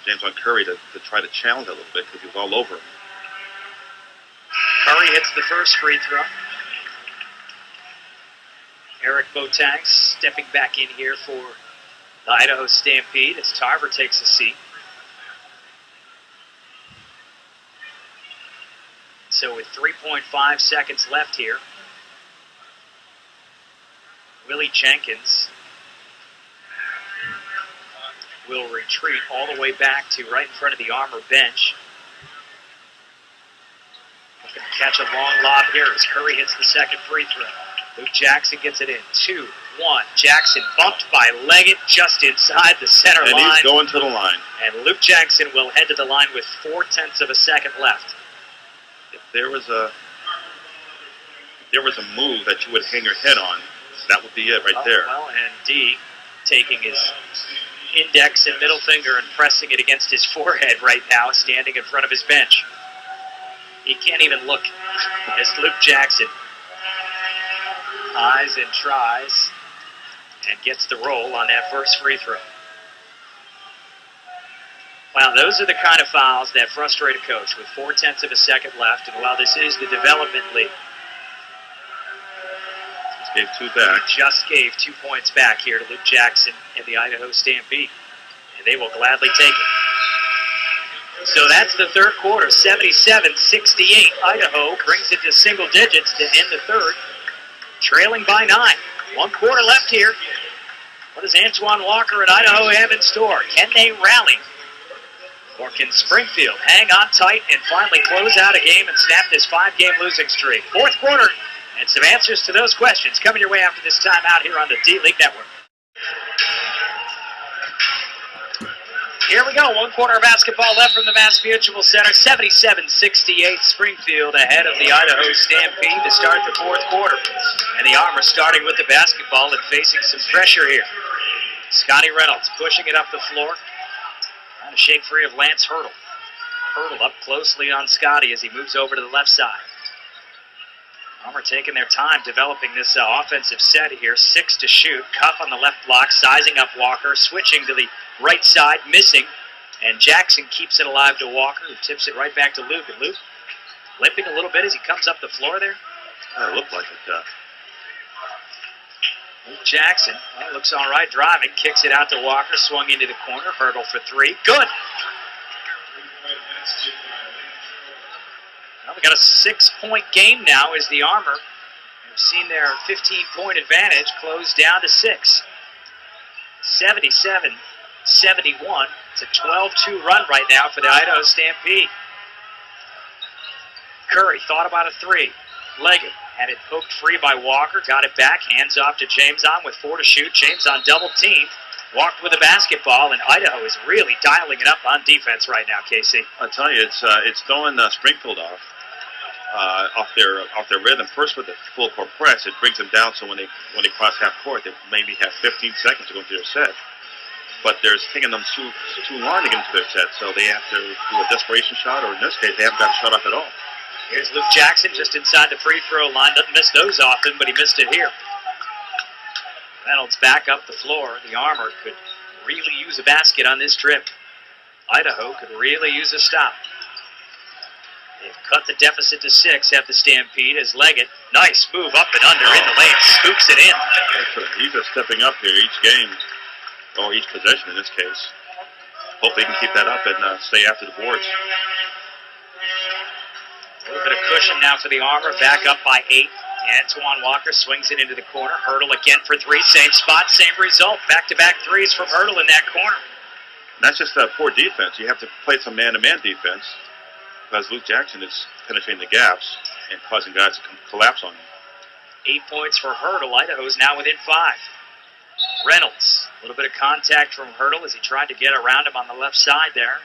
Speaker 2: James on Curry to try to challenge a little bit because he was all over him.
Speaker 1: Curry hits the first free throw. Eric Boateng stepping back in here for the Idaho Stampede as Tarver takes a seat. So with 3.5 seconds left here, Willie Jenkins will retreat all the way back to right in front of the Armor bench. Looking to catch a long lob here as Curry hits the second free throw. Luke Jackson gets it in. 2-1. Jackson bumped by Leggett just inside the center line.
Speaker 2: And he's going to the line.
Speaker 1: And Luke Jackson will head to the line with 0.4 of a second left.
Speaker 2: If there was a move that you would hang your head on, that would be it right there.
Speaker 1: Well, and D taking his index and middle finger and pressing it against his forehead right now, standing in front of his bench. He can't even look as Luke Jackson eyes and tries and gets the roll on that first free throw. Wow, those are the kind of fouls that frustrate a coach with 0.4 of a second left. And while this is the development league,
Speaker 2: gave 2 back.
Speaker 1: Just gave 2 points back here to Luke Jackson and the Idaho Stampede. And they will gladly take it. So that's the third quarter, 77-68. Idaho brings it to single digits to end the third, trailing by 9. 1 quarter left here. What does Antoine Walker and Idaho have in store? Can they rally? Or can Springfield hang on tight and finally close out a game and snap this 5-game losing streak? Fourth quarter. And some answers to those questions coming your way after this timeout here on the D-League Network. Here we go. 1 quarter of basketball left from the Mass Mutual Center. 77-68. Springfield ahead of the Idaho Stampede to start the fourth quarter. And the Armor starting with the basketball and facing some pressure here. Scotty Reynolds pushing it up the floor. Trying to shake free of Lance Hurdle. Hurdle up closely on Scotty as he moves over to the left side. Armor taking their time developing this offensive set here. 6 to shoot. Cuff on the left block, sizing up Walker, switching to the right side, missing. And Jackson keeps it alive to Walker, who tips it right back to Luke. And Luke limping a little bit as he comes up the floor there.
Speaker 2: It looked like it.
Speaker 1: Jackson, well, looks all right driving, kicks it out to Walker, swung into the corner, hurdle for 3. Good. Well, we got a 6-point game now as the Armor have seen their 15-point advantage close down to 6. 77-71. It's a 12-2 run right now for the Idaho Stampede. Curry thought about a 3. Leggett had it poked free by Walker, got it back, hands off to James on with 4 to shoot. James on double team, walked with the basketball, and Idaho is really dialing it up on defense right now, Casey.
Speaker 2: I'll tell you, it's throwing Springfield off their rhythm. First with the full court press, it brings them down. So when they cross half court, they maybe have 15 seconds to go into their set. But they're taking them too long to get into their set, so they have to do a desperation shot, or in this case, they haven't got a shot off at all.
Speaker 1: Here's Luke Jackson just inside the free throw line. Doesn't miss those often, but he missed it here. Reynolds back up the floor. The Armor could really use a basket on this trip. Idaho could really use a stop. They've cut the deficit to 6 at the Stampede as Leggett, nice move up and under in the lane, scoops it in.
Speaker 2: He's just stepping up here each game, or each possession in this case. Hopefully he can keep that up and stay after the boards.
Speaker 1: A little bit of cushion now for the Armor, back up by 8. Antoine Walker swings it into the corner. Hurdle again for 3, same spot, same result. Back-to-back threes from Hurdle in that corner.
Speaker 2: And that's just poor defense. You have to play some man-to-man defense, because Luke Jackson is penetrating the gaps and causing guys to collapse on him.
Speaker 1: 8 points for Hurdle. Idaho's now within 5. Reynolds, a little bit of contact from Hurdle as he tried to get around him on the left side there.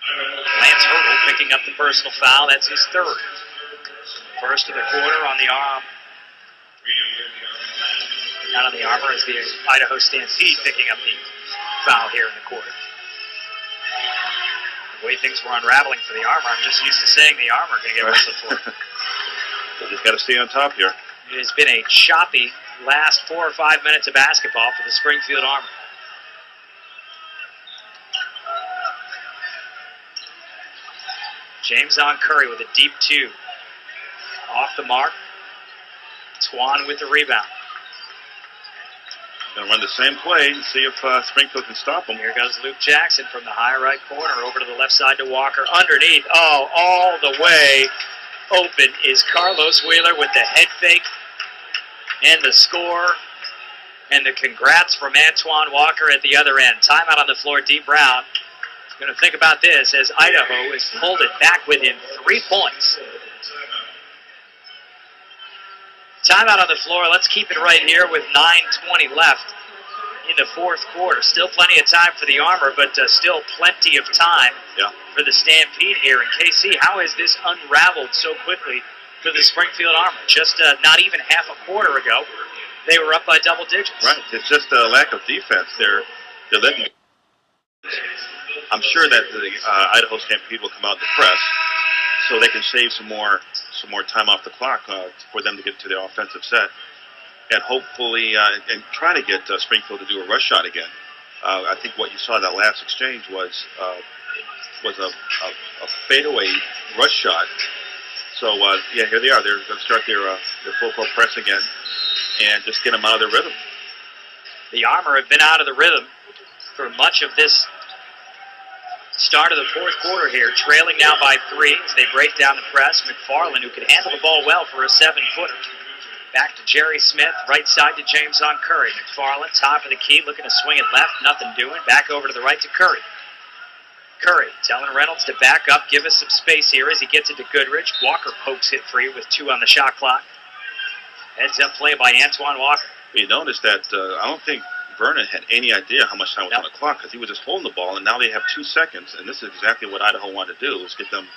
Speaker 1: Lance Hurdle picking up the personal foul. That's his 3rd. First of the quarter on the arm. Not on the Armor, as the Idaho Stampede picking up the foul here in the quarter. The way things were unraveling for the Armor, I'm just used to saying the Armor are going to get whistled for.
Speaker 2: They just got to stay on top here.
Speaker 1: It has been a choppy last 4 or 5 minutes of basketball for the Springfield Armor. James on Curry with a deep 2. Off the mark. Twan with the rebound.
Speaker 2: Going to run the same play and see if Springfield can stop them.
Speaker 1: Here goes Luke Jackson from the high right corner over to the left side to Walker. Underneath, oh, all the way open is Carlos Wheeler with the head fake and the score. And the congrats from Antoine Walker at the other end. Timeout on the floor, D. Brown. Going to think about this as Idaho has pulled it back within 3 points. Timeout on the floor. Let's keep it right here with 9:20 left in the 4th quarter. Still plenty of time for the Armor, but still plenty of time for the Stampede here. And KC, how has this unraveled so quickly for the Springfield Armor? Just not even half a quarter ago, they were up by double digits.
Speaker 2: Right. It's just a lack of defense. They're letting. I'm sure that the Idaho Stampede will come out in the press, so they can save some more time off the clock for them to get to their offensive set, and hopefully and try to get Springfield to do a rush shot again. I think what you saw in that last exchange was a fadeaway rush shot. So yeah, here they are. They're going to start their full court press again and just get them out of their rhythm.
Speaker 1: The Armor have been out of the rhythm for much of this start of the 4th quarter here, trailing now by 3 as they break down the press. McFarland, who can handle the ball well for a 7-footer. Back to Jerry Smith, right side to James on Curry. McFarland, top of the key, looking to swing it left, nothing doing. Back over to the right to Curry. Curry telling Reynolds to back up, give us some space here as he gets it to Goodrich. Walker pokes it free with 2 on the shot clock. Heads up play by Antoine Walker.
Speaker 2: You notice that I don't think Vernon had any idea how much time was on the clock, because he was just holding the ball, and now they have 2 seconds, and this is exactly what Idaho wanted to do, was get them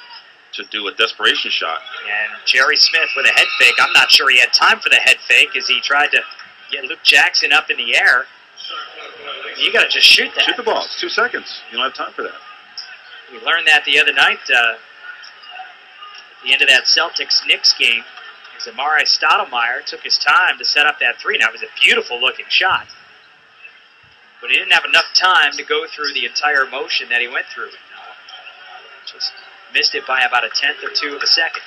Speaker 2: to do a desperation shot.
Speaker 1: And Jerry Smith with a head fake. I'm not sure he had time for the head fake as he tried to get Luke Jackson up in the air. You got to just shoot that.
Speaker 2: Shoot the ball. It's 2 seconds. You don't have time for that.
Speaker 1: We learned that the other night at the end of that Celtics-Knicks game, as Amari Stoudemire took his time to set up that 3. Now, it was a beautiful-looking shot, but he didn't have enough time to go through the entire motion that he went through. Just missed it by about a 1/10 or 2 of a second.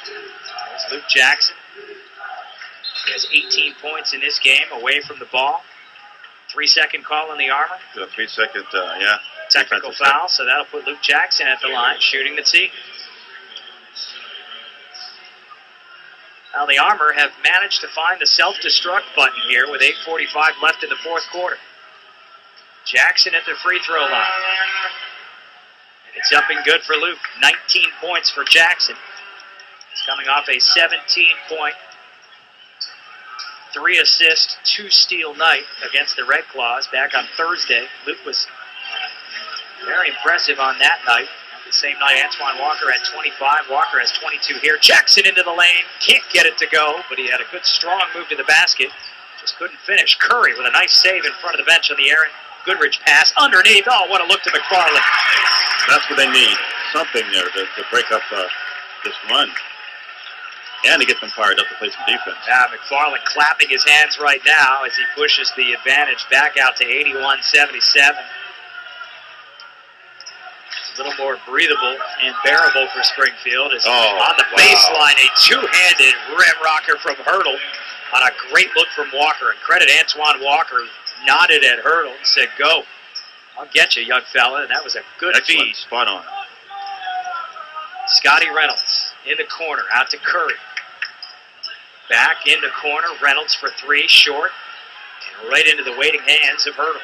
Speaker 1: There's Luke Jackson. He has 18 points in this game, away from the ball. 3-second call on the Armor.
Speaker 2: 3-second,
Speaker 1: Technical foul, so that'll put Luke Jackson at the line, shooting the tee. Now the Armor have managed to find the self-destruct button here with 8:45 left in the fourth quarter. Jackson at the free throw line. It's up and good for Luke. 19 points for Jackson. He's coming off a 17-point, 3-assist, 2-steal night against the Red Claws back on Thursday. Luke was very impressive on that night. The same night, Antoine Walker had 25. Walker has 22 here. Jackson into the lane. Can't get it to go, but he had a good, strong move to the basket. Just couldn't finish. Curry with a nice save in front of the bench on the Aaron Goodrich pass. Underneath. Oh, what a look to McFarland.
Speaker 2: That's what they need. Something there to break up this run. And to get them fired up to play some defense.
Speaker 1: Yeah, McFarland clapping his hands right now as he pushes the advantage back out to 81-77. A little more breathable and bearable for Springfield. As on the baseline, a two-handed rim rocker from Hurdle on a great look from Walker. And credit Antoine Walker, nodded at Hurdle and said, "Go. I'll get you, young fella." And that was a good feed.
Speaker 2: Spot on.
Speaker 1: Scotty Reynolds in the corner, out to Curry. Back in the corner, Reynolds for three, short, and right into the waiting hands of Hurdle.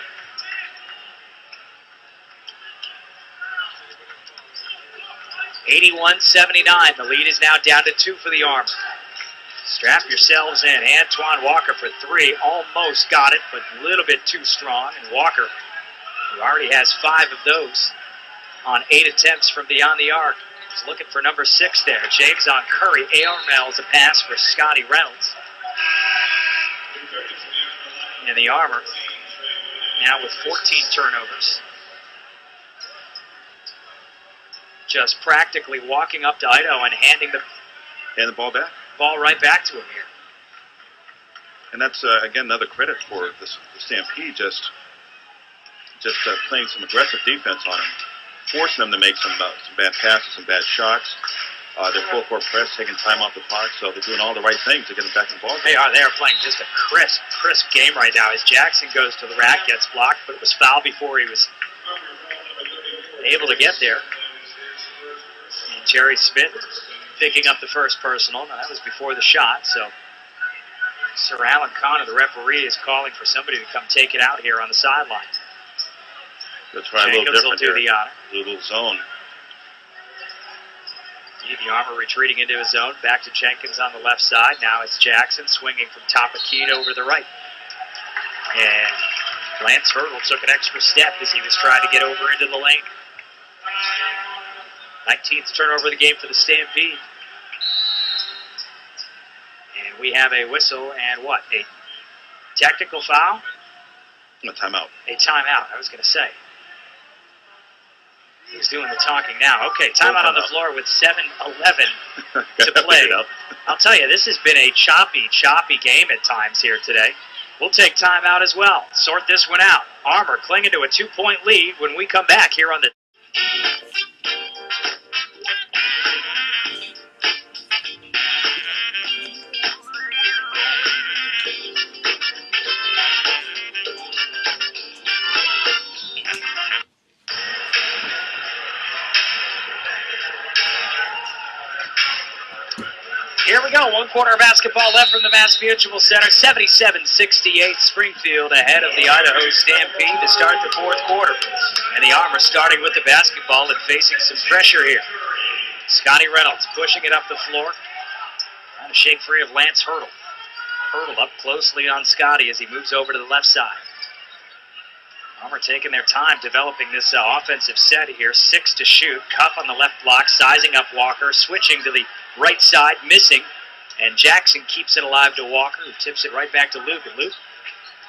Speaker 1: (81-79). The lead is now down to 2 for the Army. Strap yourselves in. Antoine Walker for three. Almost got it, but a little bit too strong. And Walker, who already has 5 of those on 8 attempts from beyond the arc, is looking for number 6 there. James on Curry. Aormel's a pass for Scotty Reynolds. And the Armor now with 14 turnovers. Just practically walking up to Idaho and handing the ball right back to him here.
Speaker 2: And that's, again, another credit for the Stampede, just playing some aggressive defense on him, forcing them to make some bad passes, some bad shots. They're full court press, taking time off the clock, so they're doing all the right things to get them back in the ball game.
Speaker 1: They are playing just a crisp game right now as Jackson goes to the rack, gets blocked, but it was fouled before he was able to get there. And Jerry Smith picking up the first personal. Now that was before the shot, so Sir Alan Connor, the referee, is calling for somebody to come take it out here on the sidelines.
Speaker 2: Let's try a little different
Speaker 1: will do
Speaker 2: here.
Speaker 1: The honor.
Speaker 2: A little zone.
Speaker 1: The Armor retreating into his zone. Back to Jenkins on the left side. Now it's Jackson swinging from top of key over the right. And Lance Hurdle took an extra step as he was trying to get over into the lane. 19th turnover of the game for the Stampede. And we have a whistle and what? A technical foul?
Speaker 2: A timeout.
Speaker 1: A timeout, I was going to say. Who's doing the talking now? Okay, timeout on the floor with 7:11 to play. I'll tell you, this has been a choppy game at times here today. We'll take timeout as well. Sort this one out. Armor clinging to a 2-point lead when we come back here on the... Here we go, 1 quarter of basketball left from the Mass Mutual Center. 77-68, Springfield ahead of the Idaho Stampede to start the fourth quarter. And the Armor starting with the basketball and facing some pressure here. Scotty Reynolds pushing it up the floor. Trying to shake free of Lance Hurdle. Hurdle up closely on Scotty as he moves over to the left side. Armor taking their time developing this offensive set here. 6 to shoot. Cuff on the left block, sizing up Walker, switching to the right side, missing, and Jackson keeps it alive to Walker, who tips it right back to Luke. And Luke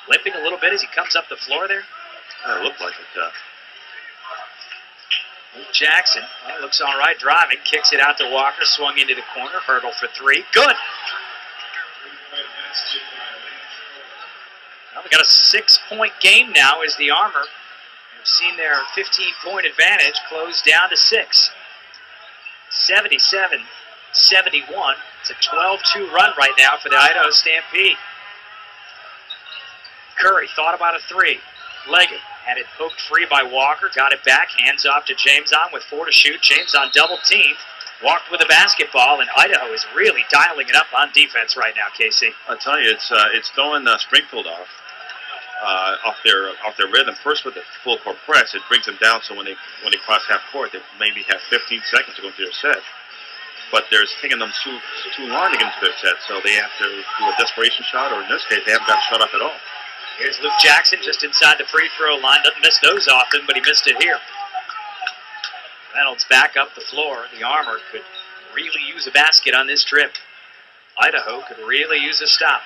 Speaker 1: limping a little bit as he comes up the floor there.
Speaker 2: It looked like it.
Speaker 1: Luke Jackson, well, looks all right driving, kicks it out to Walker, swung into the corner, Hurdle for three. Good! Well, we got a 6-point game now as the Armor have seen their 15-point advantage close down to 6. 77-71. It's a 12-2 run right now for the Idaho Stampede. Curry thought about a three. Leggett had it poked free by Walker, got it back, hands off to James on with 4 to shoot. James on double team, walked with a basketball, and Idaho is really dialing it up on defense right now, Casey.
Speaker 2: I'll tell you, it's throwing Springfield off their rhythm. First with the full court press, it brings them down. So when they cross half court, they maybe have 15 seconds to go through their set. But they're taking them too long to get into their set, so they have to do a desperation shot, or in this case, they haven't got a shot off at all.
Speaker 1: Here's Luke Jackson just inside the free throw line. Doesn't miss those often, but he missed it here. Reynolds back up the floor. The Armor could really use a basket on this trip. Idaho could really use a stop.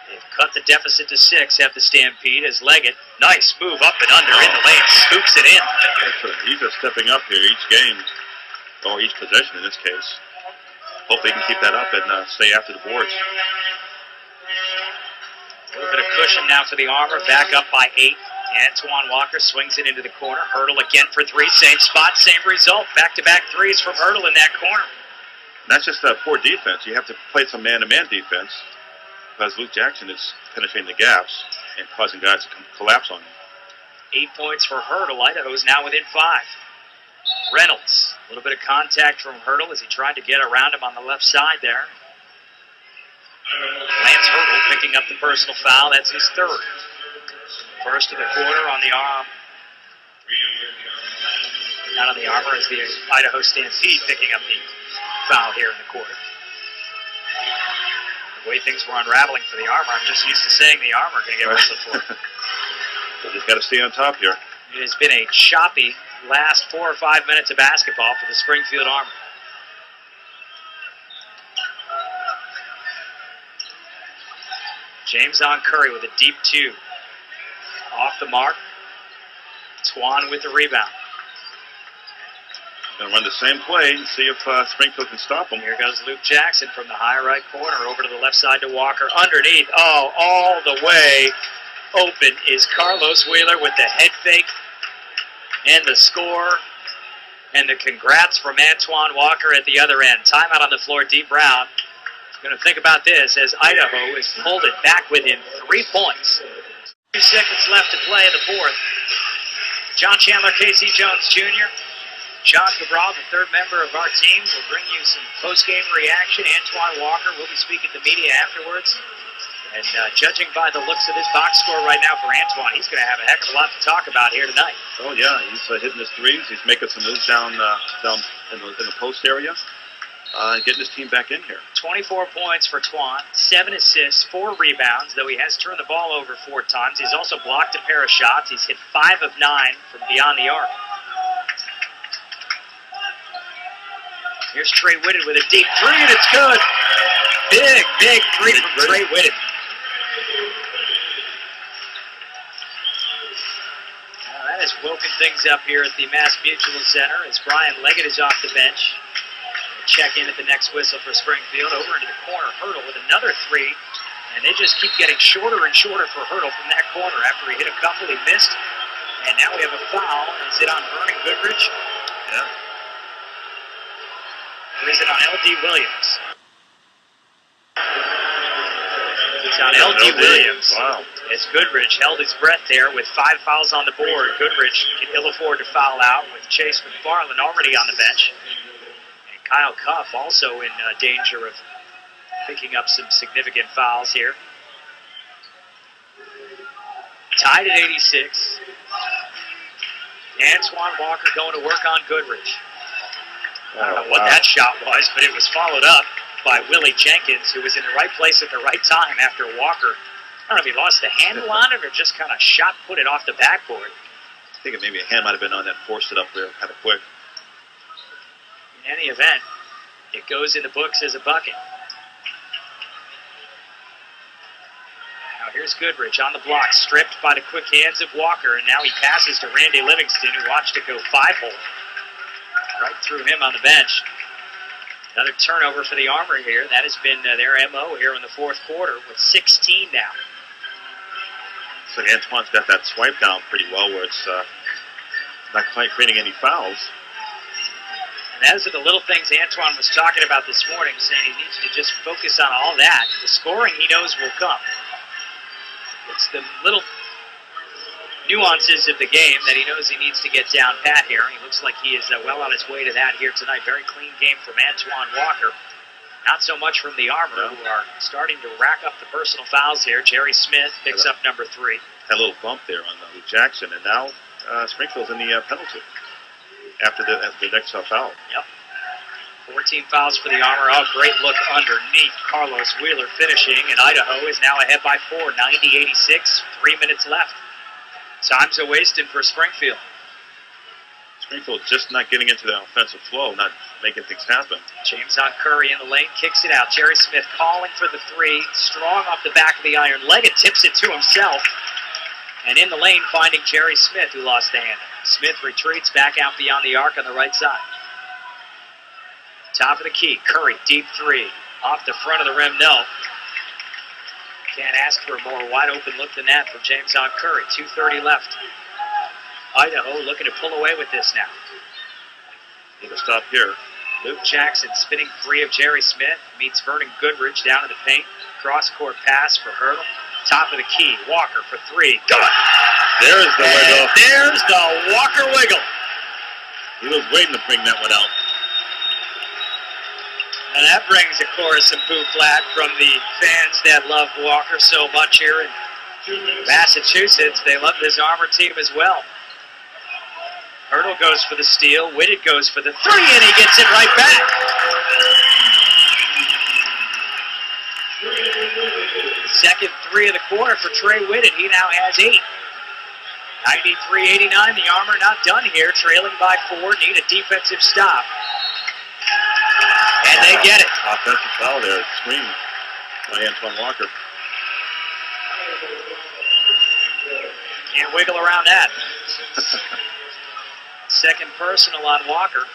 Speaker 1: They've cut the deficit to 6, have the Stampede as Leggett. Nice move up and under in the lane, scoops it in.
Speaker 2: He's just stepping up here each game, or each possession in this case. Hopefully he can keep that up and stay after the boards.
Speaker 1: A little bit of cushion now for the Armor, back up by 8. Antoine Walker swings it into the corner. Hurdle again for 3, same spot, same result. Back-to-back threes from Hurdle in that corner.
Speaker 2: And that's just poor defense. You have to play some man-to-man defense because Luke Jackson is penetrating the gaps and causing guys to collapse on him.
Speaker 1: 8 points for Hurdle. Idaho's now within 5. Reynolds, a little bit of contact from Hurdle as he tried to get around him on the left side there. Lance Hurdle picking up the personal foul. That's his 3rd. First of the quarter on the arm. Not on the Armor, as the Idaho Stampede picking up the foul here in the quarter. The way things were unraveling for the Armor, I'm just used to saying the Armor are going to get whistled for.
Speaker 2: They just got to stay on top here.
Speaker 1: It has been a choppy last 4 or 5 minutes of basketball for the Springfield Armor. James on Curry with a deep 2. Off the mark. Twan with the rebound.
Speaker 2: Going to run the same play and see if Springfield can stop them.
Speaker 1: Here goes Luke Jackson from the high right corner over to the left side to Walker. Underneath, all the way open is Carlos Wheeler with the head fake and the score and the congrats from Antoine Walker at the other end. Timeout on the floor, Dee Brown. Going to think about this as Idaho is pulled it back within 3 points. 2 seconds left to play in the 4th. John Chandler, Casey Jones Jr., John Cabral, the 3rd member of our team, will bring you some post-game reaction. Antoine Walker will be speaking to media afterwards. And judging by the looks of this box score right now for Antoine, he's going to have a heck of a lot to talk about here tonight.
Speaker 2: Oh, yeah, he's hitting his threes. He's making some moves down in the post area. Getting his team back in here. 24
Speaker 1: points for Twan, 7 assists, 4 rebounds, though he has turned the ball over 4 times. He's also blocked a pair of shots. He's hit 5 of 9 from beyond the arc. Here's Trey Whitted with a deep 3, and it's good. Big 3 from Trey Whitted. That has woken things up here at the Mass Mutual Center as Brian Leggett is off the bench. Check in at the next whistle for Springfield. Over into the corner, Hurdle with another 3. And they just keep getting shorter and shorter for Hurdle from that corner. After he hit a couple, he missed. And now we have a foul. Is it on Vernon Goodrich?
Speaker 2: Yeah.
Speaker 1: Or is it on L.D. Williams? It's on L.D. Williams.
Speaker 2: Wow.
Speaker 1: As Goodrich held his breath there with 5 fouls on the board. Goodrich can ill afford to foul out with Chase McFarland already on the bench. Kyle Cuff also in danger of picking up some significant fouls here. Tied at 86. Antoine Walker going to work on Goodrich. I don't know what that shot was, but it was followed up by Willie Jenkins, who was in the right place at the right time after Walker. I don't know if he lost the handle on it or just kind of shot put it off the backboard.
Speaker 2: I think maybe a hand might have been on that, forced it up there kind of quick.
Speaker 1: In any event, it goes in the books as a bucket. Now here's Goodrich on the block, stripped by the quick hands of Walker, and now he passes to Randy Livingston, who watched it go 5-hole. Right through him on the bench. Another turnover for the Armor here. That has been their MO here in the 4th quarter with 16 now.
Speaker 2: So Antoine's got that swipe down pretty well where it's not quite creating any fouls.
Speaker 1: Those are the little things Antoine was talking about this morning, saying he needs to just focus on all that. The scoring he knows will come. It's the little nuances of the game that he knows he needs to get down pat here. He looks like he is well on his way to that here tonight. Very clean game from Antoine Walker. Not so much from the Armor, who are starting to rack up the personal fouls here. Jerry Smith picks up number 3.
Speaker 2: Had a little bump there on Luke Jackson, and now Springfield's in the penalty after the next foul.
Speaker 1: Yep. 14 fouls for the Armor. Oh, great look underneath. Carlos Wheeler finishing, and Idaho is now ahead by 4, 90-86. 3 minutes left. Time's a wasted for Springfield.
Speaker 2: Springfield just not getting into the offensive flow, not making things happen.
Speaker 1: James on Curry in the lane, kicks it out. Jerry Smith calling for the 3. Strong off the back of the iron. Leggett tips it to himself. And in the lane, finding Jerry Smith, who lost the handle. Smith retreats back out beyond the arc on the right side. Top of the key, Curry, deep 3. Off the front of the rim, no. Can't ask for a more wide open look than that from James on Curry. 2:30 left. Idaho looking to pull away with this now.
Speaker 2: Need to stop here.
Speaker 1: Luke Jackson spinning free of Jerry Smith. Meets Vernon Goodrich down in the paint. Cross-court pass for Hurdle. Top of the key. Walker for 3. Got it.
Speaker 2: There's the wiggle.
Speaker 1: There's the Walker wiggle.
Speaker 2: He was waiting to bring that one out.
Speaker 1: And that brings a chorus of boo flat from the fans that love Walker so much here in Massachusetts. They love this Armor team as well. Hurdle goes for the steal. Whitted goes for the 3, and he gets it right back. Second 3 of the quarter for Trey Whitted. He now has 8. 93-89. The Armor not done here. Trailing by 4. Need a defensive stop. And they get it.
Speaker 2: Offensive foul there. Screen by Antoine Walker.
Speaker 1: Can't wiggle around that. Second personal on Walker.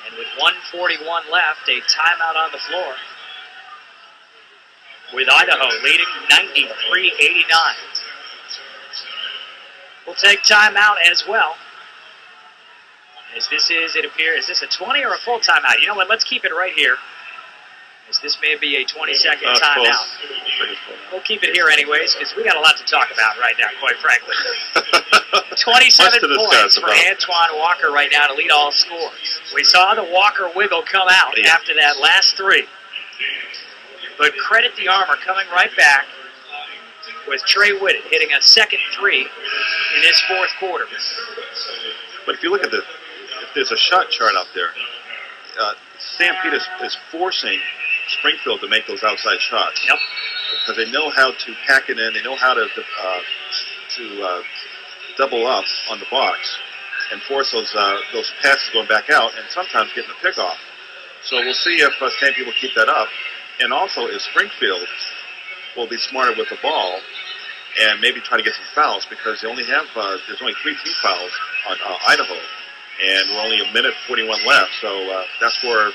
Speaker 1: And with 1:41 left, a timeout on the floor. With Idaho leading 93-89. We'll take timeout as well. As this is, it appears, is this a 20 or a full timeout? You know what, let's keep it right here. As this may be a 20-second timeout. We'll keep it here anyways, because we got a lot to talk about right now, quite frankly. 27 points for Antoine Walker right now to lead all scores. We saw the Walker wiggle come out after that last 3. But credit the Armor coming right back with Trey Whitted hitting a second 3 in this fourth quarter.
Speaker 2: But if you look at if there's a shot chart out there, Stampede is forcing Springfield to make those outside shots.
Speaker 1: Yep.
Speaker 2: Because they know how to pack it in. They know how to double up on the box and force those passes going back out, and sometimes getting the pick off. So we'll see if Stampede will keep that up, and also if Springfield will be smarter with the ball and maybe try to get some fouls, because they only have there's only 3 team fouls on Idaho, and we're only a minute 41 left. So that's where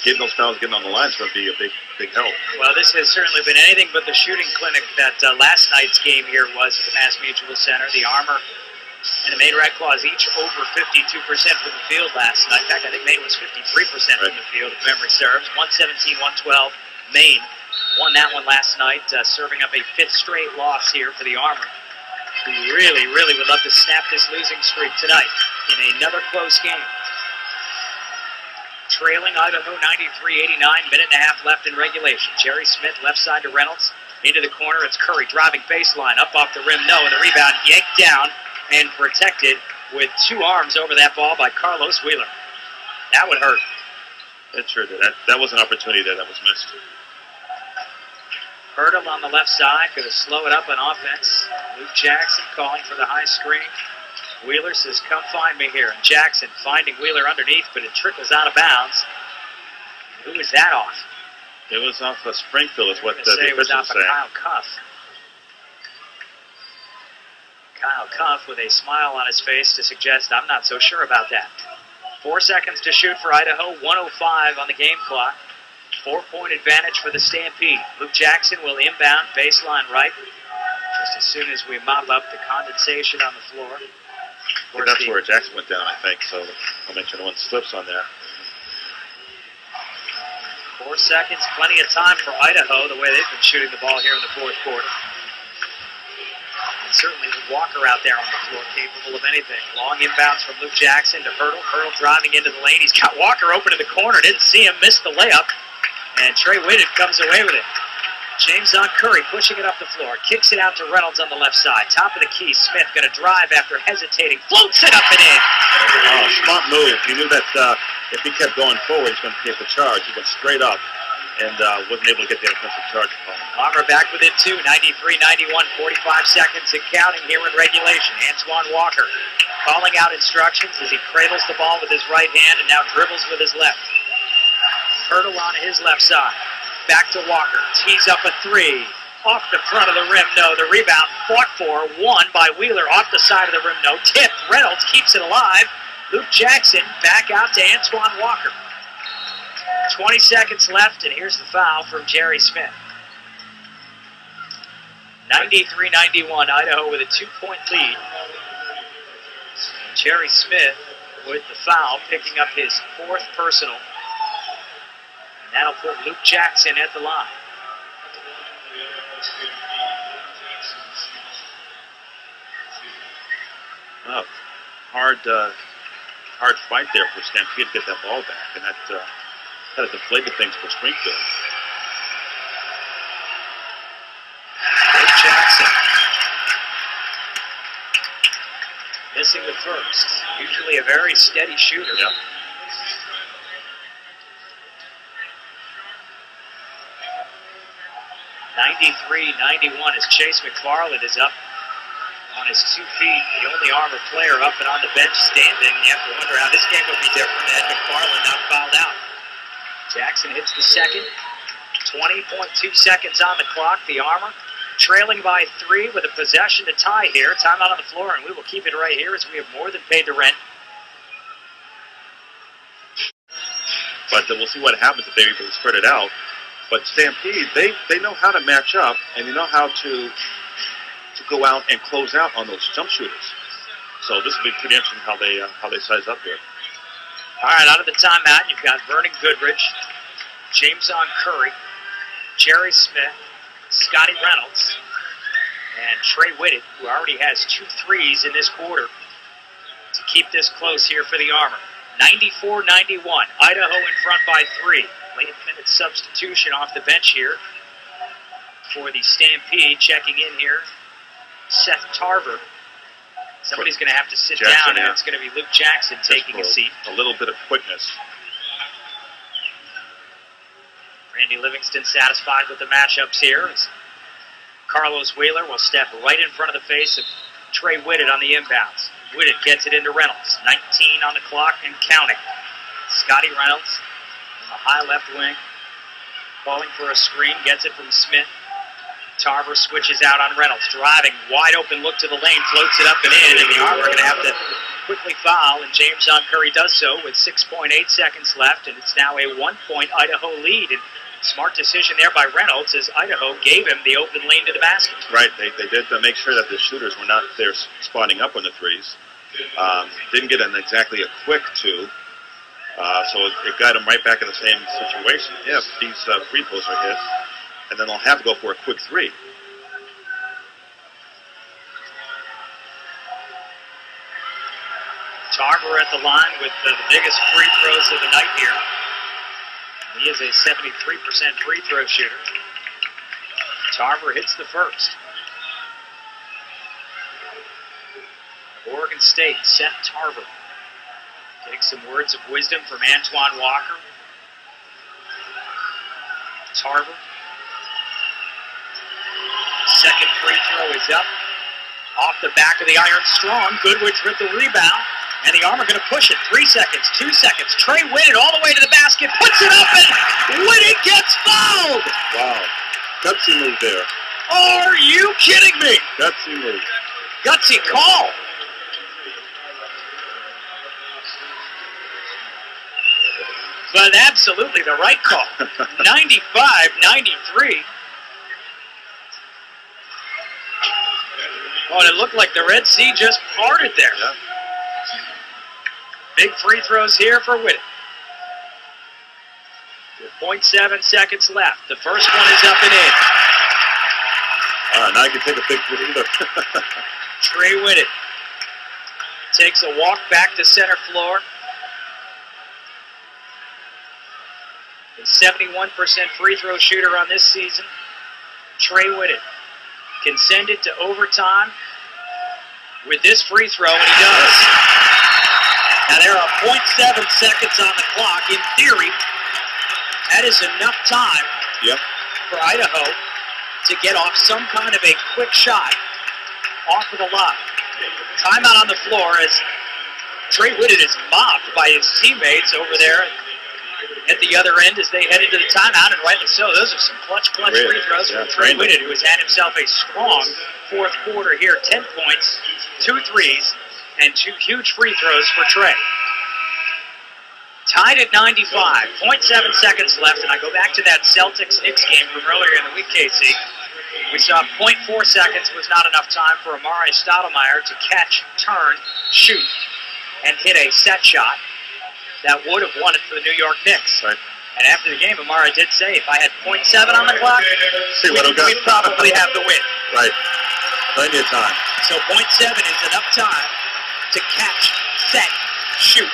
Speaker 2: getting those fouls, getting on the line is going to be a big help. Well,
Speaker 1: this has certainly been anything but the shooting clinic that last night's game here was at the Mass Mutual Center. The Armor and the Maine Red Claws each over 52% from the field last night. In fact, I think Maine was 53% from the field, if memory serves. 117-112. Maine won that one last night, serving up a 5th straight loss here for the Armor, who really, really would love to snap this losing streak tonight in another close game. Trailing Idaho 93-89, minute and a half left in regulation. Jerry Smith left side to Reynolds. Into the corner, it's Curry driving baseline. Up off the rim, no, and the rebound yanked down and protected with 2 arms over that ball by Carlos Wheeler. That would hurt.
Speaker 2: It sure did. That was an opportunity that was missed.
Speaker 1: Hurdle on the left side, going to slow it up on offense. Luke Jackson calling for the high screen. Wheeler says, come find me here. And Jackson finding Wheeler underneath, but it trickles out of bounds. Who was that off?
Speaker 2: It was off of Springfield, is what the
Speaker 1: officials say.
Speaker 2: It was off
Speaker 1: of Kyle Cuff. Kyle Cuff with a smile on his face to suggest, I'm not so sure about that. 4 seconds to shoot for Idaho, 1:05 on the game clock. 4-point advantage for the Stampede. Luke Jackson will inbound, baseline right, just as soon as we mop up the condensation on the floor.
Speaker 2: That's where Jackson went down, I think, so I'll make sure no one slips on that.
Speaker 1: 4 seconds, plenty of time for Idaho, the way they've been shooting the ball here in the fourth quarter. And certainly with Walker out there on the floor, capable of anything. Long inbounds from Luke Jackson to Hurdle. Hurdle driving into the lane. He's got Walker open in the corner. Didn't see him, missed the layup. And Trey Whitted comes away with it. James on Curry, pushing it up the floor. Kicks it out to Reynolds on the left side. Top of the key, Smith going to drive after hesitating. Floats it up and in.
Speaker 2: Oh, smart move. He knew that if he kept going forward, he's going to pay the charge. He went straight up and wasn't able to get the offensive charge.
Speaker 1: Armour back within 2, 93-91, 45 seconds and counting here in regulation. Antoine Walker calling out instructions as he cradles the ball with his right hand and now dribbles with his left. Hurdle on his left side. Back to Walker. Tees up a 3. Off the front of the rim, no. The rebound fought for, won by Wheeler. Off the side of the rim, no. Tipped. Reynolds keeps it alive. Luke Jackson back out to Antoine Walker. 20 seconds left, and here's the foul from Jerry Smith. 93-91, Idaho with a 2-point lead. Jerry Smith with the foul, picking up his 4th personal. And that'll put Luke Jackson at the line.
Speaker 2: Oh, hard fight there for Stampede to get that ball back, and that kind of deflated things for Springfield.
Speaker 1: Luke Jackson missing the first. Usually a very steady shooter.
Speaker 2: Yep.
Speaker 1: 93-91 as Chase McFarland is up on his 2 feet, the only Armour player up and on the bench standing. You have to wonder how this game would be different had McFarland not fouled out. Jackson hits the second. 20.2 seconds on the clock. The Armour trailing by 3 with a possession to tie here. Timeout on the floor, and we will keep it right here as we have more than paid the rent.
Speaker 2: But we'll see what happens if they're able to spread it out. But Stampede, they know how to match up, and they know how to go out and close out on those jump shooters. So this will be pretty interesting how they size up here.
Speaker 1: All right, out of the timeout, you've got Vernon Goodrich, James on Curry, Jerry Smith, Scotty Reynolds, and Trey Whitted, who already has 2 threes in this quarter to keep this close here for the Armour. 94-91, Idaho in front by 3. Late minute substitution off the bench here for the Stampede. Checking in here, Seth Tarver. Somebody's going to have to sit down, and it's going to be Luke Jackson taking a seat.
Speaker 2: A little bit of quickness.
Speaker 1: Randy Livingston satisfied with the matchups here. Carlos Wheeler will step right in front of the face of Trey Whitted on the inbounds. Whitted gets it into Reynolds. 19 on the clock and counting. Scotty Reynolds on the high left wing, calling for a screen, gets it from Smith. Tarver switches out on Reynolds, driving, wide open look to the lane, floats it up and in, and the Armour are going to have to quickly foul, and James on Curry does so with 6.8 seconds left, and it's now a 1-point Idaho lead. And smart decision there by Reynolds as Idaho gave him the open lane to the basket.
Speaker 2: Right, they did make sure that the shooters were not there spotting up on the threes. Didn't get exactly a quick 2. So it got them right back in the same situation if these free throws are hit. And then they'll have to go for a quick 3.
Speaker 1: Tarver at the line with the biggest free throws of the night here. He is a 73% free throw shooter. Tarver hits the first. Oregon State, Seth Tarver. Getting some words of wisdom from Antoine Walker. Tarver. Second free throw is up. Off the back of the iron strong. Goodrich with the rebound. And the Armour going to push it. 3 seconds, 2 seconds. Trey Whitted all the way to the basket. Puts it up and Whitted gets fouled.
Speaker 2: Wow. Gutsy move there.
Speaker 1: Are you kidding me?
Speaker 2: Gutsy move.
Speaker 1: Gutsy call. But absolutely the right call. 95-93. Oh, and it looked like the Red Sea just parted there.
Speaker 2: Yeah.
Speaker 1: Big free throws here for Whitted. 0.7 seconds left. The first one is up and in.
Speaker 2: All right, now you can take a big free throw.
Speaker 1: Trey Whitted takes a walk back to center floor. A 71% free throw shooter on this season. Trey Whitted can send it to overtime with this free throw, and he does. Now there are 0.7 seconds on the clock. In theory, that is enough time for Idaho to get off some kind of a quick shot off of the line. Timeout on the floor as Trey Whitted is mobbed by his teammates over there at the other end as they head into the timeout, and rightly so. Those are some clutch free throws from Trey Whitted, who has had himself a strong fourth quarter here. 10 points, 2 threes, and 2 huge free throws for Trey. Tied at 95, 0.7 seconds left, and I go back to that Celtics-Knicks game from earlier in the week, Casey. We saw 0.4 seconds was not enough time for Amari Stoudemire to catch, turn, shoot, and hit a set shot that would have won it for the New York Knicks.
Speaker 2: Right.
Speaker 1: And after the game, Amari did say, if I had 0.7 on the clock, we'd probably have the win.
Speaker 2: Right. Plenty of time.
Speaker 1: So 0.7 is enough time to catch, set, shoot,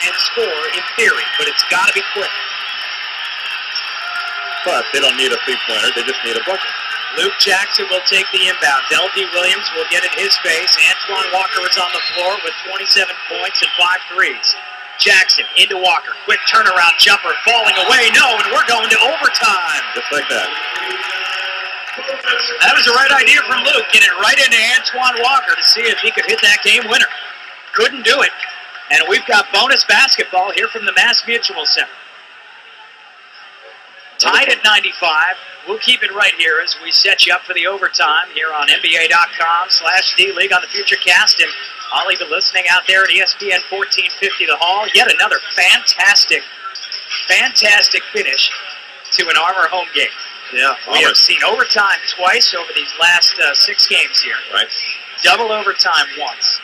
Speaker 1: and score in theory, but it's got to be quick.
Speaker 2: But they don't need a three-pointer, they just need a bucket.
Speaker 1: Luke Jackson will take the inbound. L.D. Williams will get in his face. Antoine Walker is on the floor with 27 points and 5 threes. Jackson into Walker. Quick turnaround jumper falling away. No, and we're going to overtime.
Speaker 2: Just like that.
Speaker 1: That was the right idea from Luke. Getting it right into Antoine Walker to see if he could hit that game winner. Couldn't do it. And we've got bonus basketball here from the Mass Mutual Center. Tied at 95. We'll keep it right here as we set you up for the overtime here on NBA.com/D-League on the FutureCast. And I'll leave it listening out there at ESPN 1450 The Hall. Yet another fantastic finish to an Armor home game.
Speaker 2: Yeah,
Speaker 1: we have seen overtime twice over these last 6 games here.
Speaker 2: Right.
Speaker 1: Double overtime once.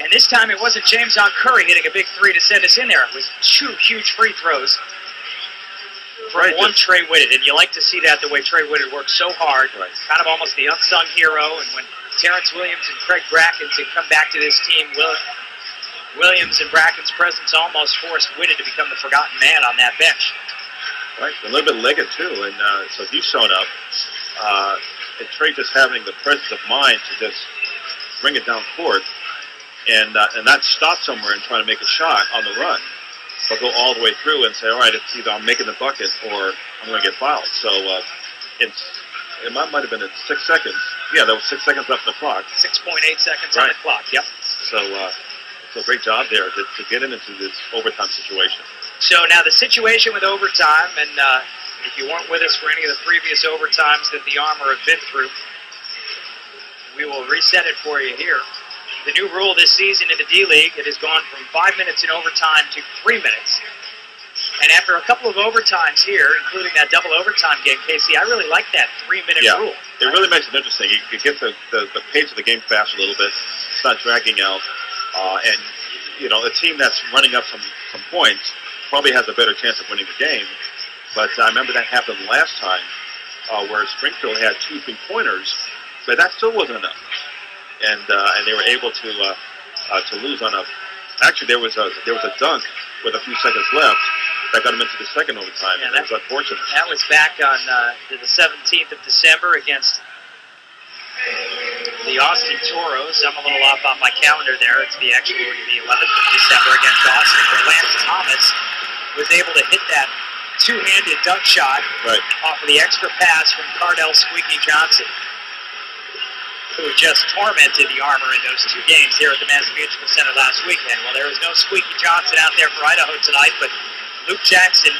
Speaker 1: And this time it wasn't James Curry hitting a big 3 to send us in there. It was 2 huge free throws from one Trey Whitted. And you like to see that, the way Trey Whitted works so hard.
Speaker 2: Right.
Speaker 1: Kind of almost the unsung hero. And when Terrence Williams and Craig Brackens had come back to this team, Williams and Bracken's presence almost forced Whitted to become the forgotten man on that bench.
Speaker 2: Right, a little bit Leggett too, and so he's shown up. And Trey just having the presence of mind to just bring it down court and not stop somewhere and try to make a shot on the run, but go all the way through and say, all right, it's either I'm making the bucket or I'm going to get fouled. So it might have been at 6 seconds. Yeah, there was 6 seconds left on the clock.
Speaker 1: 6.8 seconds on the clock, yep.
Speaker 2: So great job there to get into this overtime situation.
Speaker 1: So now the situation with overtime, and if you weren't with us for any of the previous overtimes that the Armor have been through, we will reset it for you here. The new rule this season in the D-League, it has gone from 5 minutes in overtime to 3 minutes. And after a couple of overtimes here, including that double overtime game, Casey, I really like that 3-minute rule.
Speaker 2: It really makes it interesting. You can get the pace of the game fast a little bit. It's not dragging out. And, you know, a team that's running up some points probably has a better chance of winning the game. But I remember that happened last time where Springfield had 2 3-pointers, but that still wasn't enough. And they were able to lose on a... Actually, there was a dunk with a few seconds left that got them into the second overtime, and that was unfortunate.
Speaker 1: That was back on the 17th of December against the Austin Toros. I'm a little off on my calendar there. It's the 11th of December against Austin, where Lance Thomas was able to hit that two-handed dunk shot off of the extra pass from Cardell Squeaky Johnson, who just tormented the Armor in those 2 games here at the Mass Mutual Center last weekend. Well, there was no Squeaky Johnson out there for Idaho tonight, but Luke Jackson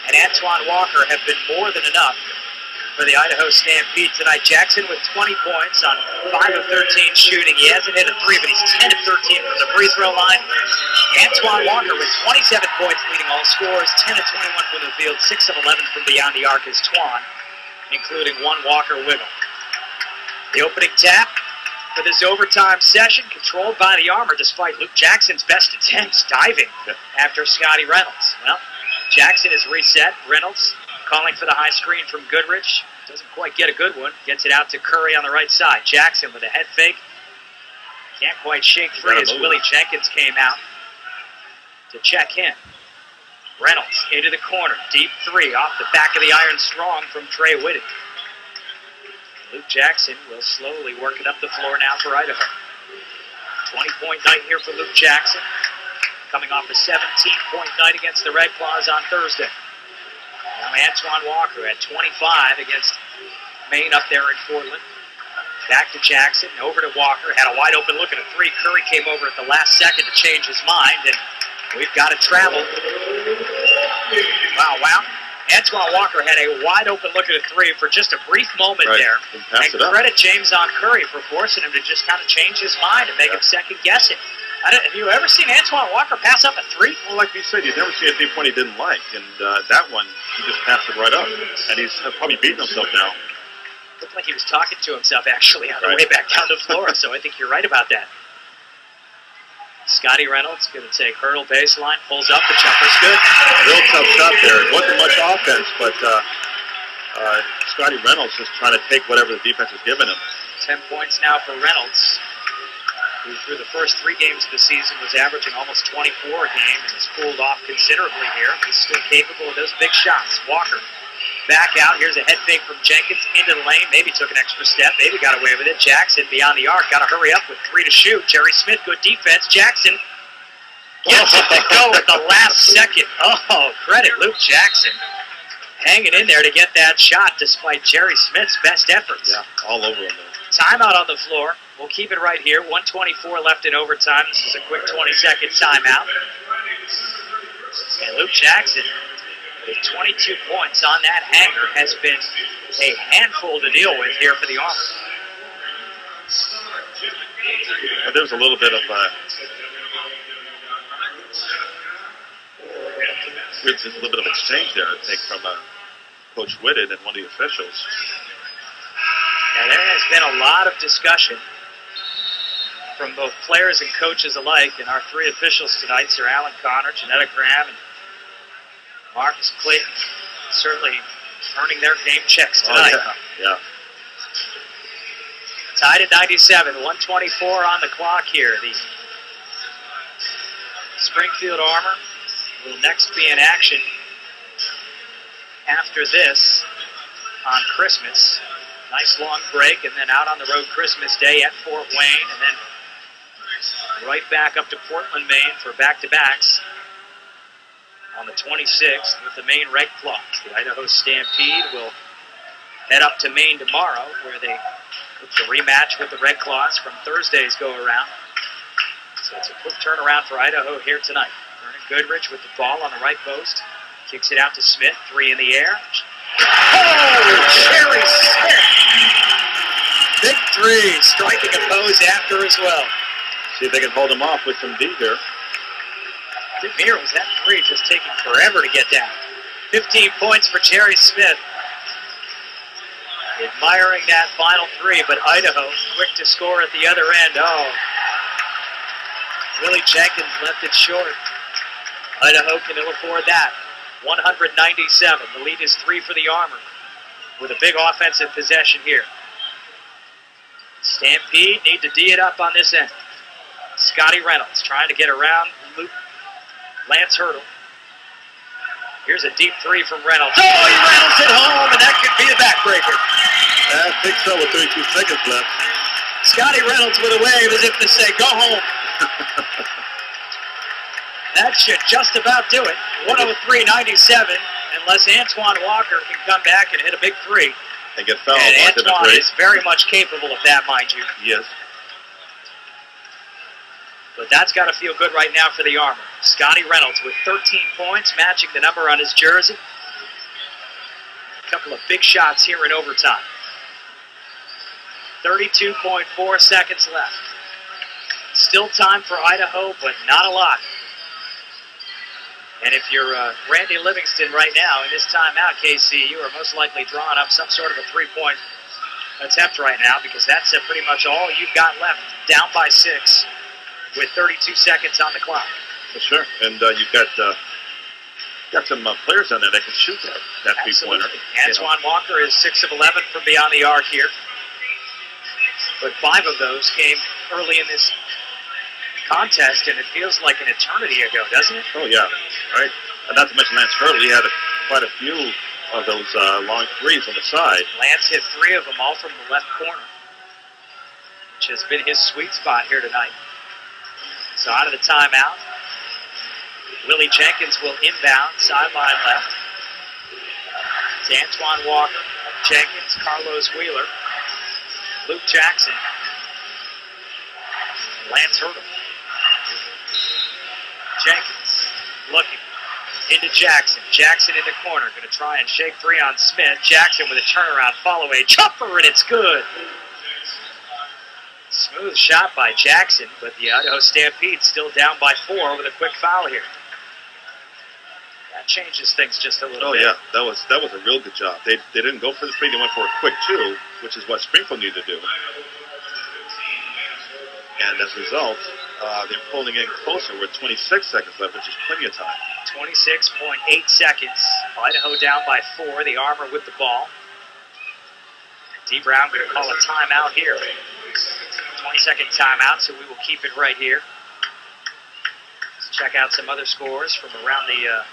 Speaker 1: and Antoine Walker have been more than enough for the Idaho Stampede tonight. Jackson with 20 points on 5 of 13 shooting. He hasn't hit a 3, but he's 10 of 13 from the free throw line. Antoine Walker with 27 points leading all scores, 10 of 21 from the field, 6 of 11 from beyond the arc is Twan, including 1 Walker wiggle. The opening tap for this overtime session, controlled by the Armor, despite Luke Jackson's best attempts diving after Scotty Reynolds. Well, Jackson is reset. Reynolds calling for the high screen from Goodrich. Doesn't quite get a good one. Gets it out to Curry on the right side. Jackson with a head fake. Can't quite shake free as Willie Jenkins came out to check in. Reynolds into the corner. Deep three off the back of the iron strong from Trey Whitted. Luke Jackson will slowly work it up the floor now for Idaho. 20-point night here for Luke Jackson, coming off a 17-point night against the Red Claws on Thursday. Now Antoine Walker had 25 against Maine up there in Portland. Back to Jackson, over to Walker, had a wide open look at a three. Curry came over at the last second to change his mind, and we've got to travel. Wow. Antoine Walker had a wide open look at a three for just a brief moment there. And credit James on Curry for forcing him to just kind of change his mind and make him second guess it. Have you ever seen Antoine Walker pass up a three?
Speaker 2: Well, like you said, you've never seen a 3-point he didn't like. And that one, he just passed it right up. And he's probably beating himself now.
Speaker 1: Looked like he was talking to himself actually on the way back down the floor, so I think you're right about that. Scotty Reynolds going to take hurdle baseline, pulls up, the jumper's good.
Speaker 2: Real tough shot there. It wasn't much offense, but Scotty Reynolds just trying to take whatever the defense is giving him.
Speaker 1: 10 points now for Reynolds, who through the first 3 games of the season was averaging almost 24 a game and has cooled off considerably here. He's still capable of those big shots. Walker back out. Here's a head fake from Jenkins into the lane. Maybe took an extra step. Maybe got away with it. Jackson beyond the arc. Got to hurry up with 3 to shoot. Jerry Smith, good defense. Jackson gets it to go at the last second. Oh, credit Luke Jackson. Hanging in there to get that shot despite Jerry Smith's best efforts.
Speaker 2: Yeah, all over him there.
Speaker 1: Timeout on the floor. We'll keep it right here. 1:24 left in overtime. This is a quick 20-second timeout. And Luke Jackson, with 22 points on that hanger, has been a handful to deal with here for the Armor.
Speaker 2: But there was a little bit of exchange there, I think, from Coach Whitted and one of the officials.
Speaker 1: Now, there has been a lot of discussion from both players and coaches alike, and our 3 officials tonight, Sir Alan Connor, Janetta Graham, and Marcus Clayton, certainly earning their game checks tonight.
Speaker 2: Oh, yeah.
Speaker 1: Tied at 97, 1:24 on the clock here. The Springfield Armor will next be in action after this on Christmas. Nice long break, and then out on the road Christmas Day at Fort Wayne, and then right back up to Portland, Maine for back-to-backs on the 26th with the Maine Red Claws. The Idaho Stampede will head up to Maine tomorrow, where they look to rematch with the Red Claws from Thursday's go-around. So it's a quick turnaround for Idaho here tonight. Vernon Goodrich with the ball on the right post. Kicks it out to Smith, 3 in the air. Oh, Jerry Smith! Big 3, striking a pose after as well.
Speaker 2: See if they can hold him off with some D here.
Speaker 1: Demir was that 3 just taking forever to get down. 15 points for Jerry Smith. Admiring that final 3, but Idaho quick to score at the other end. Oh, Willie Jenkins left it short. Idaho can ill afford that. 197. The lead is 3 for the Armor with a big offensive possession here. Stampede need to D it up on this end. Scotty Reynolds trying to get around Lance Hurdle. Here's a deep 3 from Reynolds. Oh, he rattles it home, and that could be a backbreaker.
Speaker 2: I think so with 32 seconds left.
Speaker 1: Scotty Reynolds with a wave as if to say, go home. That should just about do it. 103.97, unless Antoine Walker can come back and hit a big 3.
Speaker 2: And get fouled.
Speaker 1: And Antoine is very much capable of that, mind you.
Speaker 2: Yes.
Speaker 1: But that's got to feel good right now for the Armor. Scotty Reynolds with 13 points, matching the number on his jersey. A couple of big shots here in overtime. 32.4 seconds left. Still time for Idaho, but not a lot. And if you're Randy Livingston right now in this timeout, KC, you are most likely drawing up some sort of a 3-point attempt right now because that's pretty much all you've got left. Down by 6 with 32 seconds on the clock.
Speaker 2: For sure. And you've got some players on there that can shoot that three-pointer.
Speaker 1: Antoine Walker is 6 of 11 from beyond the arc here. But 5 of those came early in this contest, and it feels like an eternity ago, doesn't it?
Speaker 2: Oh, yeah. Right. And not to mention Lance Hurley, he had quite a few of those long threes on the side.
Speaker 1: Lance hit 3 of them, all from the left corner, which has been his sweet spot here tonight. So out of the timeout, Willie Jenkins will inbound, sideline left. It's Antoine Walker, Jenkins, Carlos Wheeler, Luke Jackson, and Lance Hurley. Jenkins looking into Jackson. Jackson in the corner, going to try and shake 3 on Smith. Jackson with a turnaround follow-away jumper, and it's good. Smooth shot by Jackson, but the Idaho Stampede still down by 4 with a quick foul here. That changes things just a little bit.
Speaker 2: Oh, yeah. That was a real good job. They didn't go for the 3. They went for a quick 2, which is what Springfield needed to do. And as a result, they're pulling in closer with 26 seconds left, which is plenty of time.
Speaker 1: 26.8 seconds. Idaho down by 4. The Armor with the ball. D. Brown going to call a timeout here. 20-second timeout, so we will keep it right here. Let's check out some other scores from around the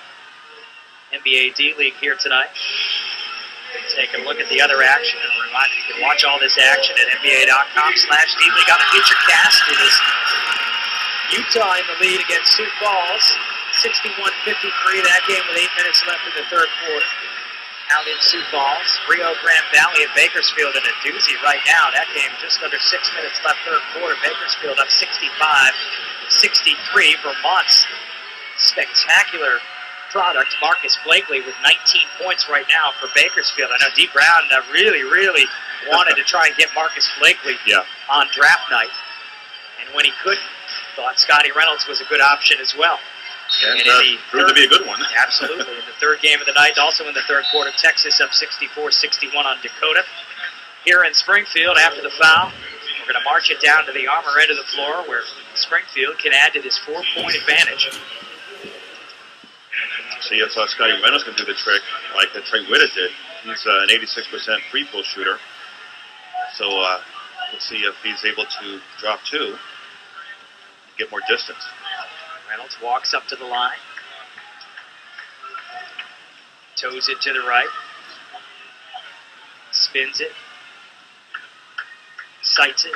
Speaker 1: NBA D-League here tonight. Take a look at the other action, and a reminder you can watch all this action at NBA.com/D-League on the future cast. It is Utah in the lead against Sioux Falls, 61-53. That game with 8 minutes left in the third quarter. Out in Sioux Falls, Rio Grande Valley at Bakersfield in a doozy right now. That game just under 6 minutes left third quarter. Bakersfield up 65-63. Vermont's spectacular product, Marcus Blakely, with 19 points right now for Bakersfield. I know D. Brown really wanted to try and get Marcus Blakely on draft night. And when he couldn't, thought Scotty Reynolds was a good option as well.
Speaker 2: And proved to be a good one.
Speaker 1: Absolutely. In the third game of the night, also in the third quarter, Texas up 64-61 on Dakota. Here in Springfield, after the foul, we're going to march it down to the Armor end of the floor where Springfield can add to this 4-point advantage.
Speaker 2: See if Scotty Reynolds can do the trick like Trey Whitted did. He's an 86% free throw shooter. So let's see if he's able to drop 2, get more distance.
Speaker 1: Reynolds walks up to the line. Toes it to the right. Spins it. Sights it.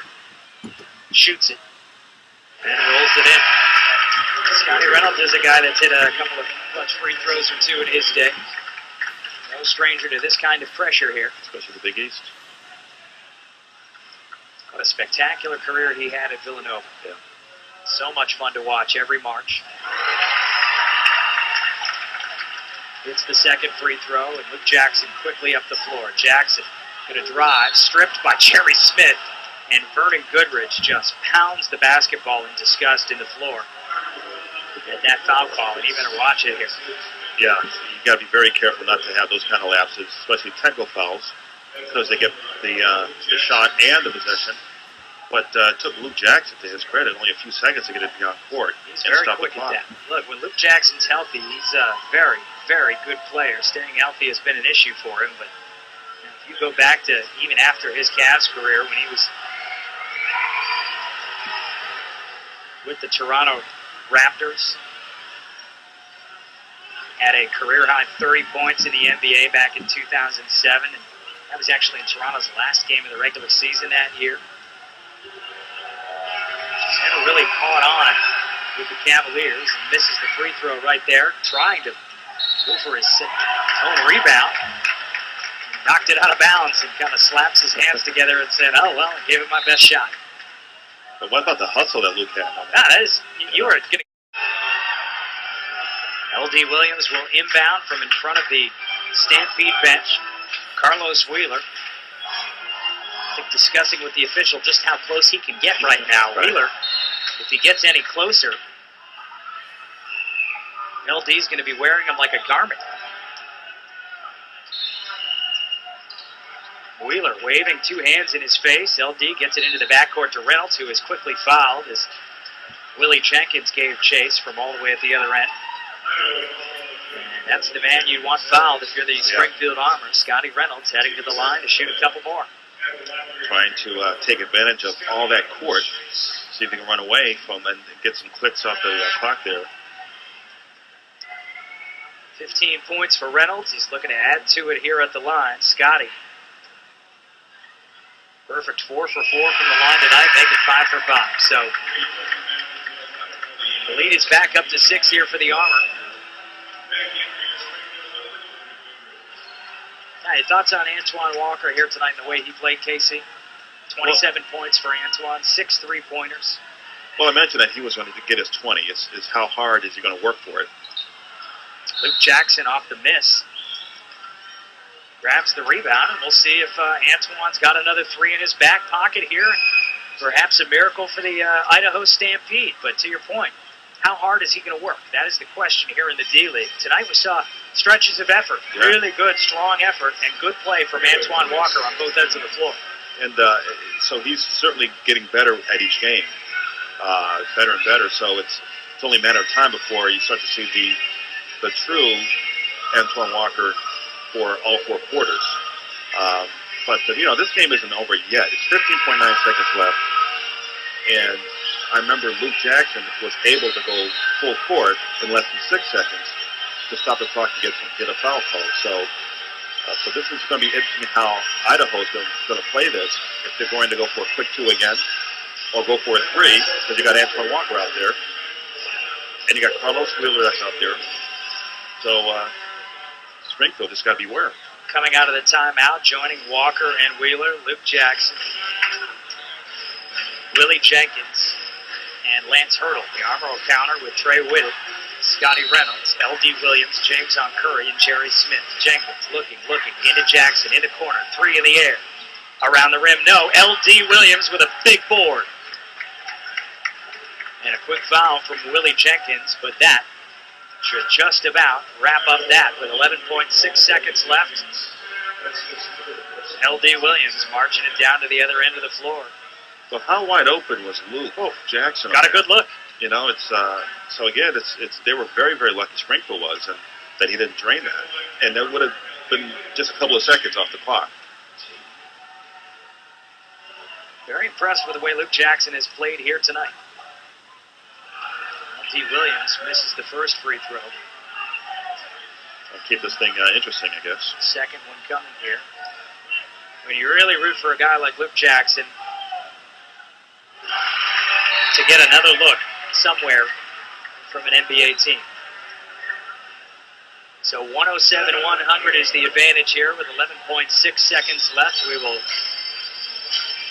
Speaker 1: Shoots it. And rolls it in. Scotty Reynolds is a guy that's hit a couple of clutch free throws or 2 in his day. No stranger to this kind of pressure here.
Speaker 2: Especially the Big East.
Speaker 1: What a spectacular career he had at Villanova.
Speaker 2: Yeah.
Speaker 1: So much fun to watch every March. It's the second free throw, and Luke Jackson quickly up the floor. Jackson going to drive, stripped by Jerry Smith, and Vernon Goodrich just pounds the basketball in disgust in the floor. At that foul call, and you better watch it here.
Speaker 2: Yeah, you got to be very careful not to have those kind of lapses, especially technical fouls, because they get the shot and the possession. But it took Luke Jackson, to his credit, only a few seconds to get it beyond court.
Speaker 1: He's very quick at that. Look, when Luke Jackson's healthy, he's a very, very good player. Staying healthy has been an issue for him, but if you go back to even after his Cavs career, when he was with the Toronto Raptors, had a career-high 30 points in the NBA back in 2007, and that was actually in Toronto's last game of the regular season that year. He's never really caught on with the Cavaliers, and misses the free throw right there, trying to go for his own rebound. Knocked it out of bounds and kind of slaps his hands together and said, oh, well, I gave it my best shot.
Speaker 2: But what about the hustle that Luke had?
Speaker 1: That is, you are going to... L.D. Williams will inbound from in front of the Stampede bench. Carlos Wheeler, I think, discussing with the official just how close he can get right now. Right. Wheeler, if he gets any closer, L.D.'s going to be wearing him like a garment. Wheeler waving two hands in his face. LD gets it into the backcourt to Reynolds, who is quickly fouled as Willie Jenkins gave chase from all the way at the other end. And that's the man you want fouled if you're the Springfield Armor. Scotty Reynolds heading to the line to shoot a couple more.
Speaker 2: Trying to take advantage of all that court, see if he can run away from and get some clicks off the clock there.
Speaker 1: 15 points for Reynolds. He's looking to add to it here at the line. Scotty. Perfect 4 for 4 from the line tonight, make it 5 for 5. So the lead is back up to 6 here for the Armor. Now, your thoughts on Antoine Walker here tonight and the way he played, Casey? 27 points for Antoine, 6 3-pointers.
Speaker 2: Well, I mentioned that he was going to get his 20. It's how hard is he going to work for it?
Speaker 1: Luke Jackson off the miss. Grabs the rebound, and we'll see if Antoine's got another 3 in his back pocket here. Perhaps a miracle for the Idaho Stampede. But to your point, how hard is he going to work? That is the question here in the D-League. Tonight we saw stretches of effort, really good, strong effort, and good play from Antoine Walker on both ends of the floor.
Speaker 2: And so he's certainly getting better at each game, better and better. So it's only a matter of time before you start to see the true Antoine Walker for all 4 quarters. But this game isn't over yet. It's 15.9 seconds left. And I remember Luke Jackson was able to go full court in less than 6 seconds to stop the clock and get a foul call. So this is going to be interesting how Idaho is going to play this. If they're going to go for a quick 2 again, or go for a 3, because you got Antoine Walker out there, and you got Carlos Wheeler that's out there. So Springfield just got to beware.
Speaker 1: Coming out of the timeout, joining Walker and Wheeler, Luke Jackson, Willie Jenkins, and Lance Hurdle. The Armor will counter with Trey Whitted, Scotty Reynolds, L.D. Williams, James on Curry, and Jerry Smith. Jenkins looking, into Jackson, into corner, 3 in the air. Around the rim, no. L.D. Williams with a big board. And a quick foul from Willie Jenkins, but that should just about wrap up that with 11.6 seconds left. L.D. Williams marching it down to the other end of the floor.
Speaker 2: So how wide open was Luke Jackson?
Speaker 1: Got a good look.
Speaker 2: It's so again, they were very, very lucky Springfield was, and that he didn't drain that, and that would have been just a couple of seconds off the clock.
Speaker 1: Very impressed with the way Luke Jackson has played here tonight. L.D. Williams misses the first free throw.
Speaker 2: I'll keep this thing interesting, I guess.
Speaker 1: Second one coming here. I mean, you really root for a guy like Luke Jackson to get another look somewhere from an NBA team. So 107-100 is the advantage here with 11.6 seconds left. We will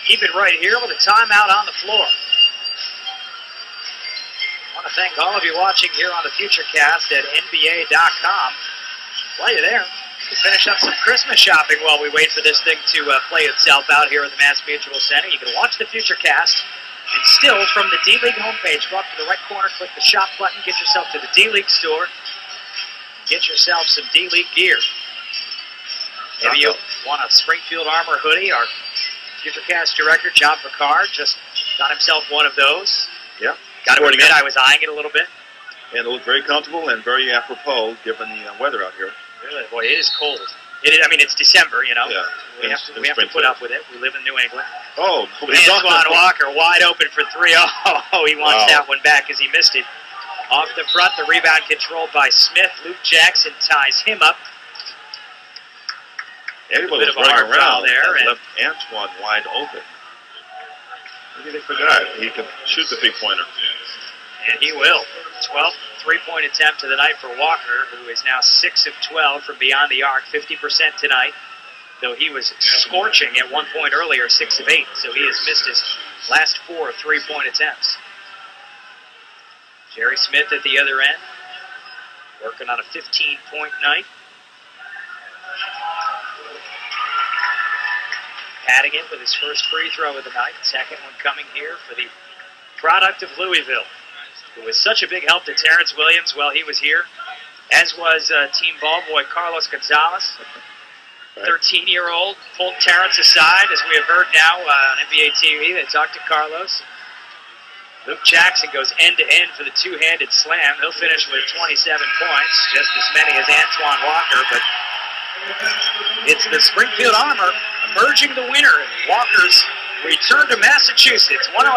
Speaker 1: keep it right here with a timeout on the floor. I want to thank all of you watching here on the FutureCast at NBA.com. While you're there, we'll finish up some Christmas shopping while we wait for this thing to play itself out here at the Mass Mutual Center. You can watch the FutureCast. And still, from the D-League homepage, go up to the right corner, click the shop button, get yourself to the D-League store, get yourself some D-League gear. Maybe you want a Springfield Armor hoodie. Our FutureCast director, John Picard, just got himself one of those.
Speaker 2: Yeah.
Speaker 1: Got to admit, I was eyeing it a little bit.
Speaker 2: And it looked very comfortable and very apropos given the weather out here.
Speaker 1: Really? Boy, it is cold. It's December, Yeah. We have to put up with it. We live in New England.
Speaker 2: Oh,
Speaker 1: Antoine Walker wide open for 3. Oh, he wants that one back as he missed it. Off the front, the rebound controlled by Smith. Luke Jackson ties him up.
Speaker 2: Everybody was running around there and left Antoine wide open. Maybe they forgot he could shoot the 3-pointer.
Speaker 1: And he will. 12th three-point attempt of the night for Walker, who is now 6 of 12 from beyond the arc, 50% tonight, though he was scorching at one point earlier, 6 of 8, so he has missed his last 4 3-point attempts. Jerry Smith at the other end, working on a 15-point night. Padding it with his first free throw of the night, second one coming here for the product of Louisville, who was such a big help to Terrence Williams while he was here, as was team ball boy Carlos Gonzalez. 13-year-old pulled Terrence aside, as we have heard now on NBA TV. They talked to Carlos. Luke Jackson goes end-to-end for the two-handed slam. He'll finish with 27 points, just as many as Antoine Walker, but it's the Springfield Armor emerging the winner in Walker's return to Massachusetts.